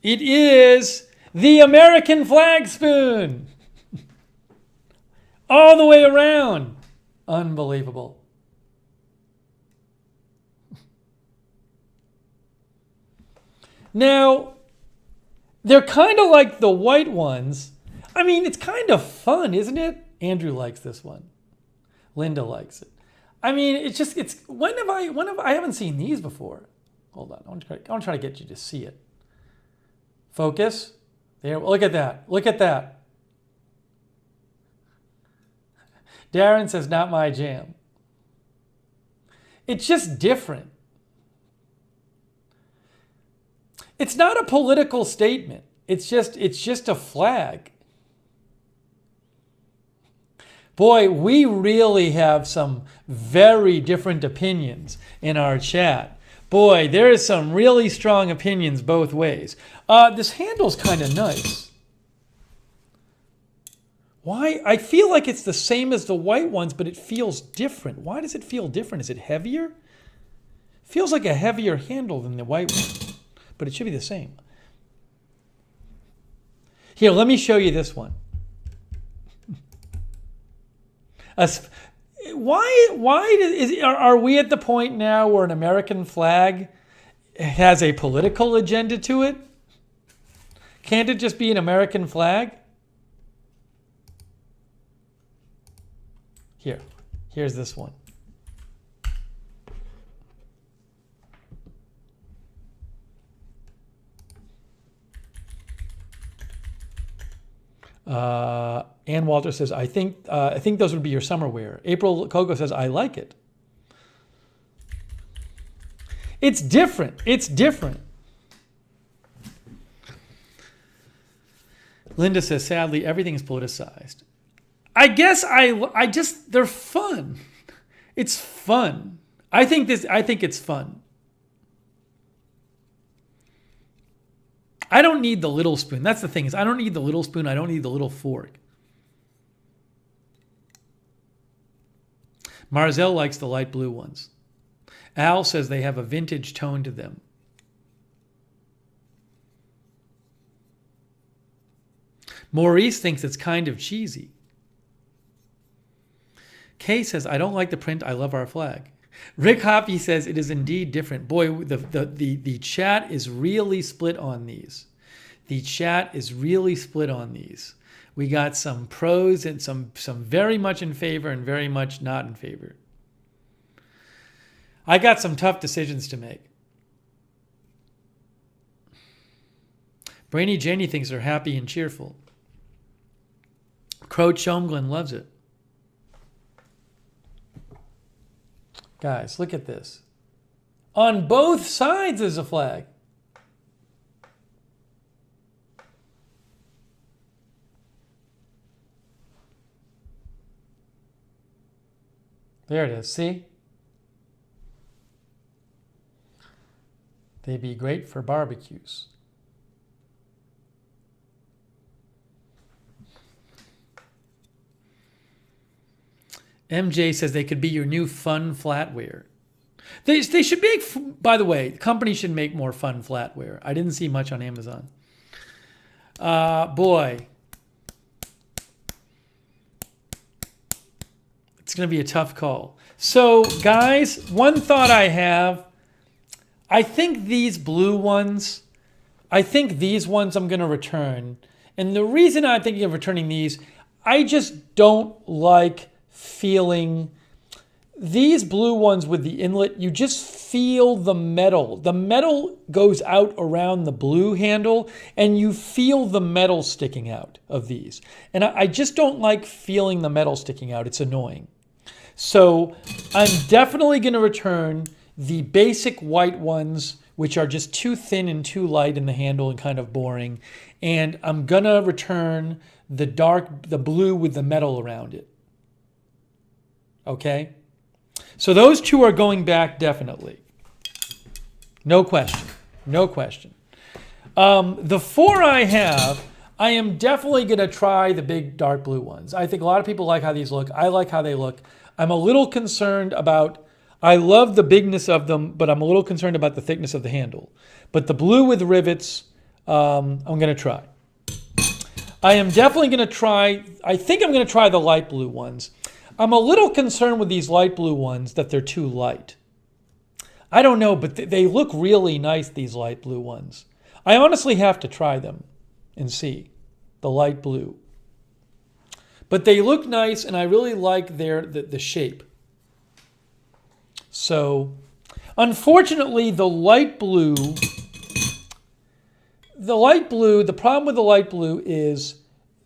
It is the American flag spoon. All the way around. Unbelievable. Now, they're kind of like the white ones. I mean, it's kind of fun, isn't it? Andrew likes this one. Linda likes it. I mean, I haven't seen these before. Hold on, I want to try to get you to see it. Focus. There, look at that. Look at that. Darren says, not my jam. It's just different. It's not a political statement. It's just a flag. Boy, we really have some very different opinions in our chat. Boy, there is some really strong opinions both ways. This handle's kind of nice. Why? I feel like it's the same as the white ones, but it feels different. Why does it feel different? Is it heavier? It feels like a heavier handle than the white one, but it should be the same. Here, let me show you this one. Are we at the point now where an American flag has a political agenda to it? Can't it just be an American flag? Here's this one. Ann Walter says, I think those would be your summer wear. April Coco says, I like it. It's different. It's different. Linda says, sadly, everything is politicized. I guess they're fun. It's fun. I think it's fun. I don't need the little spoon. That's the thing, is I don't need the little spoon. I don't need the little fork. Marzel likes the light blue ones. Al says they have a vintage tone to them. Maurice thinks it's kind of cheesy. Kay says, I don't like the print. I love our flag. Rick Hoppy says it is indeed different. Boy, the chat is really split on these. The chat is really split on these. We got some pros and some very much in favor and very much not in favor. I got some tough decisions to make. Brainy Janie thinks they're happy and cheerful. Crow Chomglin loves it. Guys, look at this. On both sides is a flag. There it is. See? They'd be great for barbecues. MJ says they could be your new fun flatware. They should make, by the way, the company should make more fun flatware. I didn't see much on Amazon. Boy. It's going to be a tough call. So, guys, one thought I have, I think these blue ones, I'm going to return. And the reason I'm thinking of returning these, I just don't like feeling these blue ones with the inlet. You just feel the metal. The metal goes out around the blue handle and you feel the metal sticking out of these. And I just don't like feeling the metal sticking out. It's annoying. So I'm definitely going to return the basic white ones, which are just too thin and too light in the handle and kind of boring. And I'm going to return the blue with the metal around it. Okay? So those two are going back definitely. No question. No question. The four I have, I am definitely going to try the big dark blue ones. I think a lot of people like how these look. I like how they look. I'm a little concerned about, I love the bigness of them, but I'm a little concerned about the thickness of the handle. But the blue with rivets, I'm going to try. I am definitely going to try, I think I'm going to try the light blue ones. I'm a little concerned with these light blue ones that they're too light. I don't know, but they look really nice, these light blue ones. I honestly have to try them and see the light blue. But they look nice, and I really like the shape. So, unfortunately, the problem with the light blue is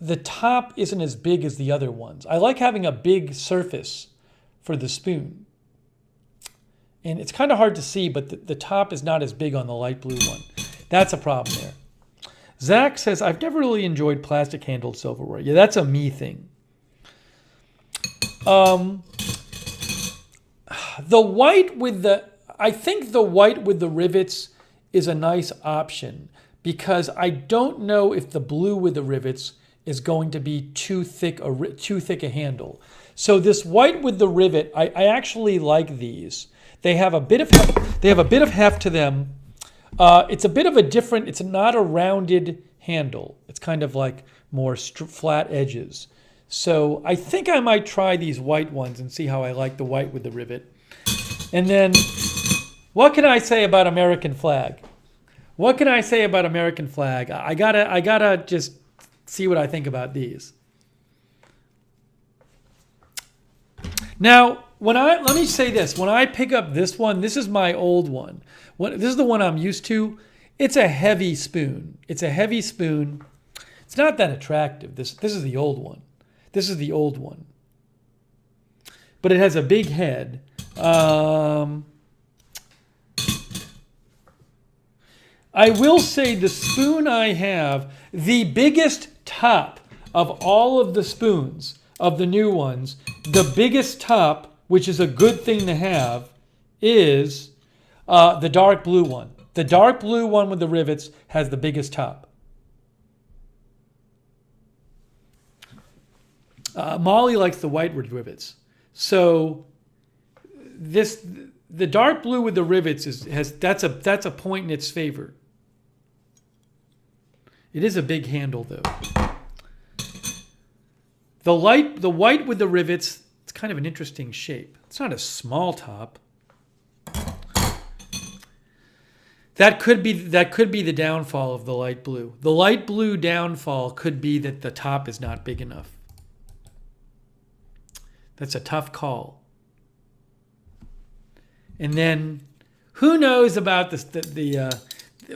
the top isn't as big as the other ones. I like having a big surface for the spoon. And it's kind of hard to see, but the top is not as big on the light blue one. That's a problem there. Zach says, I've never really enjoyed plastic-handled silverware. Yeah, that's a me thing. I think the white with the rivets is a nice option because I don't know if the blue with the rivets is going to be too thick a handle. So this white with the rivet, I actually like these. They have a bit of heft to them. It's a bit of a different. It's not a rounded handle. It's kind of like more flat edges. So I think I might try these white ones and see how I like the white with the rivet. And then, what can I say about American flag? What can I say about American flag? I gotta just see what I think about these. Now, let me say this. When I pick up this one, this is my old one. This is the one I'm used to. It's a heavy spoon. It's a heavy spoon. It's not that attractive. This is the old one. This is the old one. But it has a big head. I will say the spoon I have, the biggest top of all of the spoons, of the new ones, the biggest top, which is a good thing to have, is the dark blue one. The dark blue one with the rivets has the biggest top. Molly likes the white with rivets. So the dark blue with the rivets that's a point in its favor. It is a big handle though. The white with the rivets, it's kind of an interesting shape. It's not a small top. That could be the downfall of the light blue. The light blue downfall could be that the top is not big enough. That's a tough call. And then, who knows about this?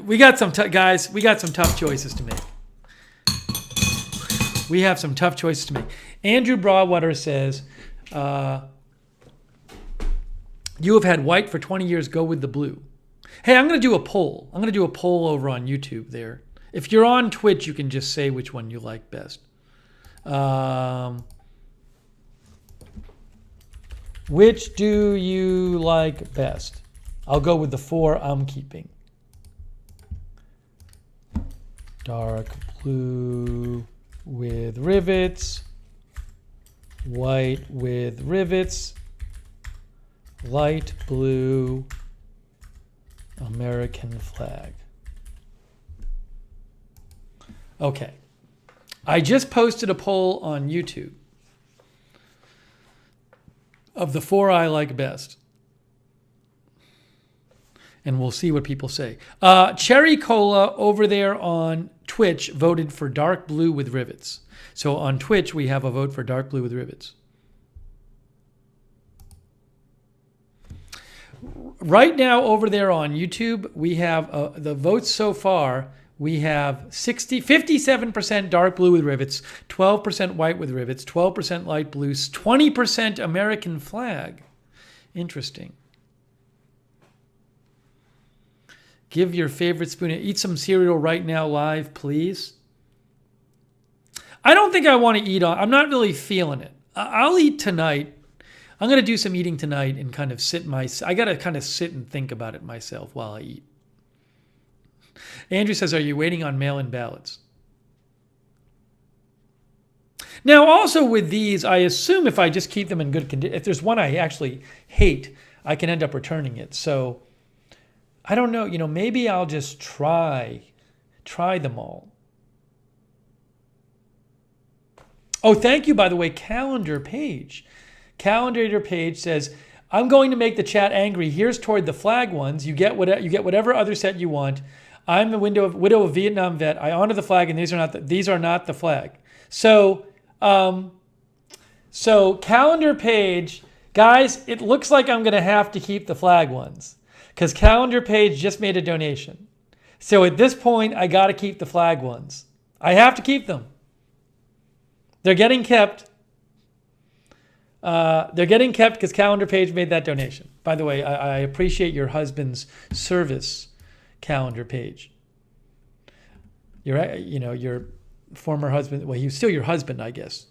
We got some guys. We got some tough choices to make. We have some tough choices to make. Andrew Broadwater says, "You have had white for 20 years. Go with the blue." Hey, I'm going to do a poll. I'm going to do a poll over on YouTube there. If you're on Twitch, you can just say which one you like best. Which do you like best? I'll go with the 4 I'm keeping. Dark blue with rivets. White with rivets. Light blue. American flag. Okay. I just posted a poll on YouTube of the 4 I like best. And we'll see what people say. Cherry Cola over there on Twitch voted for dark blue with rivets. So on Twitch, we have a vote for dark blue with rivets. Right now over there on YouTube, we have the votes so far. We have 57% dark blue with rivets, 12% white with rivets, 12% light blue, 20% American flag. Interesting. Give your favorite spoon. Eat some cereal right now live, please. I don't think I want to eat on. I'm not really feeling it. I'll eat tonight. I'm going to do some eating tonight and kind of I got to kind of sit and think about it myself while I eat. Andrew says, are you waiting on mail-in ballots? Now, also with these, I assume if I just keep them in good condition, if there's one I actually hate, I can end up returning it. So I don't know, maybe I'll just try them all. Oh, thank you, by the way, Calendar Page. Calendar Page says, I'm going to make the chat angry. Here's toward the flag ones. You get whatever other set you want. I'm the widow of Vietnam vet. I honor the flag, and these are not the flag. So Calendar Page, guys, it looks like I'm going to have to keep the flag ones because Calendar Page just made a donation. So at this point, I got to keep the flag ones. I have to keep them. They're getting kept. They're getting kept because Calendar Page made that donation. By the way, I appreciate your husband's service, Calendar Page. Your former husband. Well, he was still your husband, I guess.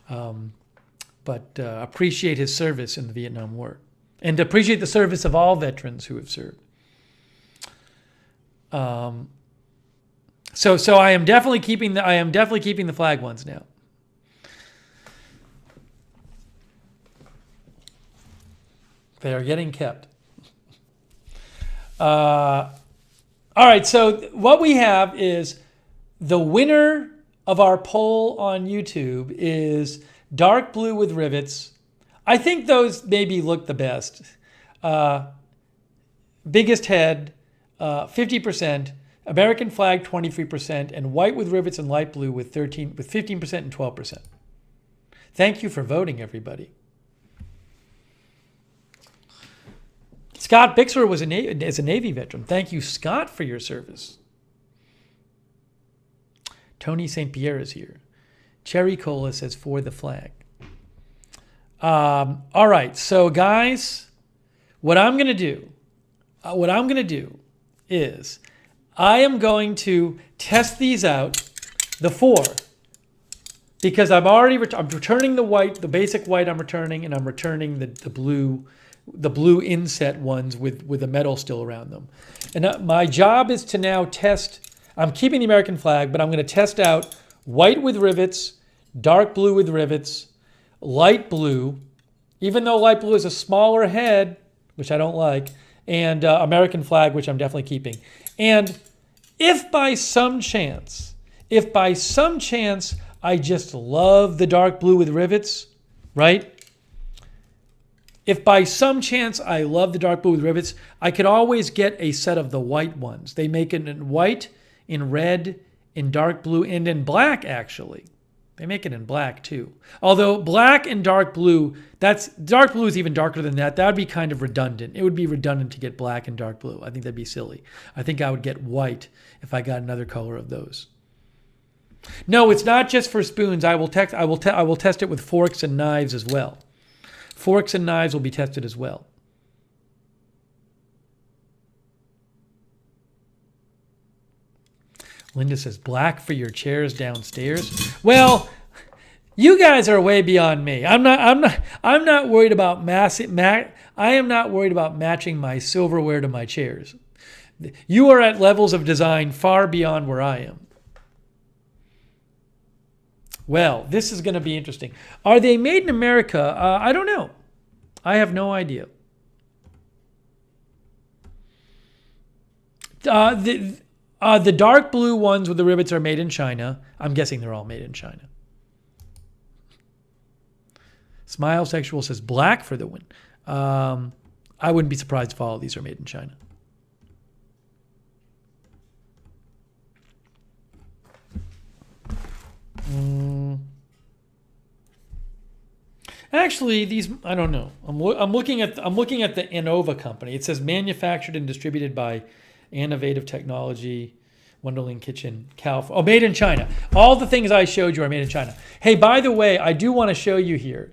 But appreciate his service in the Vietnam War, and appreciate the service of all veterans who have served. So I am definitely keeping the flag ones now. They are getting kept. All right, so what we have is the winner of our poll on YouTube is dark blue with rivets. I think those maybe look the best. Biggest head, 50%, American flag 23%, and white with rivets and light blue with 15% and 12%. Thank you for voting, everybody. Scott Bixler is a Navy veteran. Thank you, Scott, for your service. Tony St. Pierre is here. Cherry Cola says for the flag. All right, so guys, what I'm going to do is I am going to test these out, the 4, because I'm returning the white, the basic white I'm returning, and I'm returning the blue inset ones with the metal still around them. And my job is to now test. I'm keeping the American flag, but I'm going to test out white with rivets, dark blue with rivets, light blue, even though light blue is a smaller head, which I don't like, and American flag, which I'm definitely keeping. And if by some chance I just love the dark blue with rivets, right? If by some chance I love the dark blue with rivets, I could always get a set of the white ones. They make it in white, in red, in dark blue, and in black, actually. They make it in black, too. Although black and dark blue, dark blue is even darker than that. That would be kind of redundant. It would be redundant to get black and dark blue. I think that'd be silly. I think I would get white if I got another color of those. No, it's not just for spoons. I will test it with forks and knives as well. Forks and knives will be tested as well. Linda says, black for your chairs downstairs. Well, you guys are way beyond me. I'm not worried about I am not worried about matching my silverware to my chairs. You are at levels of design far beyond where I am. Well, this is going to be interesting. Are they made in America? I don't know. I have no idea. The dark blue ones with the rivets are made in China. I'm guessing they're all made in China. Smile Sexual says black for the win. I wouldn't be surprised if all of these are made in China. Actually, these I don't know. I'm looking at the Innova company. It says manufactured and distributed by Innovative Technology, Wonderland Kitchen, California. Oh, made in China. All the things I showed you are made in China. Hey, by the way, I do want to show you here.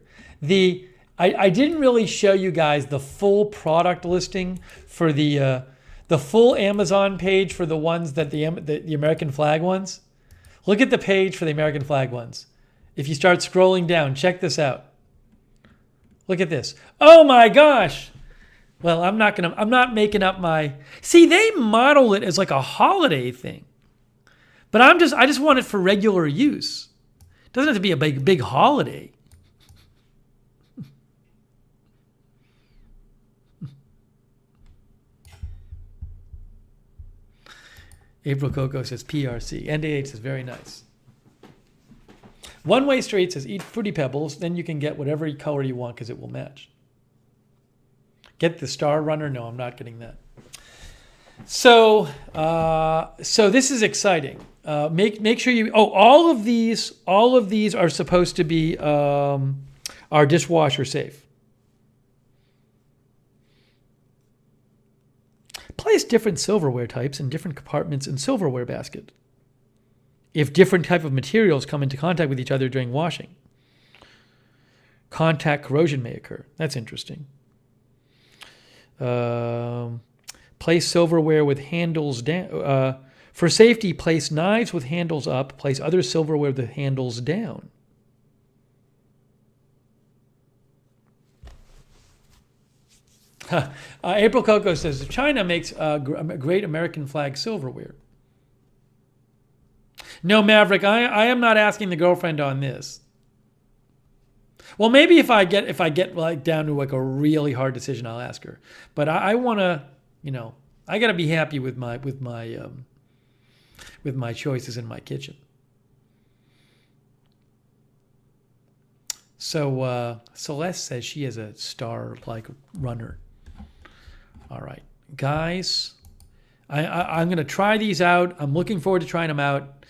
I didn't really show you guys the full product listing for the full Amazon page for the ones that the American flag ones. Look at the page for the American flag ones. If you start scrolling down, check this out. Look at this. Oh my gosh. Well, I'm not making up my. See, they model it as like a holiday thing. But I just want it for regular use. It doesn't have to be a big holiday. April Coco says PRC. NDH says very nice. One Way Straight says eat Fruity Pebbles, then you can get whatever color you want because it will match. Get the Star Runner? No, I'm not getting that. So this is exciting. Make sure you. Oh, all of these are supposed to be are dishwasher safe. Place different silverware types in different compartments in silverware basket. If different type of materials come into contact with each other during washing, contact corrosion may occur. That's interesting. Place silverware with handles down. For safety, place knives with handles up. Place other silverware with handles down. April Coco says China makes great American flag silverware. No, Maverick, I am not asking the girlfriend on this. Well, maybe if I get like down to like a really hard decision, I'll ask her. But I want to, I got to be happy with my choices in my kitchen. So Celeste says she is a star like runner. All right, guys, I'm going to try these out. I'm looking forward to trying them out.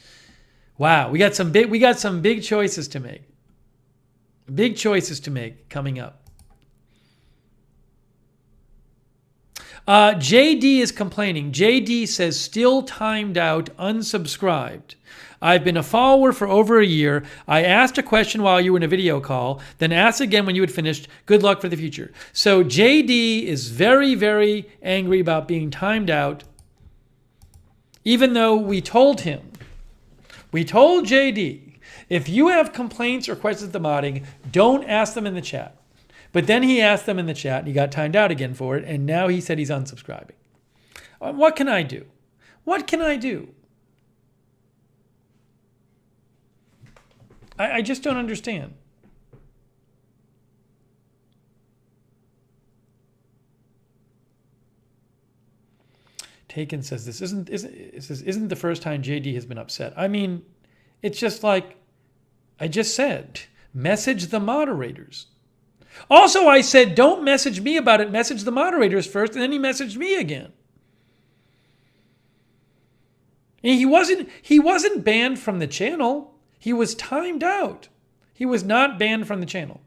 Wow, we got some big choices to make. Big choices to make coming up. JD is complaining. JD says, still timed out, unsubscribed. I've been a follower for over a year. I asked a question while you were in a video call, then asked again when you had finished. Good luck for the future. So JD is very, very angry about being timed out, even though we told JD, if you have complaints or questions at the modding, don't ask them in the chat. But then he asked them in the chat, and he got timed out again for it, and now he said he's unsubscribing. What can I do? What can I do? I just don't understand. Taken says this isn't the first time JD has been upset. I mean, it's just like I just said, message the moderators. Also, I said, don't message me about it. Message the moderators first, and then he messaged me again. And he wasn't banned from the channel. He was timed out. He was not banned from the channel.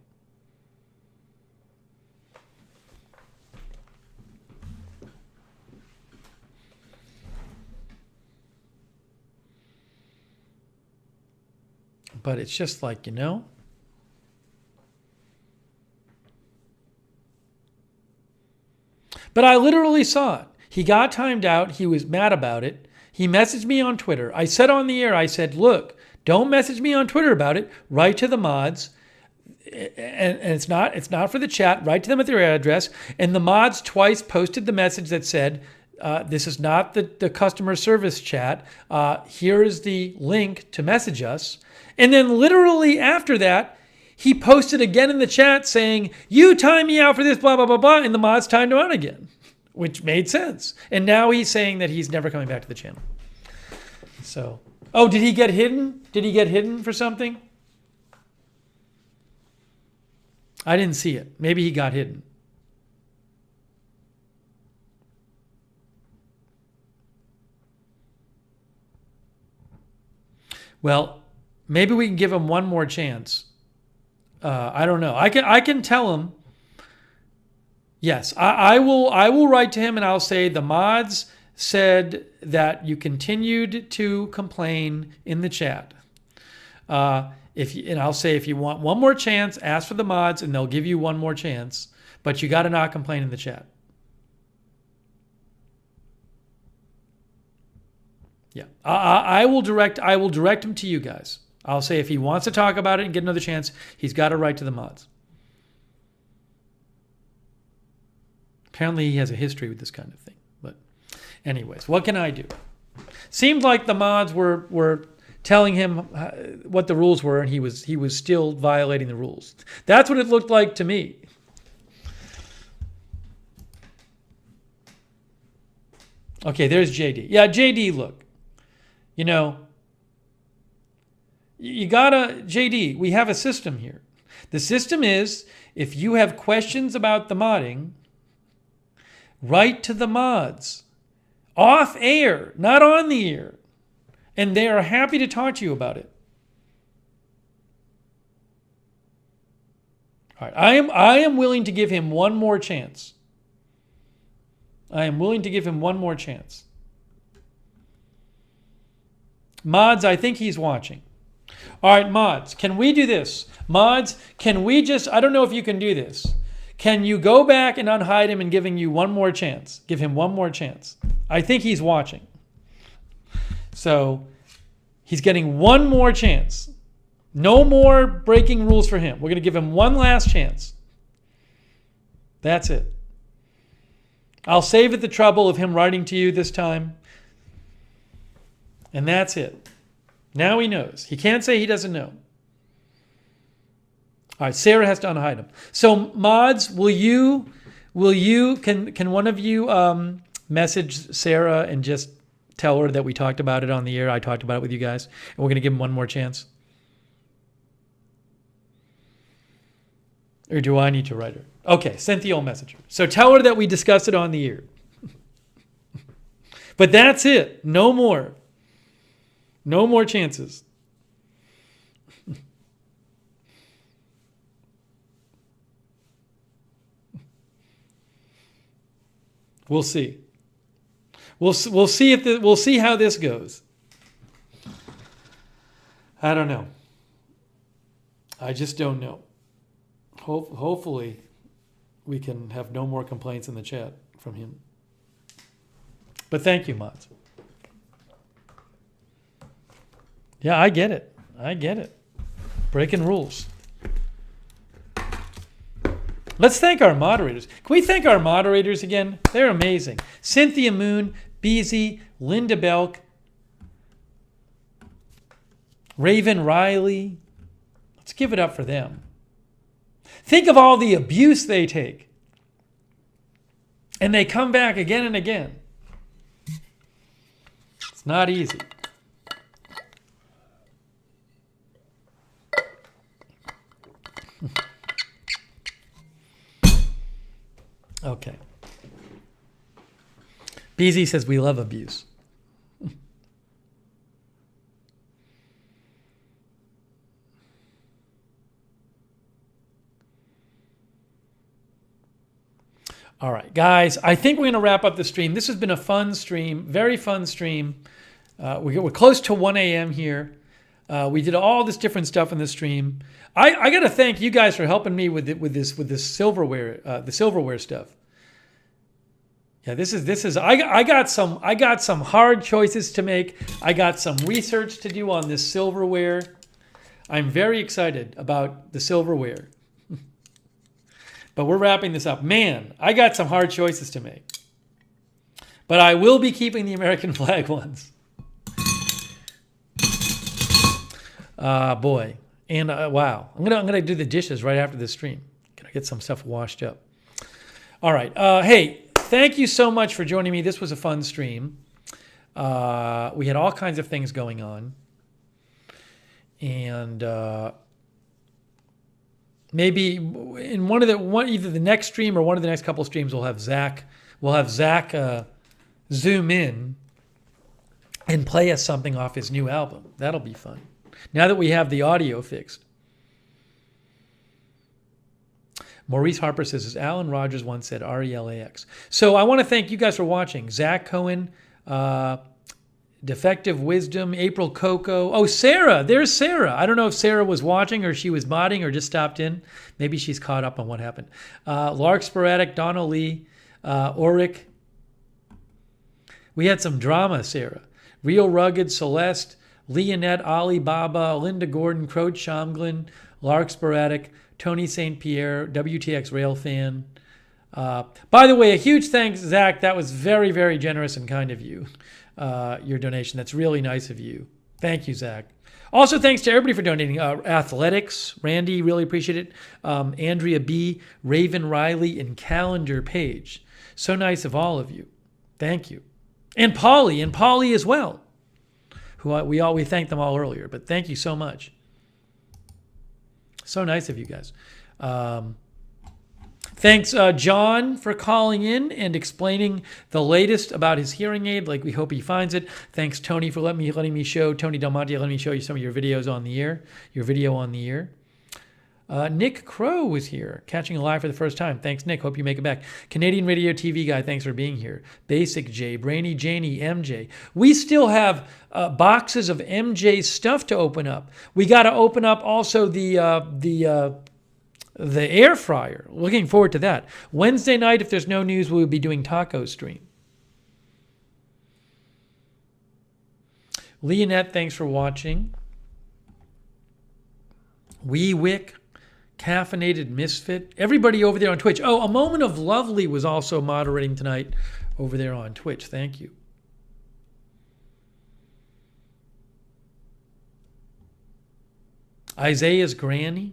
But it's just like, But I literally saw it. He got timed out. He was mad about it. He messaged me on Twitter. I said on the air, I said, look, don't message me on Twitter about it. Write to the mods. And it's not for the chat. Write to them at their address. And the mods twice posted the message that said, this is not the customer service chat. Here is the link to message us. And then literally after that, he posted again in the chat saying, you time me out for this, blah, blah, blah, blah. And the mods timed him out again, which made sense. And now he's saying that he's never coming back to the channel. So, oh, did he get hidden? Did he get hidden for something? I didn't see it. Maybe he got hidden. Well, maybe we can give him one more chance. I don't know. I can tell him. Yes, I will write to him and I'll say the mods said that you continued to complain in the chat. And I'll say if you want one more chance, ask for the mods and they'll give you one more chance. But you got to not complain in the chat. Yeah, I will direct him to you guys. I'll say if he wants to talk about it and get another chance, he's got to write to the mods. Apparently he has a history with this kind of thing. But anyways, what can I do? Seemed like the mods were telling him what the rules were, and he was still violating the rules. That's what it looked like to me. Okay, there's JD. Yeah, JD, look. You gotta, JD, we have a system here. The system is, if you have questions about the modding, write to the mods. Off air, not on the air. And they are happy to talk to you about it. All right, I am willing to give him one more chance. I am willing to give him one more chance. Mods, I think he's watching. All right, mods, can we do this? Mods, can we just, I don't know if you can do this. Can you go back and unhide him and giving you one more chance? Give him one more chance. I think he's watching. So he's getting one more chance. No more breaking rules for him. We're going to give him one last chance. That's it. I'll save it the trouble of him writing to you this time. And that's it. Now he knows. He can't say he doesn't know. All right, Sarah has to unhide him. So mods, can one of you message Sarah and just tell her that we talked about it on the air? I talked about it with you guys, and we're going to give him one more chance. Or do I need to write her? Okay, Cynthia will message her. So tell her that we discussed it on the air. But that's it. No more. No more chances. We'll see. We'll see if we'll see how this goes. I don't know. I just don't know. Hopefully, we can have no more complaints in the chat from him. But thank you, Mods. Yeah, I get it. I get it. Breaking rules. Let's thank our moderators. Can we thank our moderators again? They're amazing. Cynthia Moon, Beezy, Linda Belk, Raven Riley. Let's give it up for them. Think of all the abuse they take. And they come back again and again. It's not easy. Okay. BZ says we love abuse. All right, guys, I think we're going to wrap up the stream. This has been a fun stream, very fun stream. We're close to 1 a.m. here. We did all this different stuff in the stream. I got to thank you guys for helping me with this silverware, the silverware stuff. Yeah, this is. I got some hard choices to make. I got some research to do on this silverware. I'm very excited about the silverware. But we're wrapping this up. Man, I got some hard choices to make. But I will be keeping the American flag ones. Boy. And wow. I'm gonna do the dishes right after this stream. Gonna get some stuff washed up. All right. Hey, thank you so much for joining me. This was a fun stream. We had all kinds of things going on. And maybe in either the next stream or one of the next couple of streams, we'll have Zach zoom in and play us something off his new album. That'll be fun. Now that we have the audio fixed. Maurice Harper says, as Alan Rogers once said, RELAX. So I want to thank you guys for watching. Zach Cohen, Defective Wisdom, April Coco. Oh, Sarah. There's Sarah. I don't know if Sarah was watching or she was modding or just stopped in. Maybe she's caught up on what happened. Lark Sporadic, Donna Lee, Oric. We had some drama, Sarah. Real Rugged, Celeste, Leonette, Alibaba, Linda Gordon, Croach Shamglin, Lark Sporadic, Tony St. Pierre, WTX Railfan. By the way, a huge thanks, Zach. That was very, very generous and kind of you. Your donation. That's really nice of you. Thank you, Zach. Also, thanks to everybody for donating. Athletics, Randy, really appreciate it. Andrea B., Raven Riley, and Calendar Page. So nice of all of you. Thank you. And Polly as well. Who we thanked them all earlier, but thank you so much. So nice of you guys. Thanks, John, for calling in and explaining the latest about his hearing aid. Like, we hope he finds it. Thanks, Tony, for letting me show, Tony Del Monte, letting me show you some of your videos on the air, your video on the air. Nick Crow was here, catching a live for the first time. Thanks, Nick. Hope you make it back. Canadian Radio TV guy, thanks for being here. Basic J, Brainy Janie, MJ. We still have boxes of MJ's stuff to open up. We got to open up also the air fryer. Looking forward to that. Wednesday night, if there's no news, we'll be doing taco stream. Leonette, thanks for watching. Wee Wick, Caffeinated Misfit. Everybody over there on Twitch. Oh, A Moment of Lovely was also moderating tonight over there on Twitch. Thank you. Isaiah's Granny.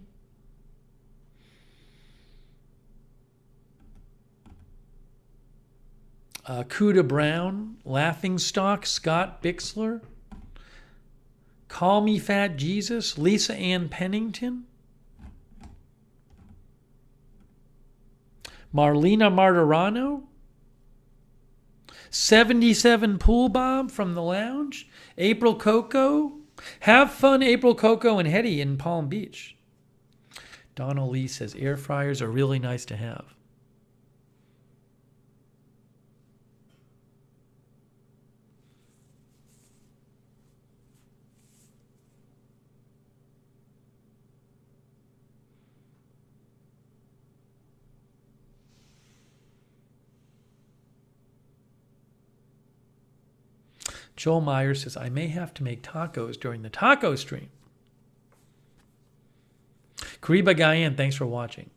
Cuda Brown, Laughingstock, Scott Bixler, Call Me Fat Jesus, Lisa Ann Pennington, Marlena Martirano, 77 Pool Bob from the lounge. April Coco. Have fun, April Coco and Hetty in Palm Beach. Donna Lee says air fryers are really nice to have. Joel Myers says, I may have to make tacos during the taco stream. Kariba Gayan, thanks for watching.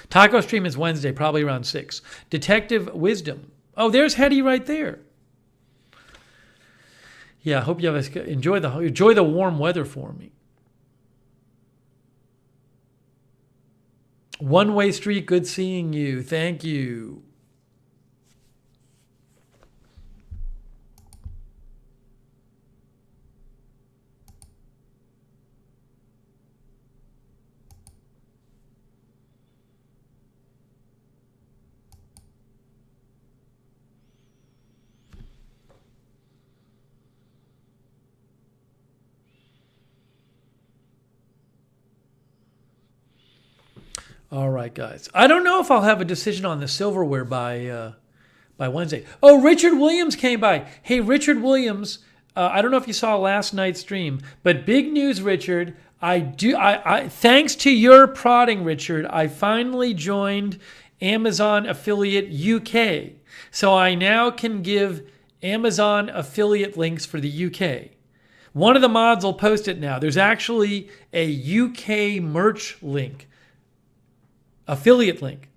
Taco stream is Wednesday, probably around 6. Detective Wisdom. Oh, there's Hetty right there. Yeah, I hope you have enjoy the warm weather for me. One Way Street, good seeing you. Thank you. All right, guys. I don't know if I'll have a decision on the silverware by Wednesday. Oh, Richard Williams came by. Hey, Richard Williams. I don't know if you saw last night's stream, but big news, Richard. I thanks to your prodding, Richard, I finally joined Amazon Affiliate UK. So I now can give Amazon affiliate links for the UK. One of the mods will post it now. There's actually a UK merch link. Affiliate link.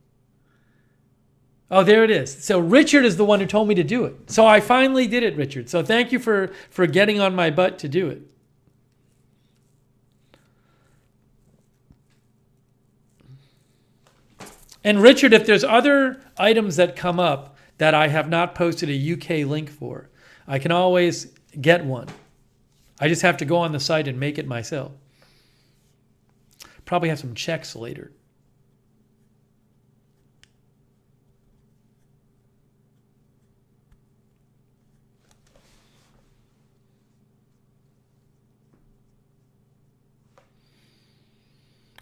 Oh, there it is. So Richard is the one who told me to do it. So I finally did it, Richard. So thank you for getting on my butt to do it. And Richard, if there's other items that come up that I have not posted a UK link for, I can always get one. I just have to go on the site and make it myself. Probably have some checks later.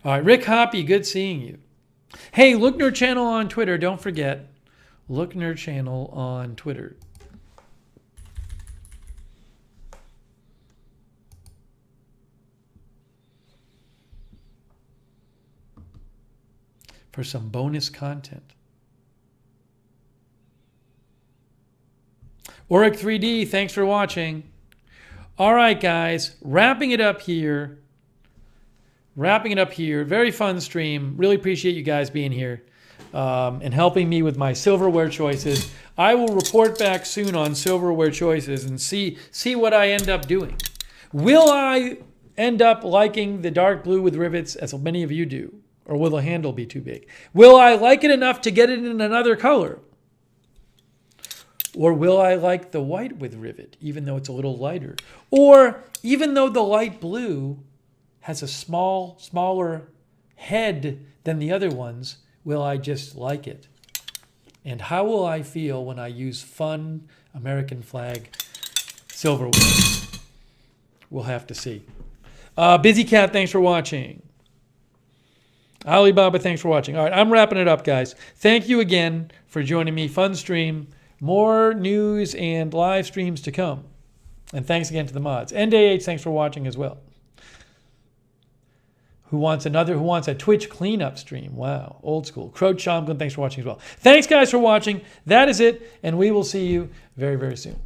All right, Rick Hoppy, good seeing you. Hey, Lookner channel on Twitter. Don't forget, Lookner channel on Twitter. For some bonus content. Oric 3D, thanks for watching. All right, guys, wrapping it up here. Very fun stream. Really appreciate you guys being here and helping me with my silverware choices. I will report back soon on silverware choices and see what I end up doing. Will I end up liking the dark blue with rivets as many of you do? Or will the handle be too big? Will I like it enough to get it in another color? Or will I like the white with rivet, even though it's a little lighter? Or even though the light blue has a smaller head than the other ones, will I just like it? And how will I feel when I use fun American flag silverware? We'll have to see. Busy Cat, thanks for watching. Alibaba, thanks for watching. All right, I'm wrapping it up, guys. Thank you again for joining me. Fun stream. More news and live streams to come. And thanks again to the mods. NDH, thanks for watching as well. Who wants a Twitch cleanup stream? Wow, old school. Crow Chomglin, thanks for watching as well. Thanks, guys, for watching. That is it, and we will see you very, very soon.